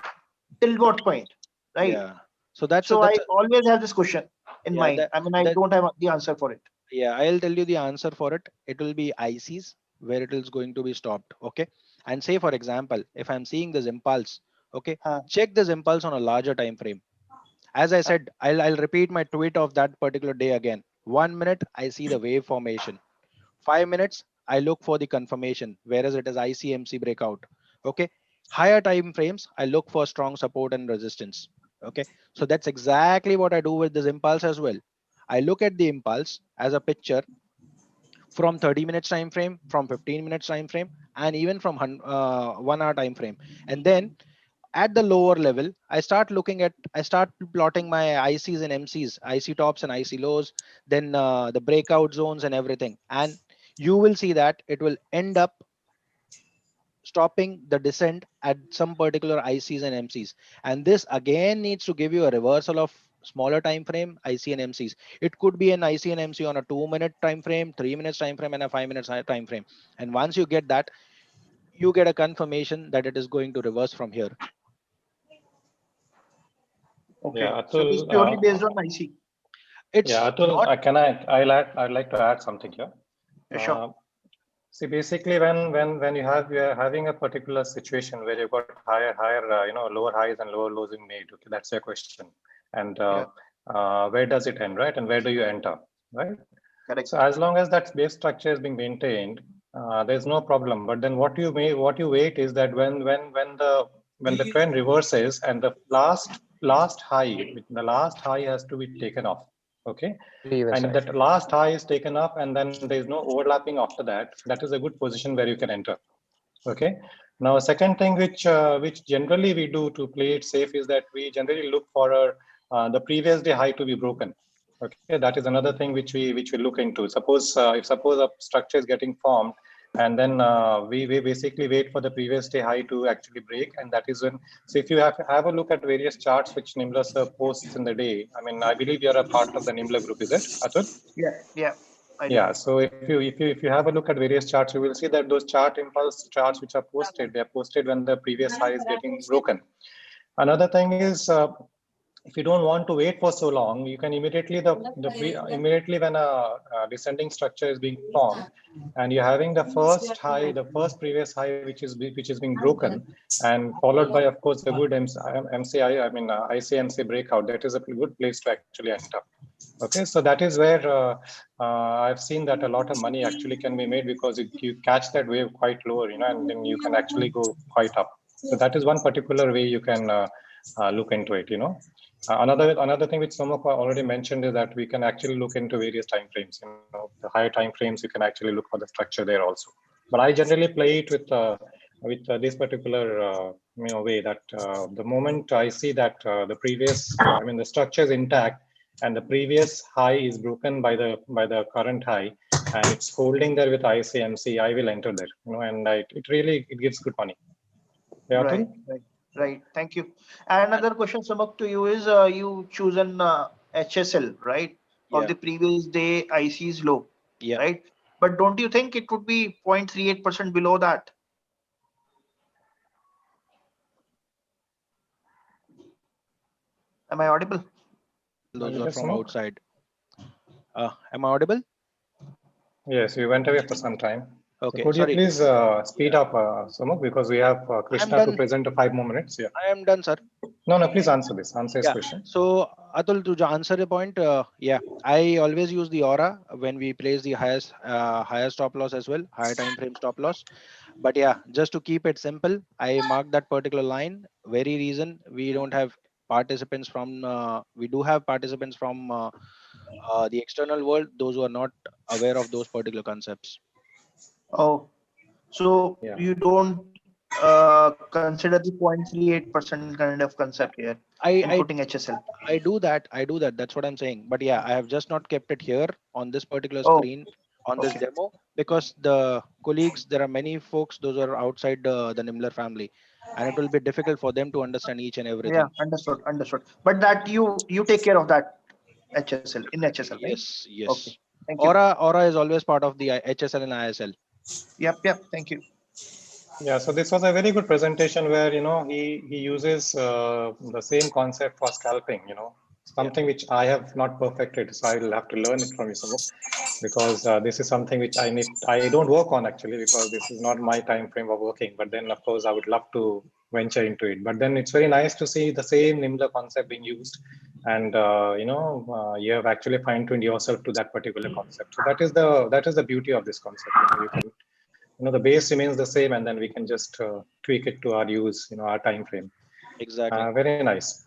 till what point, right? Yeah. So that's I always have this question in mind. I mean, I don't have the answer for it. Yeah, I'll tell you the answer for it. It will be ICs where it is going to be stopped. Okay. And say, for example, if I'm seeing this impulse, okay, check this impulse on a larger time frame. As I said, I'll repeat my tweet of that particular day again. 1 minute, I see the wave formation. 5 minutes, I look for the confirmation, whereas it is ICMC breakout. Okay. Higher time frames, I look for strong support and resistance. Okay. So that's exactly what I do with this impulse as well. I look at the impulse as a picture from 30 minutes time frame, from 15 minutes time frame, and even from 1 hour time frame. And then at the lower level, I start plotting my ICs and MCs, IC tops and IC lows, then the breakout zones and everything. And you will see that it will end up stopping the descent at some particular ICs and MCs, and this again needs to give you a reversal of smaller time frame IC and MCs. It could be an IC and MC on a 2-minute time frame, 3 minutes time frame, and a 5 minutes time frame. And once you get that, you get a confirmation that it is going to reverse from here. Okay. Yeah, So Atul, it's purely based on IC. It's yeah, Atul, not... I'd like to add something here. Sure. See, basically, when you are having a particular situation where you've got higher lower highs and lower lows in made. Okay, that's your question. And where does it end, right? And where do you enter, right? Correct. So as long as that base structure is being maintained, there's no problem. But then what you wait is that when the trend reverses and the last high has to be taken off. Okay. And if that last high is taken up and then there's no overlapping after that, that is a good position where you can enter. Okay. Now, a second thing which generally we do to play it safe is that we generally look for the previous day high to be broken. Okay, that is another thing which we look into. Suppose if a structure is getting formed, and then we basically wait for the previous day high to actually break, and that is when. So if you have a look at various charts which Nimblr sir posts in the day, I mean, I believe you're a part of the Nimblr group, is it, Atul? Yeah. Yeah. So if you have a look at various charts, you will see that those impulse charts which are posted, they are posted when the previous high is getting broken. Another thing is, if you don't want to wait for so long, you can immediately immediately when a descending structure is being formed, and you're having the first previous high which is being broken, and followed by, of course, a good ICMC breakout. That is a good place to actually enter. Okay, so that is where I've seen that a lot of money actually can be made, because you catch that wave quite lower, and then you can actually go quite up. So that is one particular way you can look into it. Another thing which Sumukh already mentioned is that we can actually look into various time frames. The higher time frames, you can actually look for the structure there also. But I generally play it with this particular way that the moment I see that the previous, the structure is intact, and the previous high is broken by the current high, and it's holding there with ICMC, I will enter there. And it gives good money. Yeah, Right. Thank you. And another question, Sumukh, to you is you chosen HSL, right? Of the previous day IC is low, right? But don't you think it would be 0.38% below that? Am I audible? Those are from outside. Am I audible? Yes, we went away for some time. Okay, so could sorry. You please speed up, Sumukh, because we have Krishna to present 5 more minutes. Yeah, I am done, sir. No, please answer this. Answer his question. So, Atul, to answer the point, I always use the aura when we place the highest stop loss as well, higher time frame stop loss. But just to keep it simple, I mark that particular line. Very reason we don't have participants from. We do have participants from the external world. Those who are not aware of those particular concepts. Oh, so you don't consider the 0.38% kind of concept here in putting HSL? I do that. That's what I'm saying. But I have just not kept it here on this particular screen on this demo, because the colleagues, there are many folks, those are outside the Nimblr family, and it will be difficult for them to understand each and everything. Yeah, understood. But that you take care of that HSL in HSL, right? Yes. Okay. Thank you. Aura is always part of the HSL and ISL. Yep. Thank you. Yeah, so this was a very good presentation where he uses the same concept for scalping. Something which I have not perfected, so I will have to learn it from you, Sumukh, because this is something which I don't work on actually, because this is not my time frame of working. But then, of course, I would love to venture into it. But then it's very nice to see the same Nimblr concept being used, and you have actually fine-tuned yourself to that particular concept. So that is the beauty of this concept. You can. The base remains the same, and then we can just tweak it to our use, our time frame. Exactly. Very nice.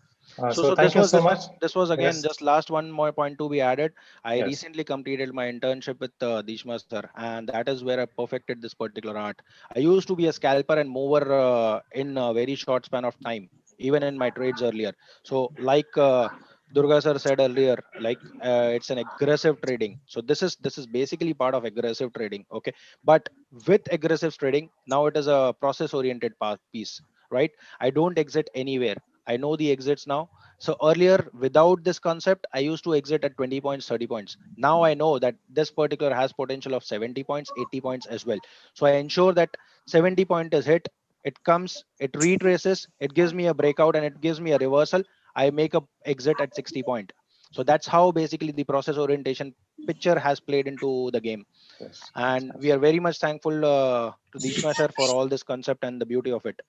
So thank you so much. This was again just last one more point to be added. I Yes. recently completed my internship with Dishma sir, and that is where I perfected this particular art. I used to be a scalper and mover in a very short span of time, even in my trades earlier. So like Durga sir said earlier, like it's an aggressive trading. So this is basically part of aggressive trading. Okay, but with aggressive trading, now it is a process oriented piece. right? I don't exit anywhere. I know the exits now. So earlier, without this concept, I used to exit at 20 points, 30 points. Now I know that this particular has potential of 70 points, 80 points as well. So I ensure that 70 point is hit. It comes, it retraces, it gives me a breakout and it gives me a reversal. I make a exit at 60 point. So that's how basically the process orientation picture has played into the game. Yes. And we are very much thankful to Dishma sir for all this concept and the beauty of it.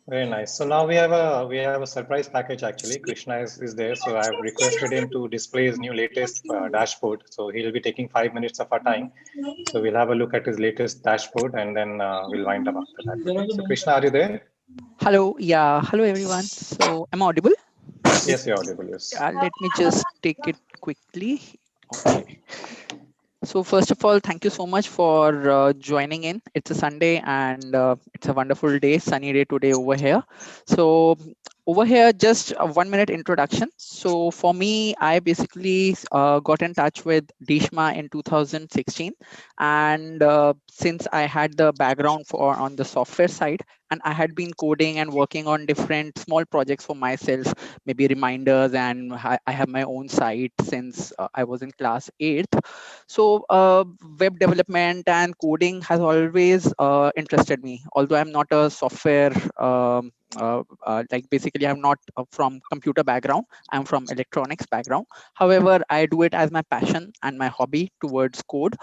Very nice. So now we have a surprise package actually. Krishna is there. So I've requested him to display his new latest dashboard. So he'll be taking 5 minutes of our time. So we'll have a look at his latest dashboard and then we'll wind up after that. Okay? So Krishna, are you there? Hello. Yeah. Hello, everyone. So am I audible? Yes, you're audible. Yes. Let me just take it quickly. Okay. So first of all, thank you so much for joining in. It's a Sunday and it's a wonderful day, sunny day today over here. So over here, just a 1 minute introduction. So for me, I basically got in touch with Dishma in 2016. And since I had the background for on the software side, and I had been coding and working on different small projects for myself, maybe reminders, and I have my own site since I was in class 8th. So web development and coding has always interested me, although I'm not a software like basically I'm not from computer background. I'm from electronics background. However, I do it as my passion and my hobby towards code.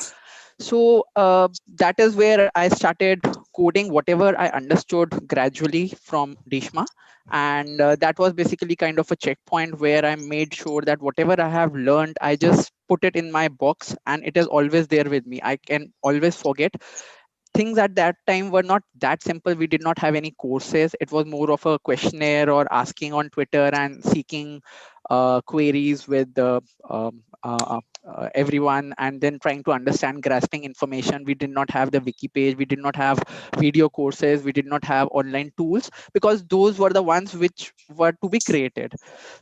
So that is where I started coding whatever I understood gradually from Dishma. And that was basically kind of a checkpoint where I made sure that whatever I have learned, I just put it in my box and it is always there with me. I can always forget. Things at that time were not that simple. We did not have any courses. It was more of a questionnaire or asking on Twitter and seeking queries with everyone, and then trying to understand, grasping information. We did not have the wiki page. We did not have video courses. We did not have online tools, because those were the ones which were to be created.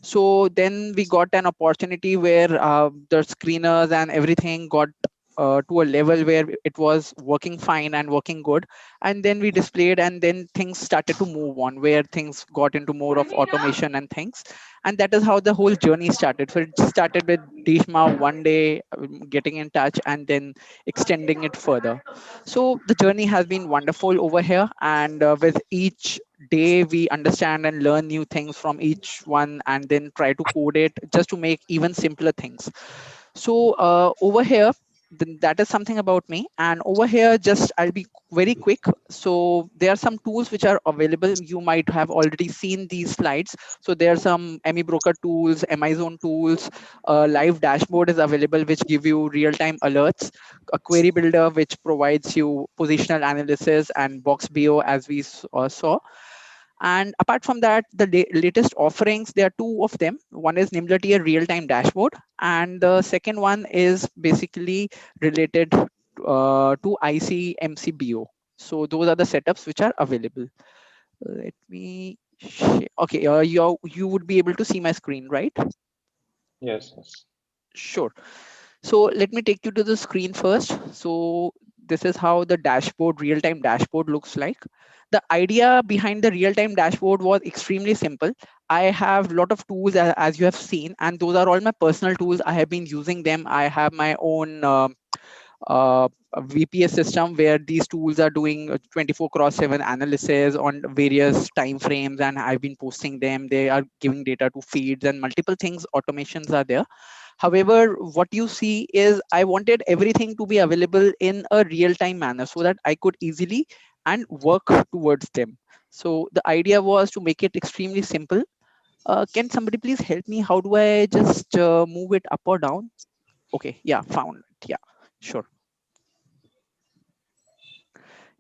So then we got an opportunity where the screeners and everything got to a level where it was working fine and working good. And then we displayed, and then things started to move on, where things got into more of automation and things. And that is how the whole journey started. So it started with Dishma one day getting in touch and then extending it further. So the journey has been wonderful over here. And with each day, we understand and learn new things from each one, and then try to code it just to make even simpler things. So over here, then that is something about me. And over here, just I'll be very quick. So there are some tools which are available. You might have already seen these slides. So there are some ME broker tools, Amazon tools, live dashboard is available, which give you real-time alerts, a query builder which provides you positional analysis, and box BO as we saw. And apart from that, the latest offerings, there are two of them. One is NimblrTA real-time dashboard, and the second one is basically related to IC-MCBO. So those are the setups which are available. Let me share. Okay, you would be able to see my screen, right? Yes, yes. Sure. So let me take you to the screen first. So this is how the dashboard, real-time dashboard looks like. The idea behind the real-time dashboard was extremely simple. I have a lot of tools, as you have seen, and those are all my personal tools. I have been using them. I have my own a VPS system where these tools are doing 24/7 analysis on various time frames, and I've been posting them. They are giving data to feeds and multiple things. Automations are there. However, what you see is I wanted everything to be available in a real-time manner so that I could easily and work towards them. So the idea was to make it extremely simple. Can somebody please help me? How do I just move it up or down? Okay, yeah, found it. Yeah, sure.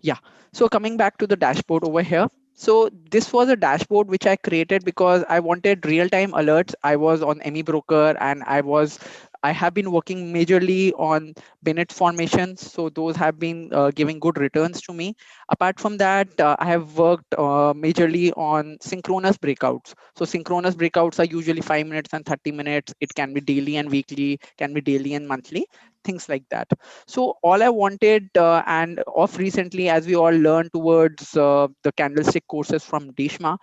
Yeah, so coming back to the dashboard over here. So this was a dashboard which I created because I wanted real-time alerts. I was on ME Broker and I was I have been working majorly on Binet formations, so those have been giving good returns to me. Apart from that, I have worked majorly on synchronous breakouts. So synchronous breakouts are usually 5 minutes and 30 minutes. It can be daily and weekly, can be daily and monthly, things like that. So all I wanted, and of recently, as we all learn towards the candlestick courses from Deshma,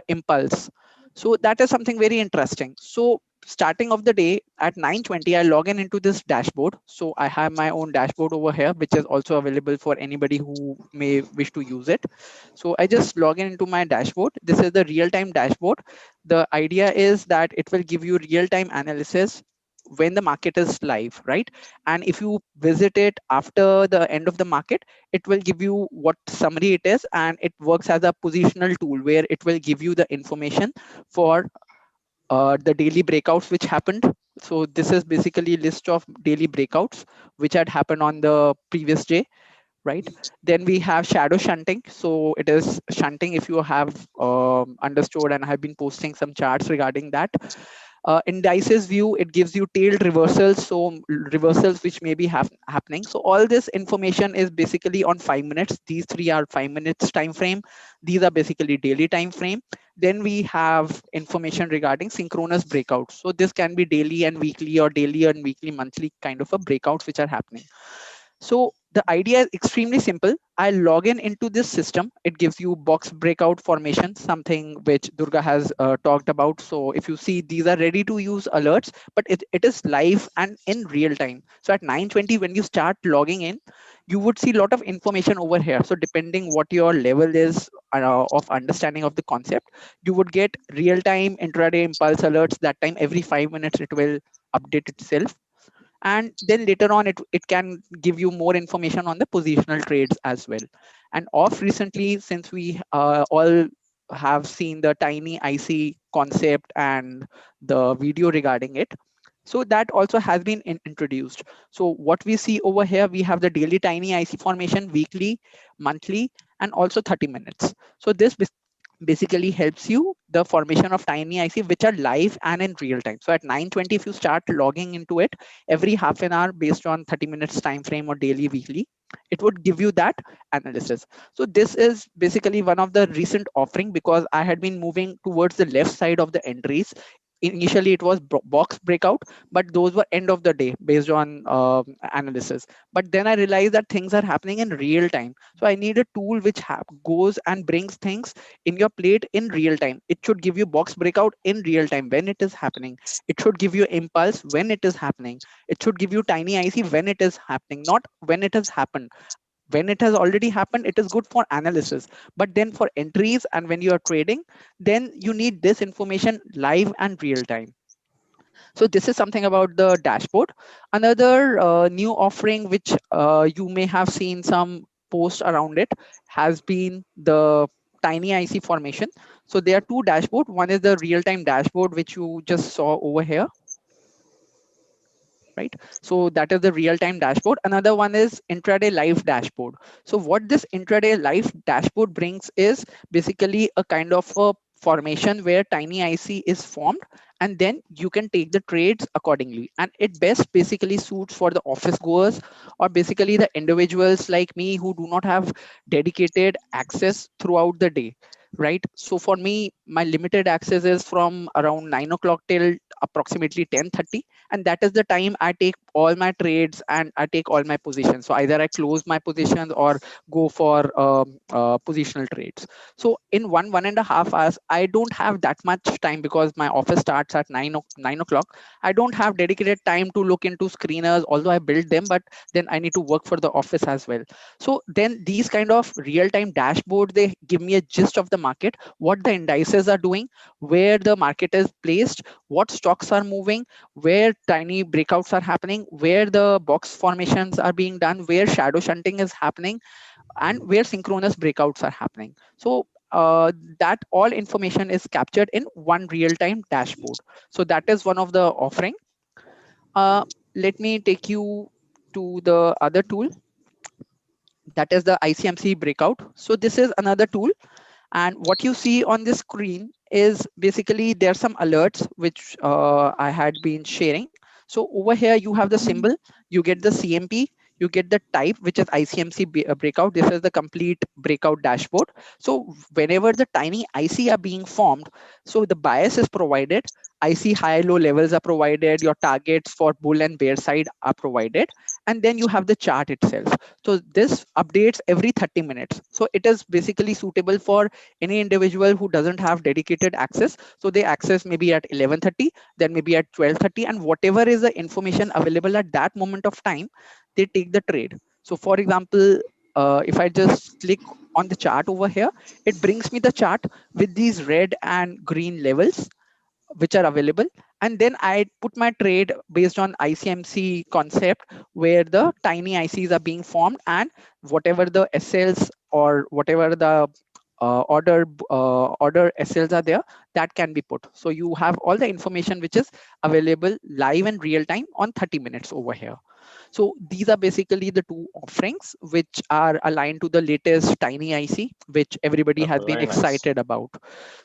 Impulse. So that is something very interesting. So starting of the day at 9:20, I log in into this dashboard. So I have my own dashboard over here, which is also available for anybody who may wish to use it. So I just log in into my dashboard. This is the real-time dashboard. The idea is that it will give you real-time analysis when the market is live, right? And if you visit it after the end of the market, it will give you what summary it is, and it works as a positional tool where it will give you the information for the daily breakouts which happened. So this is basically a list of daily breakouts which had happened on the previous day, right? Then we have shadow shunting. So it is shunting, if you have understood, and I have been posting some charts regarding that. Indices view, it gives you tailed reversals, so reversals which may be happening. So all this information is basically on 5 minutes. These three are 5 minutes time frame. These are basically daily time frame. Then we have information regarding synchronous breakouts. So this can be daily and weekly, or daily and weekly, monthly kind of a breakouts which are happening. So the idea is extremely simple. I log in into this system. It gives you box breakout formation, something which Durga has talked about. So if you see, these are ready to use alerts, but it is live and in real time. So at 9:20, when you start logging in, you would see a lot of information over here. So depending what your level is of understanding of the concept, you would get real time intraday impulse alerts. That time every 5 minutes, it will update itself. And then later on, it can give you more information on the positional trades as well. And off recently, since we all have seen the tiny IC concept and the video regarding it, so that also has been introduced. So what we see over here, we have the daily tiny IC formation, weekly, monthly, and also 30 minutes. So this basically helps you the formation of tiny IC which are live and in real time. So at 9:20, if you start logging into it every half an hour based on 30 minutes time frame or daily, weekly, it would give you that analysis. So this is basically one of the recent offering, because I had been moving towards the left side of the entries. Initially it was box breakout, but those were end of the day based on analysis. But then I realized that things are happening in real time. So I need a tool which goes and brings things in your plate in real time. It should give you box breakout in real time when it is happening. It should give you impulse when it is happening. It should give you tiny IC when it is happening, not when it has happened. When it has already happened, it is good for analysis, but then for entries and when you are trading, then you need this information live and real time. So this is something about the dashboard. Another new offering which you may have seen some posts around it has been the tiny IC formation. So there are two dashboard. One is the real-time dashboard which you just saw over here, right? So that is the real-time dashboard. Another one is intraday live dashboard. So what this intraday live dashboard brings is basically a kind of a formation where tiny IC is formed, and then you can take the trades accordingly. And it best basically suits for the office goers, or basically the individuals like me who do not have dedicated access throughout the day, right? So for me, my limited access is from around 9 o'clock till approximately 10:30, and that is the time I take all my trades and I take all my positions. So either I close my positions or go for positional trades. So in 1.5 hours, I don't have that much time because my office starts at 9 o'clock. I don't have dedicated time to look into screeners, although I build them, but then I need to work for the office as well. So then these kind of real-time dashboard, they give me a gist of the market, what the indices are doing, where the market is placed, what stocks are moving, where tiny breakouts are happening, where the box formations are being done, where shadow shunting is happening, and where synchronous breakouts are happening. So that all information is captured in one real-time dashboard. So that is one of the offering. Let me take you to the other tool. That is the ICMC breakout. So this is another tool. And what you see on this screen is basically there are some alerts which I had been sharing. So over here you have the symbol, you get the CMP, you get the type, which is ICMC breakout. This is the complete breakout dashboard. So whenever the tiny IC are being formed, so the bias is provided, IC high low levels are provided, your targets for bull and bear side are provided, and then you have the chart itself. So this updates every 30 minutes. So it is basically suitable for any individual who doesn't have dedicated access. So they access maybe at 11:30, then maybe at 12:30, and whatever is the information available at that moment of time, they take the trade. So for example, if I just click on the chart over here, it brings me the chart with these red and green levels which are available, and then I put my trade based on ICMC concept, where the tiny ICs are being formed, and whatever the SLs or whatever the order SLs are there, that can be put. So you have all the information which is available live and real time on 30 minutes over here. So these are basically the two offerings which are aligned to the latest tiny IC, which everybody has been excited about.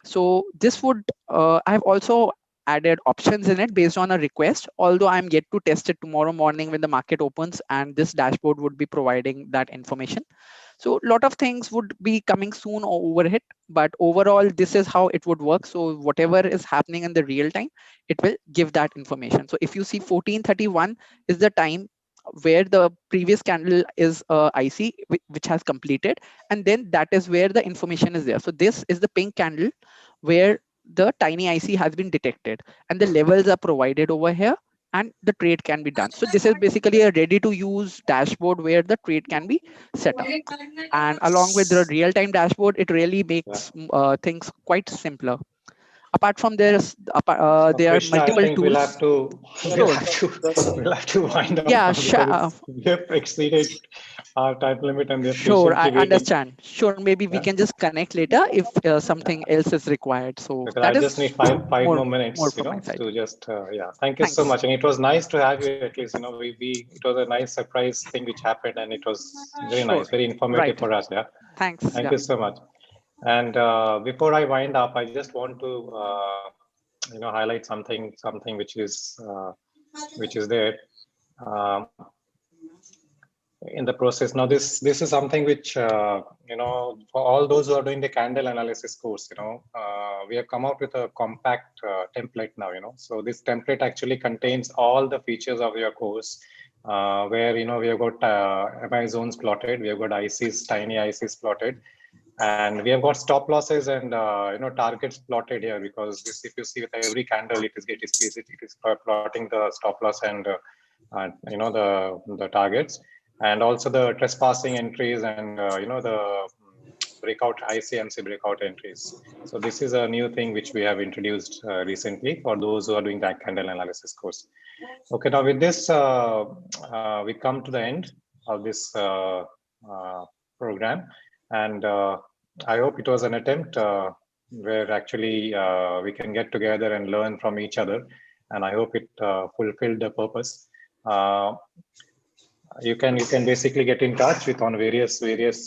So this would, I've also added options in it based on a request, although I'm yet to test it tomorrow morning when the market opens, and this dashboard would be providing that information. So a lot of things would be coming soon over it, but overall, this is how it would work. So whatever is happening in the real time, it will give that information. So if you see 14:31 is the time where the previous candle is IC which has completed, and then that is where the information is there. So this is the pink candle where the tiny IC has been detected, and the levels are provided over here, and the trade can be done. So this is basically a ready to use dashboard where the trade can be set up. And along with the real-time dashboard, it really makes things quite simpler. Apart from this, there are Krishna, multiple I think tools. We'll have to wind up Yeah, now because we have exceeded our time limit and they're sure, I patiently waiting. understand. Sure, maybe we can just connect later if something else is required. So Because that I is just need five more minutes, more you from know, my side. to just Thank you so much, and it was nice to have you. At least, you know, it was a nice surprise thing which happened, and it was very nice, very informative for us. Yeah, thanks. Thank you so much. And before I wind up, I just want to you know, highlight something which is there. In the process. Now, this is something which, you know, for all those who are doing the candle analysis course, you know, we have come out with a compact template now, you know. So this template actually contains all the features of your course, where, you know, we have got MI zones plotted, we have got ICs, tiny ICs plotted, and we have got stop losses and, you know, targets plotted here, because this, if you see with every candle, it is plotting the stop loss and, you know, the targets, and also the trespassing entries and, you know, the breakout ICMC breakout entries. So this is a new thing which we have introduced recently for those who are doing that candle analysis course. Okay, now with this, we come to the end of this program, and I hope it was an attempt where actually we can get together and learn from each other, and I hope it fulfilled the purpose. You can basically get in touch with on various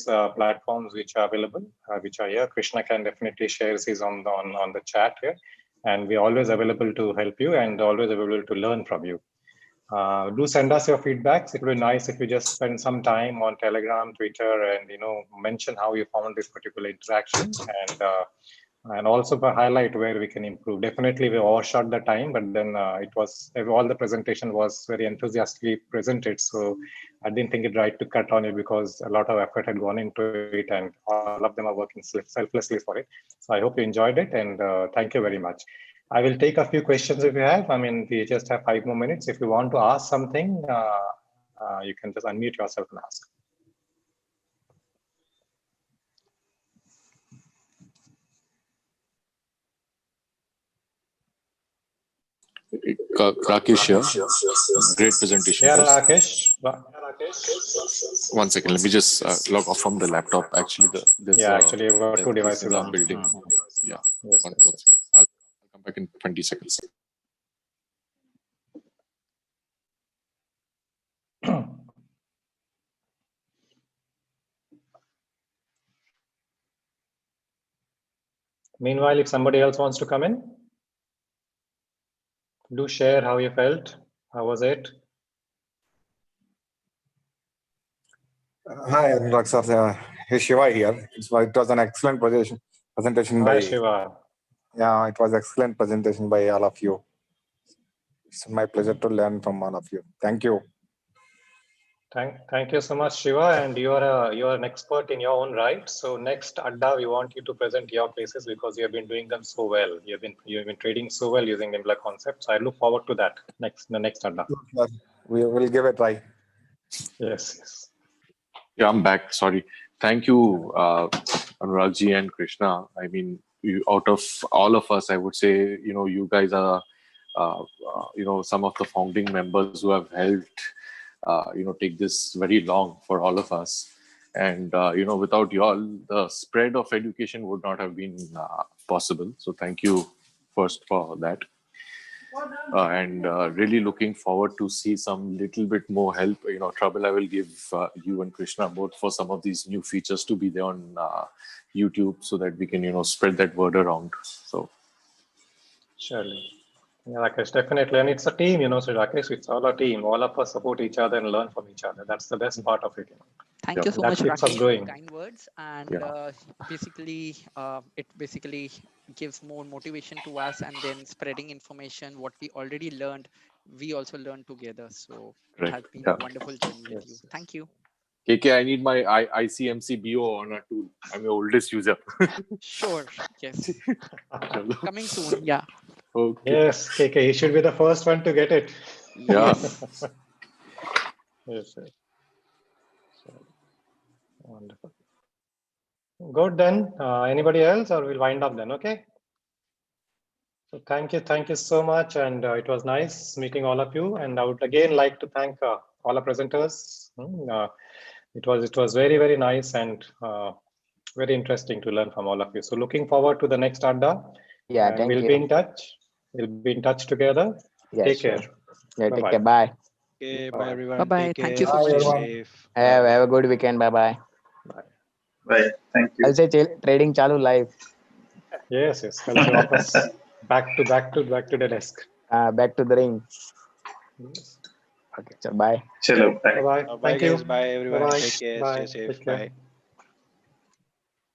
platforms which are available, which are here. Krishna can definitely share his on the chat here, and we're always available to help you and always available to learn from you. Do send us your feedbacks. It would be nice if you just spend some time on Telegram, Twitter, and, you know, mention how you found this particular interaction, and also highlight where we can improve. Definitely we overshot the time, but then it was, all the presentation was very enthusiastically presented, so I didn't think it right to cut on it, because a lot of effort had gone into it and all of them are working selflessly for it. So I hope you enjoyed it, and thank you very much. I will take a few questions if you have. I mean, we just have 5 more minutes. If you want to ask something, you can just unmute yourself and ask. Rakesh here. Great presentation. Yeah, Rakesh. One second, let me just log off from the laptop. Actually, actually, we've got two devices on on. building. Yeah. Yes, one second. I'll come back in 20 seconds. Meanwhile, if somebody else wants to come in, do share how you felt, How was it? Hi, Anurag sir. Hey, Shiva here. It was an excellent presentation Hi, by. Shiva. Yeah, it was excellent presentation by all of you. It's my pleasure to learn from all of you. Thank you. Thank you so much, Shiva. And you are an expert in your own right. So next Adda, we want you to present your cases because you have been doing them so well. You've been trading so well using Nimblr concepts. I look forward to that the next Adda. We will give it a try. Yes. Yeah, I'm back. Sorry. Thank you, Anuragji and Krishna. I mean, out of all of us, I would say, you guys are, some of the founding members who have helped, take this very long for all of us. And, without you all, the spread of education would not have been possible. So thank you first for that. And really looking forward to see some little bit more help. Trouble I will give you and Krishna both for some of these new features to be there on YouTube so that we can, spread that word around. So. Surely. Yeah, Rakesh, definitely. And it's a team, so Rakesh, it's all a team. All of us support each other and learn from each other. That's the best part of it. Thank you so that much, keeps us Rakesh, going. for kind words. And basically, it basically gives more motivation to us, and then spreading information, what we already learned, we also learn together. So it has been a wonderful journey with you. Thank you. KK, I need my ICMC BO on a tool. I'm your oldest user. Sure. Yes. Coming soon. Yeah. Okay. Yes, KK, he should be the first one to get it. Yeah. Yes. Wonderful. Good then. Anybody else, or we'll wind up then? Okay. So thank you so much, and it was nice meeting all of you. And I would again like to thank all our presenters. It was very, very nice and very interesting to learn from all of you. So looking forward to the next Adda. Yeah, and thank we'll you. be in touch. We'll be in touch together. Yeah, Take sure. care. Yeah, Bye take bye. care. Bye. Okay, bye everyone. Bye-bye. Take Thank care. you so much. Stay safe. Have a good weekend. Bye bye. Bye. Thank you. I'll say trading chalu live. Yes. I'll say वापस back to the desk. Back to the ring. Yes. Okay, so bye. Chalo, bye. Bye. Bye Thank you. guys. Bye everyone. Bye. Take care. Bye. Stay safe. Take care. Bye.